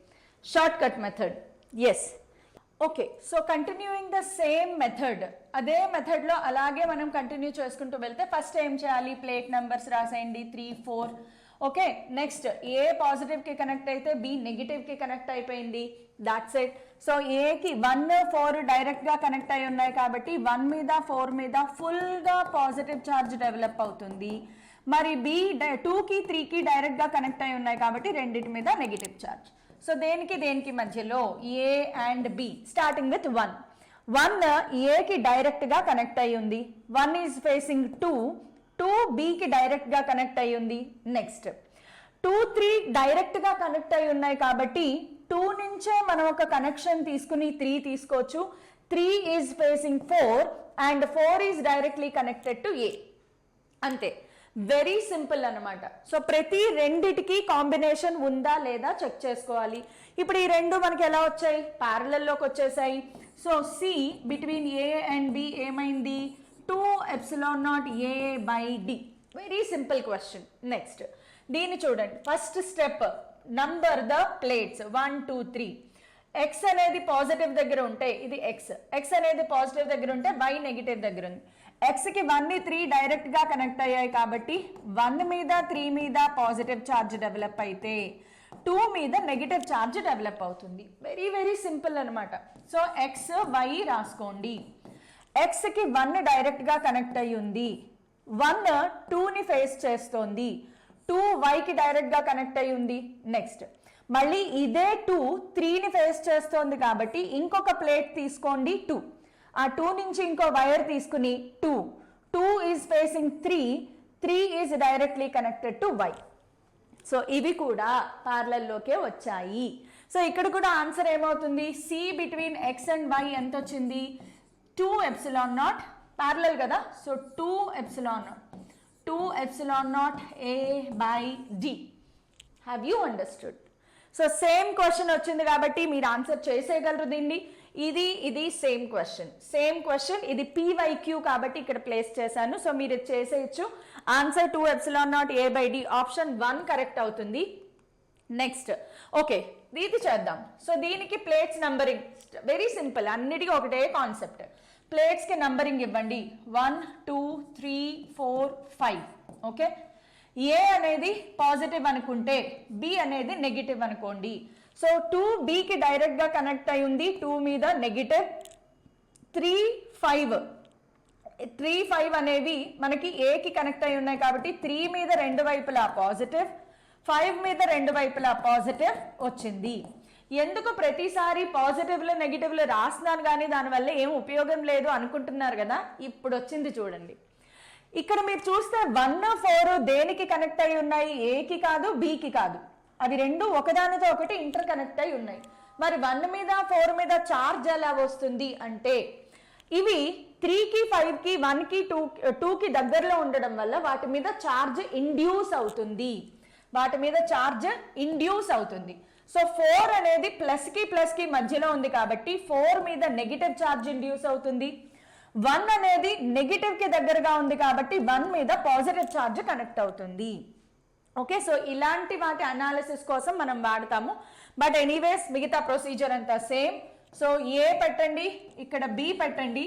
Short cut method. Yes, okay. So continuing the same method, అదే మెథడ్లో అలాగే మనం కంటిన్యూ చేసుకుంటూ వెళ్తే ఫస్ట్ ఏం చేయాలి? ప్లేట్ నెంబర్స్ రాసేయండి 3 4. ఓకే, నెక్స్ట్ ఏ పాజిటివ్కి కనెక్ట్ అయితే బి నెగిటివ్కి కనెక్ట్ అయిపోయింది. That's it. సో ఏకి 1 4 డైరెక్ట్గా కనెక్ట్ అయి ఉన్నాయి కాబట్టి 1 మీద 4 మీద ఫుల్గా పాజిటివ్ ఛార్జ్ డెవలప్ అవుతుంది. మరి బి 2కి 3కి డైరెక్ట్గా కనెక్ట్ అయి ఉన్నాయి కాబట్టి రెండింటి మీద నెగిటివ్ ఛార్జ్. సో దేనికి మధ్యలో? A and B. Starting with 1 ఏకి డైరెక్ట్గా కనెక్ట్ అయి ఉంది. 1 ఈజ్ ఫేసింగ్ 2, 2 బీకి డైరెక్ట్గా కనెక్ట్ అయ్యి ఉంది. నెక్స్ట్ 2, 3 డైరెక్ట్గా కనెక్ట్ అయి ఉన్నాయి కాబట్టి 2 నుంచే మనం ఒక కనెక్షన్ తీసుకుని 3 తీసుకోవచ్చు. 3 is facing 4 and 4 is directly connected to A. అంతే, వెరీ సింపుల్ అనమాట. సో ప్రతి రెండిటికి కాంబినేషన్ ఉందా లేదా చెక్ చేసుకోవాలి. ఇప్పుడు ఈ రెండు మనకి ఎలా వచ్చాయి? ప్యారలల్లోకి వచ్చేసాయి. So C between A and B ఏమైంది? 2ε0 a by d. Very simple question. Next దీన్ని చూడండి. First step, number the plates 1, 2, 3. X అనేది పాజిటివ్ దగ్గర ఉంటే ఇది ఎక్స్ అనేది పాజిటివ్ దగ్గర ఉంటే y నెగిటివ్ దగ్గర ఉంది. ఎక్స్కి 1, 3 డైరెక్ట్గా కనెక్ట్ అయ్యాయి కాబట్టి 1 మీద 3 మీద పాజిటివ్ ఛార్జ్ డెవలప్ అయితే 2 మీద నెగిటివ్ ఛార్జ్ డెవలప్ అవుతుంది. వెరీ వెరీ సింపుల్ అనమాట. సో ఎక్స్ వై రాసుకోండి. ఎక్స్కి 1 డైరెక్ట్గా కనెక్ట్ అయ్యి ఉంది. 1 2ని ఫేస్ చేస్తోంది. 2 వైకి డైరెక్ట్గా కనెక్ట్ అయ్యి ఉంది. నెక్స్ట్ మళ్ళీ ఇదే 2 3ని ఫేస్ చేస్తోంది కాబట్టి ఇంకొక ప్లేట్ తీసుకోండి 2. ఆ 2 నుంచి ఇంకో వైర్ తీసుకుని 2 is facing 3 is directly connected to Y. So ఇవి కూడా ప్యారలల్లోకే వచ్చాయి. సో ఇక్కడ కూడా ఆన్సర్ ఏమవుతుంది? C between X and Y ఎంత వచ్చింది? 2ε0 ప్యారలల్ కదా. So 2ε0 a by d. Have you understood? So same question వచ్చింది కాబట్టి మీరు ఆన్సర్ చేసేయగలరు దీన్ని. ఇది సేమ్ క్వశ్చన్. ఇది PYQ కాబట్టి ఇక్కడ ప్లేస్ చేశాను. సో మీరు చేసేయచ్చు. Answer 2ε0 a by d option 1 correct అవుతుంది. నెక్స్ట్ ఓకే, ఇది చేద్దాం. సో దీనికి ప్లేట్స్ నంబరింగ్ వెరీ సింపుల్, అన్నిటికీ ఒకటే కాన్సెప్ట్. ప్లేట్స్కి నంబరింగ్ ఇవ్వండి 1, 2, 3, 4, 5. ఓకే, ఏ అనేది పాజిటివ్ అనుకుంటే బి అనేది నెగిటివ్ అనుకోండి. సో 2 బికి డైరెక్ట్గా కనెక్ట్ అయి ఉంది, 2 మీద నెగిటివ్. 3, 5 అనేవి మనకి ఏకి కనెక్ట్ అయి ఉన్నాయి కాబట్టి 3 మీద రెండు వైపులా పాజిటివ్, 5 మీద రెండు వైపులా పాజిటివ్ వచ్చింది. ఎందుకు ప్రతిసారి పాజిటివ్లు నెగిటివ్లు రాస్తున్నాను కానీ దానివల్ల ఏం ఉపయోగం లేదు అనుకుంటున్నారు కదా? ఇప్పుడు వచ్చింది చూడండి. ఇక్కడ మీరు చూస్తే 1, 4 దేనికి కనెక్ట్ అయి ఉన్నాయి? ఏకి కాదు, బికి కాదు. అవి రెండు ఒకదానితో ఒకటి ఇంటర్ కనెక్ట్ అయి ఉన్నాయి. మరి 1 మీద 4 మీద ఛార్జ్ ఎలా వస్తుంది అంటే ఇవి 3కి 5కి 1కి 2కి దగ్గరలో ఉండడం వల్ల వాటి మీద ఛార్జ్ ఇండ్యూస్ అవుతుంది. సో 4 అనేది ప్లస్కి మధ్యలో ఉంది కాబట్టి 4 మీద నెగిటివ్ ఛార్జ్ ఇండ్యూస్ అవుతుంది. 1 అనేది నెగిటివ్కి దగ్గరగా ఉంది కాబట్టి 1 మీద పాజిటివ్ ఛార్జ్ కనెక్ట్ అవుతుంది. ఓకే, సో ఇలాంటి వాటి అనాలిసిస్ కోసం మనం వాడతాము. బట్ ఎనీవేస్ మిగతా ప్రొసీజర్ అంతా సేమ్. సో ఏ పెట్టండి, ఇక్కడ బి పెట్టండి.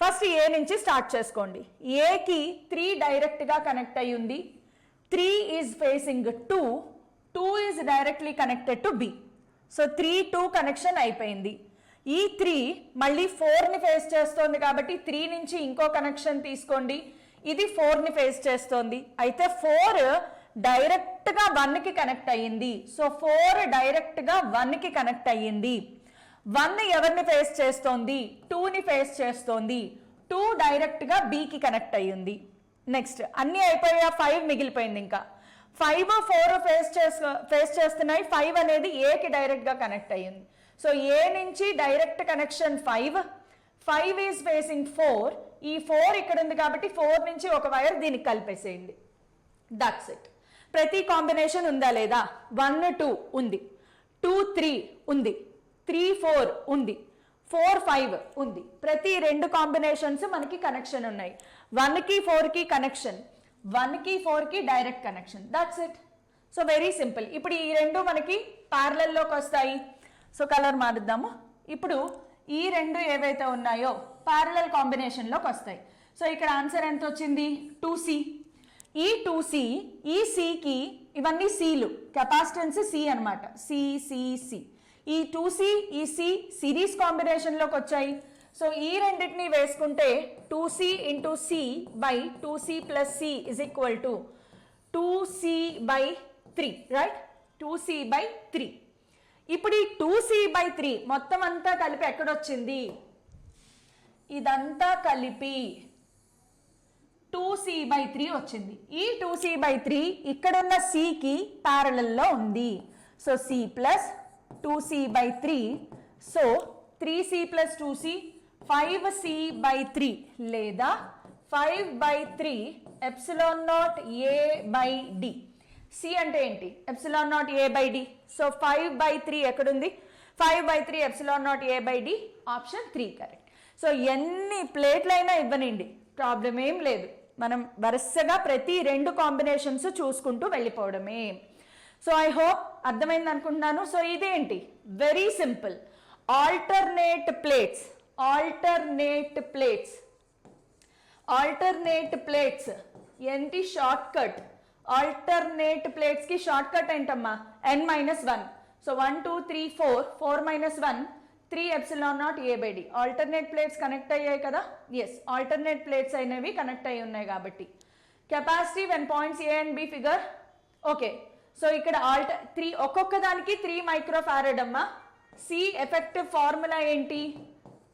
ఫస్ట్ ఏ నుంచి స్టార్ట్ చేసుకోండి. ఏకి 3 డైరెక్ట్గా కనెక్ట్ అయ్యి ఉంది. 3 is facing 2 is directly connected to be. So 3, 2 connection అయిపోయింది. ఈ 3 మళ్ళీ 4ని ఫేస్ చేస్తోంది కాబట్టి 3 నుంచి ఇంకో కనెక్షన్ తీసుకోండి. ఇది 4ని ఫేస్ చేస్తోంది. అయితే 4 డైరెక్ట్గా 1కి కనెక్ట్ అయ్యింది. సో 4 డైరెక్ట్గా 1కి కనెక్ట్ అయ్యింది. 1 ఎవరిని ఫేస్ చేస్తోంది? 2ని ఫేస్ చేస్తోంది. 2 డైరెక్ట్గా బికి కనెక్ట్ అయ్యింది. నెక్స్ట్ అన్నీ అయిపోయా, 5 మిగిలిపోయింది. ఇంకా 5, 4 ఫేస్ చేస్తున్నాయి. 5 అనేది ఏకి డైరెక్ట్గా కనెక్ట్ అయ్యింది. సో ఏ నుంచి డైరెక్ట్ కనెక్షన్ 5 ఈజ్ ఫేసింగ్ 4. ఈ 4 ఇక్కడ ఉంది కాబట్టి 4 నుంచి ఒక వైర్ దీనికి కలిపేసేయండి. That's it. ప్రతి కాంబినేషన్ ఉందా లేదా? 1, 2 ఉంది, 2, 3 ఉంది, 3, 4 ఉంది, 4, 5 ఉంది. ప్రతి రెండు కాంబినేషన్స్ మనకి కనెక్షన్ ఉన్నాయి. 1కి 4కి కనెక్షన్, 1కి 4కి direct connection. That's it. So very simple. ఇప్పుడు ఈ రెండు మనకి ప్యారలల్లోకి వస్తాయి. సో కలర్ మారుద్దాము. ఇప్పుడు ఈ రెండు ఏవైతే ఉన్నాయో ప్యారలల్ కాంబినేషన్లోకి వస్తాయి. సో ఇక్కడ ఆన్సర్ ఎంత వచ్చింది? 2C. ఈ 2C, ఈ Cకి ఇవన్నీ Cలు, కెపాసిటెన్స్ C అనమాట. C. ఈ 2C, ఈ C సిరీస్ కాంబినేషన్లోకి వచ్చాయి. సో ఈ రెండింటిని వేసుకుంటే 2C into C by 2C plus C is equal to 2C by 3, right? 2C by 3. ఇప్పుడు ఈ 2C by 3 మొత్తం అంతా కలిపి ఎక్కడొచ్చింది? ఇదంతా కలిపి 2c/3 వచ్చింది. ఈ 2c/3 ఇక్కడున్న cకి ప్యారలల్లో ఉంది. So c plus 2c/3. So 3c plus 2c 5c/3 లేదా 5/3 ఎప్సిలాన్ నాట్ a/d. c అంటే ఏంటి? Epsilon naught a/d. సో 5/3 ఎక్కడుంది? 5/3 epsilon naught a/d. Option 3 correct. So ఎన్ని ప్లేట్లైనా ఇవ్వనండి, ప్రాబ్లం ఏం లేదు. మనం వరుసగా ప్రతి 2 కాంబినేషన్స్ చూసుకుంటూ వెళ్ళిపోవడమే. సో ఐ హోప్ అర్థమైంది అనుకుంటున్నాను. సో ఇదేంటి? Very simple. Alternate plates. ఏంటి షార్ట్ కట్? ఆల్టర్నేట్ ప్లేట్స్ కి షార్ట్ కట్ ఏంటమ్మా? n-1. So 1 2 3 4 4 - 1 3 epsilon naught a/d. Alternate plates connect అయ్యాయి కదా? ఎస్, ఆల్టర్నేట్ ప్లేట్స్ అయినవి కనెక్ట్ అయ్యి ఉన్నాయి కాబట్టి. Capacity when points a and b figure. Okay, so ఇక్కడ 3 ఒక్కొక్క దానికి 3 మైక్రోఫారడ్ అమ్మా. సి ఎఫెక్టివ్ ఫార్ములా ఏంటి?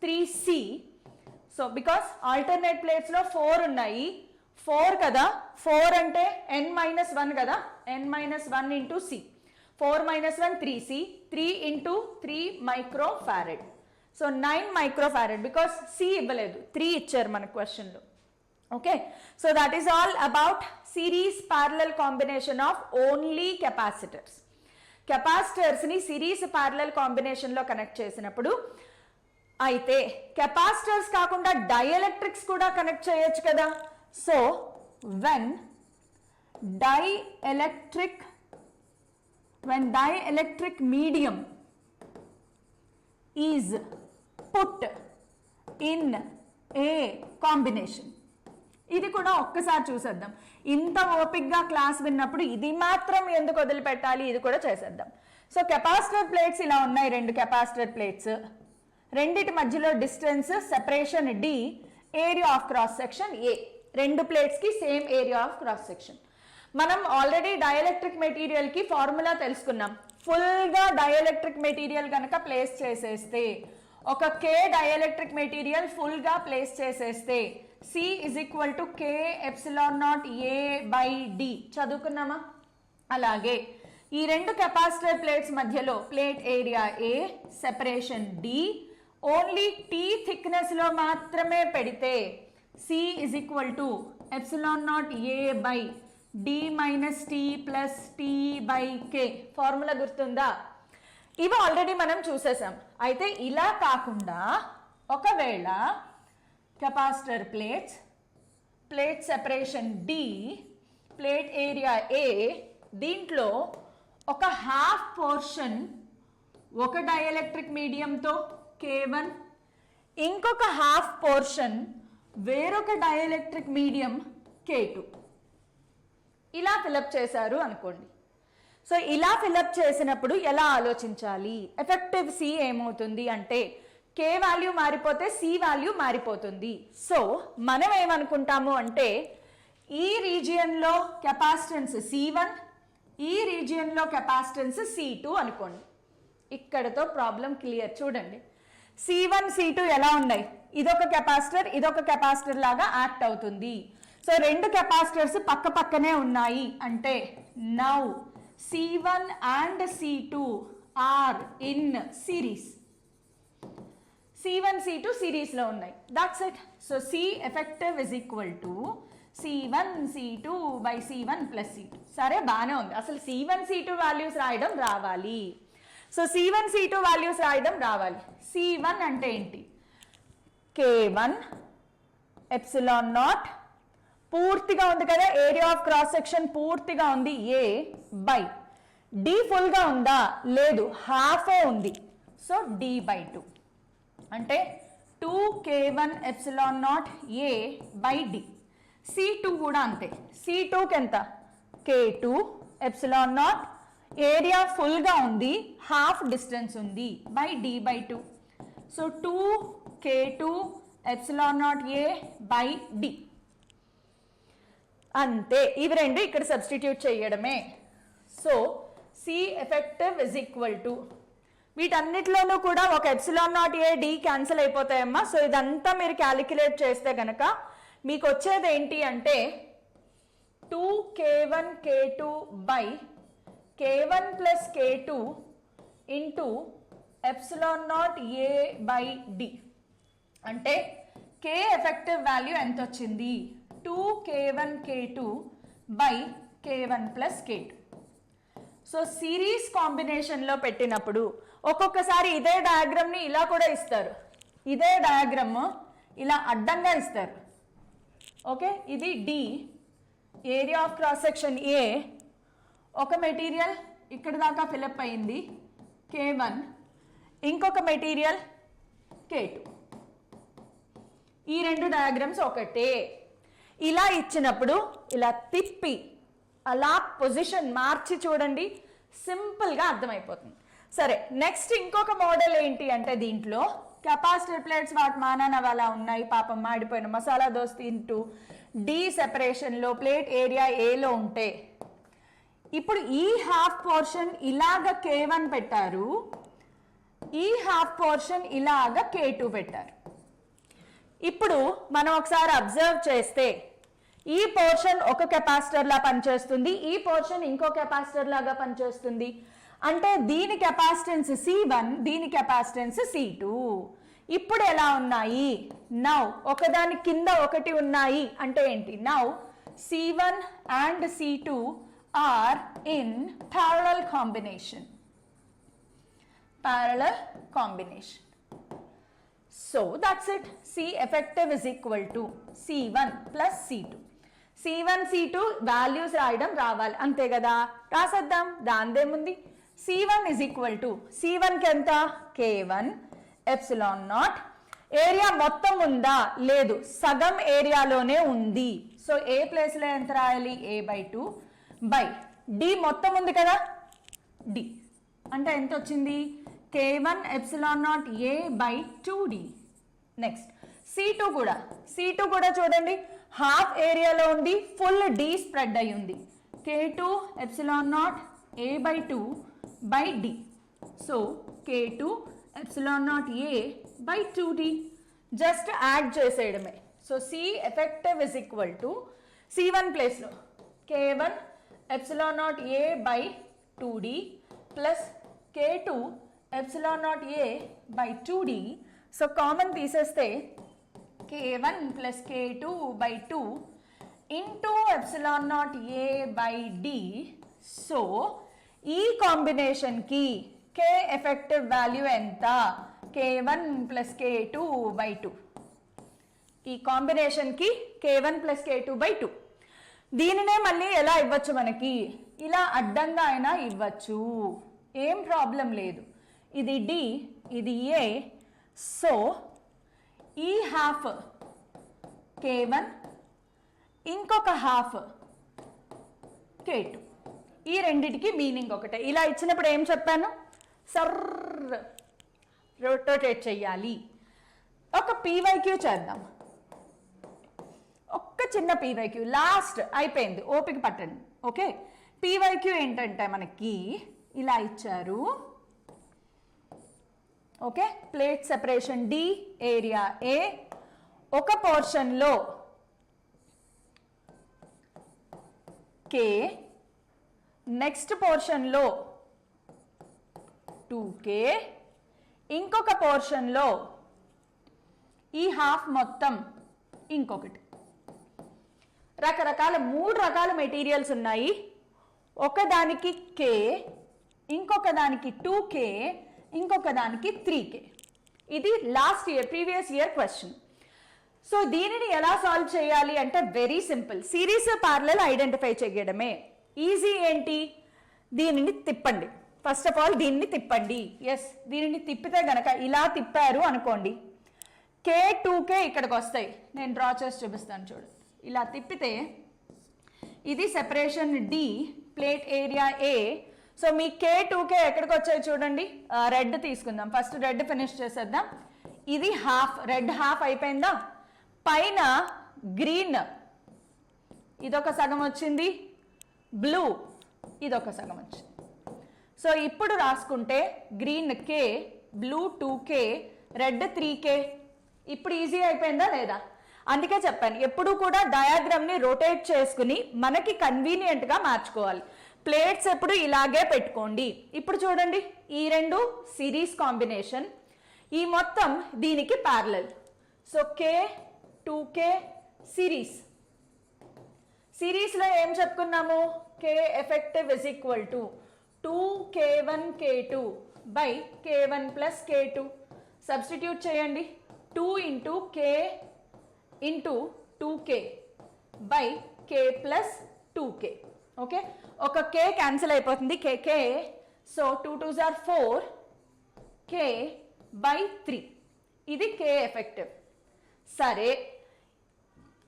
3c. So because alternate plates లో 4 ఉన్నాయి. 4 కదా, 4 అంటే n-1 కదా, n-1 ఇంటూ c. 4 - 1 3c, 3 ఇంటూ 3 microfarad. So 9 microfarad. Because c ఇవ్వలేదు, 3 ఇచ్చారు మన క్వశ్చన్లో. Okay, so that is all about series parallel combination of only capacitors. కెపాసిటర్స్ని సిరీస్ ప్యారలల్ కాంబినేషన్లో కనెక్ట్ చేసినప్పుడు అయితే కెపాసిటర్స్ కాకుండా డైఎలక్ట్రిక్స్ కూడా కనెక్ట్ చేయొచ్చు కదా. So when dielectric medium is put in a combination. ఇది కూడా ఒక్కసారి చూసేద్దాం. ఇంత ఓపిక్గా క్లాస్ విన్నప్పుడు ఇది మాత్రం ఎందుకు వదిలిపెట్టాలి, ఇది కూడా చేసేద్దాం. సో కెపాసిటర్ ప్లేట్స్ ఇలా ఉన్నాయి, 2 కెపాసిటర్ ప్లేట్స్. రెండిటి మధ్యలో distance separation d, area of cross section a. 2 ప్లేట్స్కి same area of cross section. మనం ఆల్రెడీ డైఎలక్ట్రిక్ మెటీరియల్కి ఫార్ములా తెలుసుకున్నాం. ఫుల్గా డైఎలక్ట్రిక్ మెటీరియల్ కనుక ప్లేస్ చేసేస్తే, ఒక k డైఎలక్ట్రిక్ మెటీరియల్ ఫుల్గా ప్లేస్ చేసేస్తే c = k epsilon naught a/d. చదువుకున్నామా? అలాగే ఈ 2 కెపాసిటర్ ప్లేట్స్ మధ్యలో plate area a, separation d, only t thickness లో మాత్రమే పెడితే c = epsilon naught a/d - t + t/k. Formula గుర్తుందా? ఇవి ఆల్రెడీ మనం చూసేసాం. అయితే ఇలా కాకుండా ఒకవేళ capacitor plates, plate separation d, plate area a, దీంట్లో ఒక హాఫ్ పోర్షన్ ఒక డైఎలక్ట్రిక్ మీడియంతో k1, ఇంకొక హాఫ్ పోర్షన్ వేరొక డైఎలక్ట్రిక్ మీడియం k2 ఇలా ఫిలప్ చేశారు అనుకోండి. సో ఇలా ఫిలప్ చేసినప్పుడు ఎలా ఆలోచించాలి? ఎఫెక్టివ్ సి ఏమవుతుంది అంటే k వాల్యూ మారిపోతే c వాల్యూ మారిపోతుంది. సో మనం ఏమనుకుంటాము అంటే ఈ రీజియన్లో కెపాసిటెన్స్ c1, ఈ రీజియన్లో కెపాసిటెన్స్ c2 అనుకోండి. ఇక్కడతో ప్రాబ్లం క్లియర్. చూడండి, c1 c2 ఎలా ఉన్నాయి? ఇదొక కెపాసిటర్, ఇదొక కెపాసిటర్ లాగా యాక్ట్ అవుతుంది. సో 2 కెపాసిటర్స్ పక్క పక్కనే ఉన్నాయి అంటే now c1 and c2 are in series. c1 c2 సిరీస్లో ఉన్నాయి. That's it. So c effective = c1 c2 / c1 + c2. సరే, బాగానే ఉంది. అసలు c1 c2 వాల్యూస్ రాయడం రావాలి. సో c1 c2 వాల్యూస్ రాయడం రావాలి. c1 అంటే ఏంటి? k1 ఎప్సిలాన్ నాట్ పూర్తిగా ఉంది కదా, ఏరియా ఆఫ్ క్రాస్ సెక్షన్ పూర్తిగా ఉంది a/, d ఫుల్గా ఉందా? లేదు, హాఫ్ ఉంది. సో d/2 అంటే 2k1 epsilon naught a/d. c2 కూడా అంతే. c2కి ఎంత? k2 ఎప్సిలాన్ నాట్, ఏరియా ఫుల్గా ఉంది, హాఫ్ డిస్టెన్స్ ఉంది, d/2. So 2k2 epsilon naught a/d. అంతే. ఇవి 2 ఇక్కడ సబ్స్టిట్యూట్ చేయడమే. సో c ఎఫెక్టివ్ = వీటన్నిటిలోనూ కూడా ఒక epsilon naught a, d cancel అయిపోతాయమ్మా. సో ఇదంతా మీరు క్యాలిక్యులేట్ చేస్తే కనుక మీకు వచ్చేది ఏంటి అంటే 2k1 k2 by k1 plus k2 into epsilon naught A by D. అంటే k ఎఫెక్టివ్ వాల్యూ ఎంత వచ్చింది? 2k1 k2 by k1 plus k2. So series కాంబినేషన్లో పెట్టినప్పుడు ఒక్కొక్కసారి ఇదే డయాగ్రామ్ని ఇలా కూడా ఇస్తారు, ఇదే డయాగ్రామ్ ఇలా అడ్డంగా ఇస్తారు. ఓకే, ఇది D, area of cross section A, ఒక మెటీరియల్ ఇక్కడ దాకా ఫిలప్ అయింది k1, ఇంకొక మెటీరియల్ k2. ఈ రెండు డయాగ్రామ్స్ ఒకటే. ఇలా ఇచ్చినప్పుడు ఇలా తిప్పి అలా పొజిషన్ మార్చి చూడండి, సింపుల్గా అర్థమైపోతుంది. సరే, నెక్స్ట్ ఇంకొక మోడల్ ఏంటి అంటే దీంట్లో కెపాసిటర్ ప్లేట్స్ వాటి మానాన అలా ఉన్నాయి, పాపం మాడిపోయిన మసాలా దోశ తింటూ డి సెపరేషన్లో ప్లేట్ ఏరియా ఏలో ఉంటే ఇప్పుడు ఈ హాఫ్ పోర్షన్ ఇలాగ k1 పెట్టారు, ఈ హాఫ్ పోర్షన్ ఇలాగ k2 పెట్టారు. ఇప్పుడు మనం ఒకసారి అబ్జర్వ్ చేస్తే ఈ పోర్షన్ ఒక కెపాసిటర్ లా పనిచేస్తుంది, ఈ పోర్షన్ ఇంకో కెపాసిటర్ లాగా పనిచేస్తుంది. అంటే దీని కెపాసిటెన్స్ C1, దీని కెపాసిటెన్స్ C2. ఇప్పుడు ఎలా ఉన్నాయి? నౌ ఒకదాని కింద ఒకటి ఉన్నాయి అంటే ఏంటి? Now C1 and C2 are in parallel combination. Parallel combination. So that's it. C effective is equal to C1 plus C2. C1 C2 values రాయడం రావాలి అంతే కదా, రాసేద్దాం, దాందేముంది. C1 is equal to C1 కి ఎంత? K1 epsilon not. ఏరియా మొత్తం ఉందా? లేదు, సగం ఏరియాలోనే ఉంది. సో ఏ ప్లేస్లో ఎంత రాయాలి? A/2 బై డి మొత్తం ఉంది కదా, డి అంటే ఎంత వచ్చింది? K1 epsilon naught A by 2D. Next C2 కూడా, C2 కూడా చూడండి హాఫ్ ఏరియాలో ఉంది, ఫుల్ డి స్ప్రెడ్ అయి ఉంది. K2 epsilon naught A by 2 by D. So K2 epsilon naught A by 2D. Just add చేసేయడమే. So C effective is equal to C1 ప్లేస్లో K1 epsilon naught A by 2D plus K2 epsilon naught A by 2D. So common తీసేస్తే K1 plus K2 by 2 into epsilon naught A by D. So ఈ కాంబినేషన్కి K effective value ఎంత? K1 plus K2 by 2. ఈ కాంబినేషన్కి K1 plus K2 by 2. దీనినే మళ్ళీ ఎలా ఇవ్వచ్చు? మనకి ఇలా అడ్డంగా అయినా ఇవ్వచ్చు, ఏం ప్రాబ్లం లేదు. ఇది D, ఇది A. సో ఈ హాఫ్ K1, ఇంకొక హాఫ్ K2. ఈ రెండిటికి మీనింగ్ ఒకటే. ఇలా ఇచ్చినప్పుడు ఏం చెప్పాను? సర్ర రొటేట్ చెయ్యాలి. ఒక PYQ చేద్దాం, ఒక్క చిన్న PYQ, లాస్ట్ అయిపోయింది, ఓపిక పట్టండి. ఓకే, PYQ ఏంటంటే మనకి ఇలా ఇచ్చారు. Okay, plate separation D, area A, ఒక పోర్షన్లో K, నెక్స్ట్ పోర్షన్లో 2K, ఇంకొక పోర్షన్లో ఈ హాఫ్ మొత్తం ఇంకొకటి. రకరకాల 3 రకాల మెటీరియల్స్ ఉన్నాయి. ఒకదానికి K, ఇంకొక దానికి 2K, ఇంకొక దానికి 3K. ఇది last year previous year question. So దీనిని ఎలా సాల్వ్ చేయాలి అంటే very simple. Series parallel identify చేయడమే. ఈజీ ఏంటి? దీనిని తిప్పండి. ఫస్ట్ ఆఫ్ ఆల్ దీన్ని తిప్పండి. ఎస్, దీనిని తిప్పితే గనక ఇలా తిప్పారు అనుకోండి, K 2K ఇక్కడికి వస్తాయి. నేను డ్రా చేసి చూపిస్తాను చూడు. ఇలా తిప్పితే ఇది separation D, plate area A. So me K 2K ఎక్కడికి వచ్చాయి చూడండి. రెడ్ తీసుకుందాం, ఫస్ట్ రెడ్ ఫినిష్ చేసేద్దాం. ఇది హాఫ్, రెడ్ హాఫ్ అయిపోయిందా? పైన గ్రీన్ ఇదొక సగం వచ్చింది, బ్లూ ఇదొక సగం వచ్చింది. సో ఇప్పుడు రాసుకుంటే green K, blue 2K, red 3K. ఇప్పుడు ఈజీ అయిపోయిందా లేదా? అందుకే చెప్పాను ఎప్పుడు కూడా డయాగ్రామ్ని రొటేట్ చేసుకుని మనకి కన్వీనియంట్గా మార్చుకోవాలి. ప్లేట్స్ ఎప్పుడు ఇలాగే పెట్టుకోండి. ఇప్పుడు చూడండి, ఈ రెండు సిరీస్ కాంబినేషన్, ఈ మొత్తం దీనికి parallel. So K 2K series. సిరీస్లో ఏం చెప్పుకున్నాము? K effective is equal to 2K1 K2 by K1 plus K2. Substitute చేయండి. 2 into K into 2K by K plus 2K. Okay, ఒక K క్యాన్సిల్ అయిపోతుంది, KK. So 2 2s are 4, K by 3. ఇది K effective. సరే,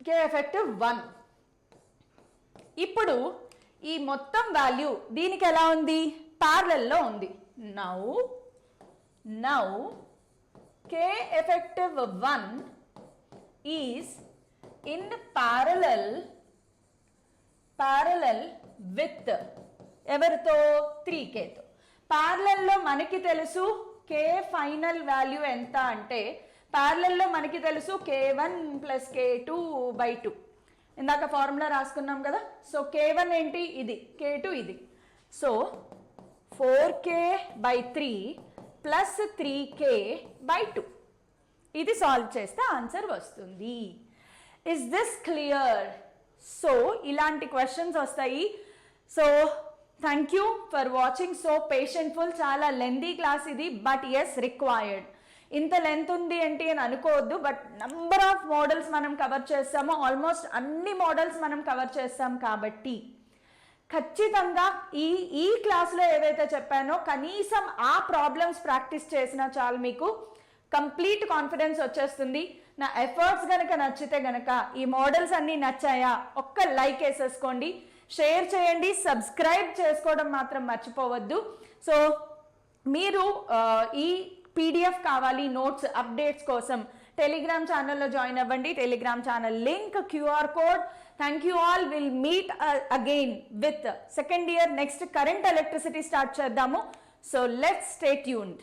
K effective 1. ఇప్పుడు ఈ మొత్తం value దీనికి ఎలా ఉంది? ప్యారలల్లో ఉంది. Now K effective 1 is in parallel with ఎవరితో? 3Kతో. ప్యారలల్లో మనకి తెలుసు K ఫైనల్ వాల్యూ ఎంత అంటే, ప్యారలల్లో మనకి తెలుసు K1 ప్లస్ K2 బై 2. ఇందాక ఫార్ములా రాసుకున్నాం కదా. సో K1 ఏంటి? ఇది. K2 ఇది. So 4K by 3 plus 3K by 2. ఇది సాల్వ్ చేస్తే ఆన్సర్ వస్తుంది. Is this clear? సో ఇలాంటి క్వశ్చన్స్ వస్తాయి. So thank you for watching. So పేషెంట్ఫుల్. చాలా లెందీ క్లాస్ ఇది, బట్ ఎస్ రిక్వైర్డ్. ఇంత లెంత్ ఉంది ఏంటి అని అనుకోవద్దు, బట్ నంబర్ ఆఫ్ మోడల్స్ మనం కవర్ చేస్తాము. ఆల్మోస్ట్ అన్ని మోడల్స్ మనం కవర్ చేస్తాం కాబట్టి ఖచ్చితంగా ఈ క్లాస్లో ఏవైతే చెప్పానో కనీసం ఆ ప్రాబ్లమ్స్ ప్రాక్టీస్ చేసినా చాలు, మీకు కంప్లీట్ కాన్ఫిడెన్స్ వచ్చేస్తుంది. నా ఎఫర్ట్స్ కనుక నచ్చితే గనక, ఈ మోడల్స్ అన్నీ నచ్చాయా, ఒక్క లైక్ వేసేసుకోండి, షేర్ చేయండి, సబ్స్క్రైబ్ చేసుకోవడం మాత్రం మర్చిపోవద్దు. సో మీరు ఈ PDF కావాలి నోట్స్ అప్డేట్స్ కోసం టెలిగ్రామ్ ఛానల్లో జాయిన్ అవ్వండి. Telegram channel link, QR code. Thank you all. Will meet again with second year next current electricity start చేద్దాము. So let's stay tuned.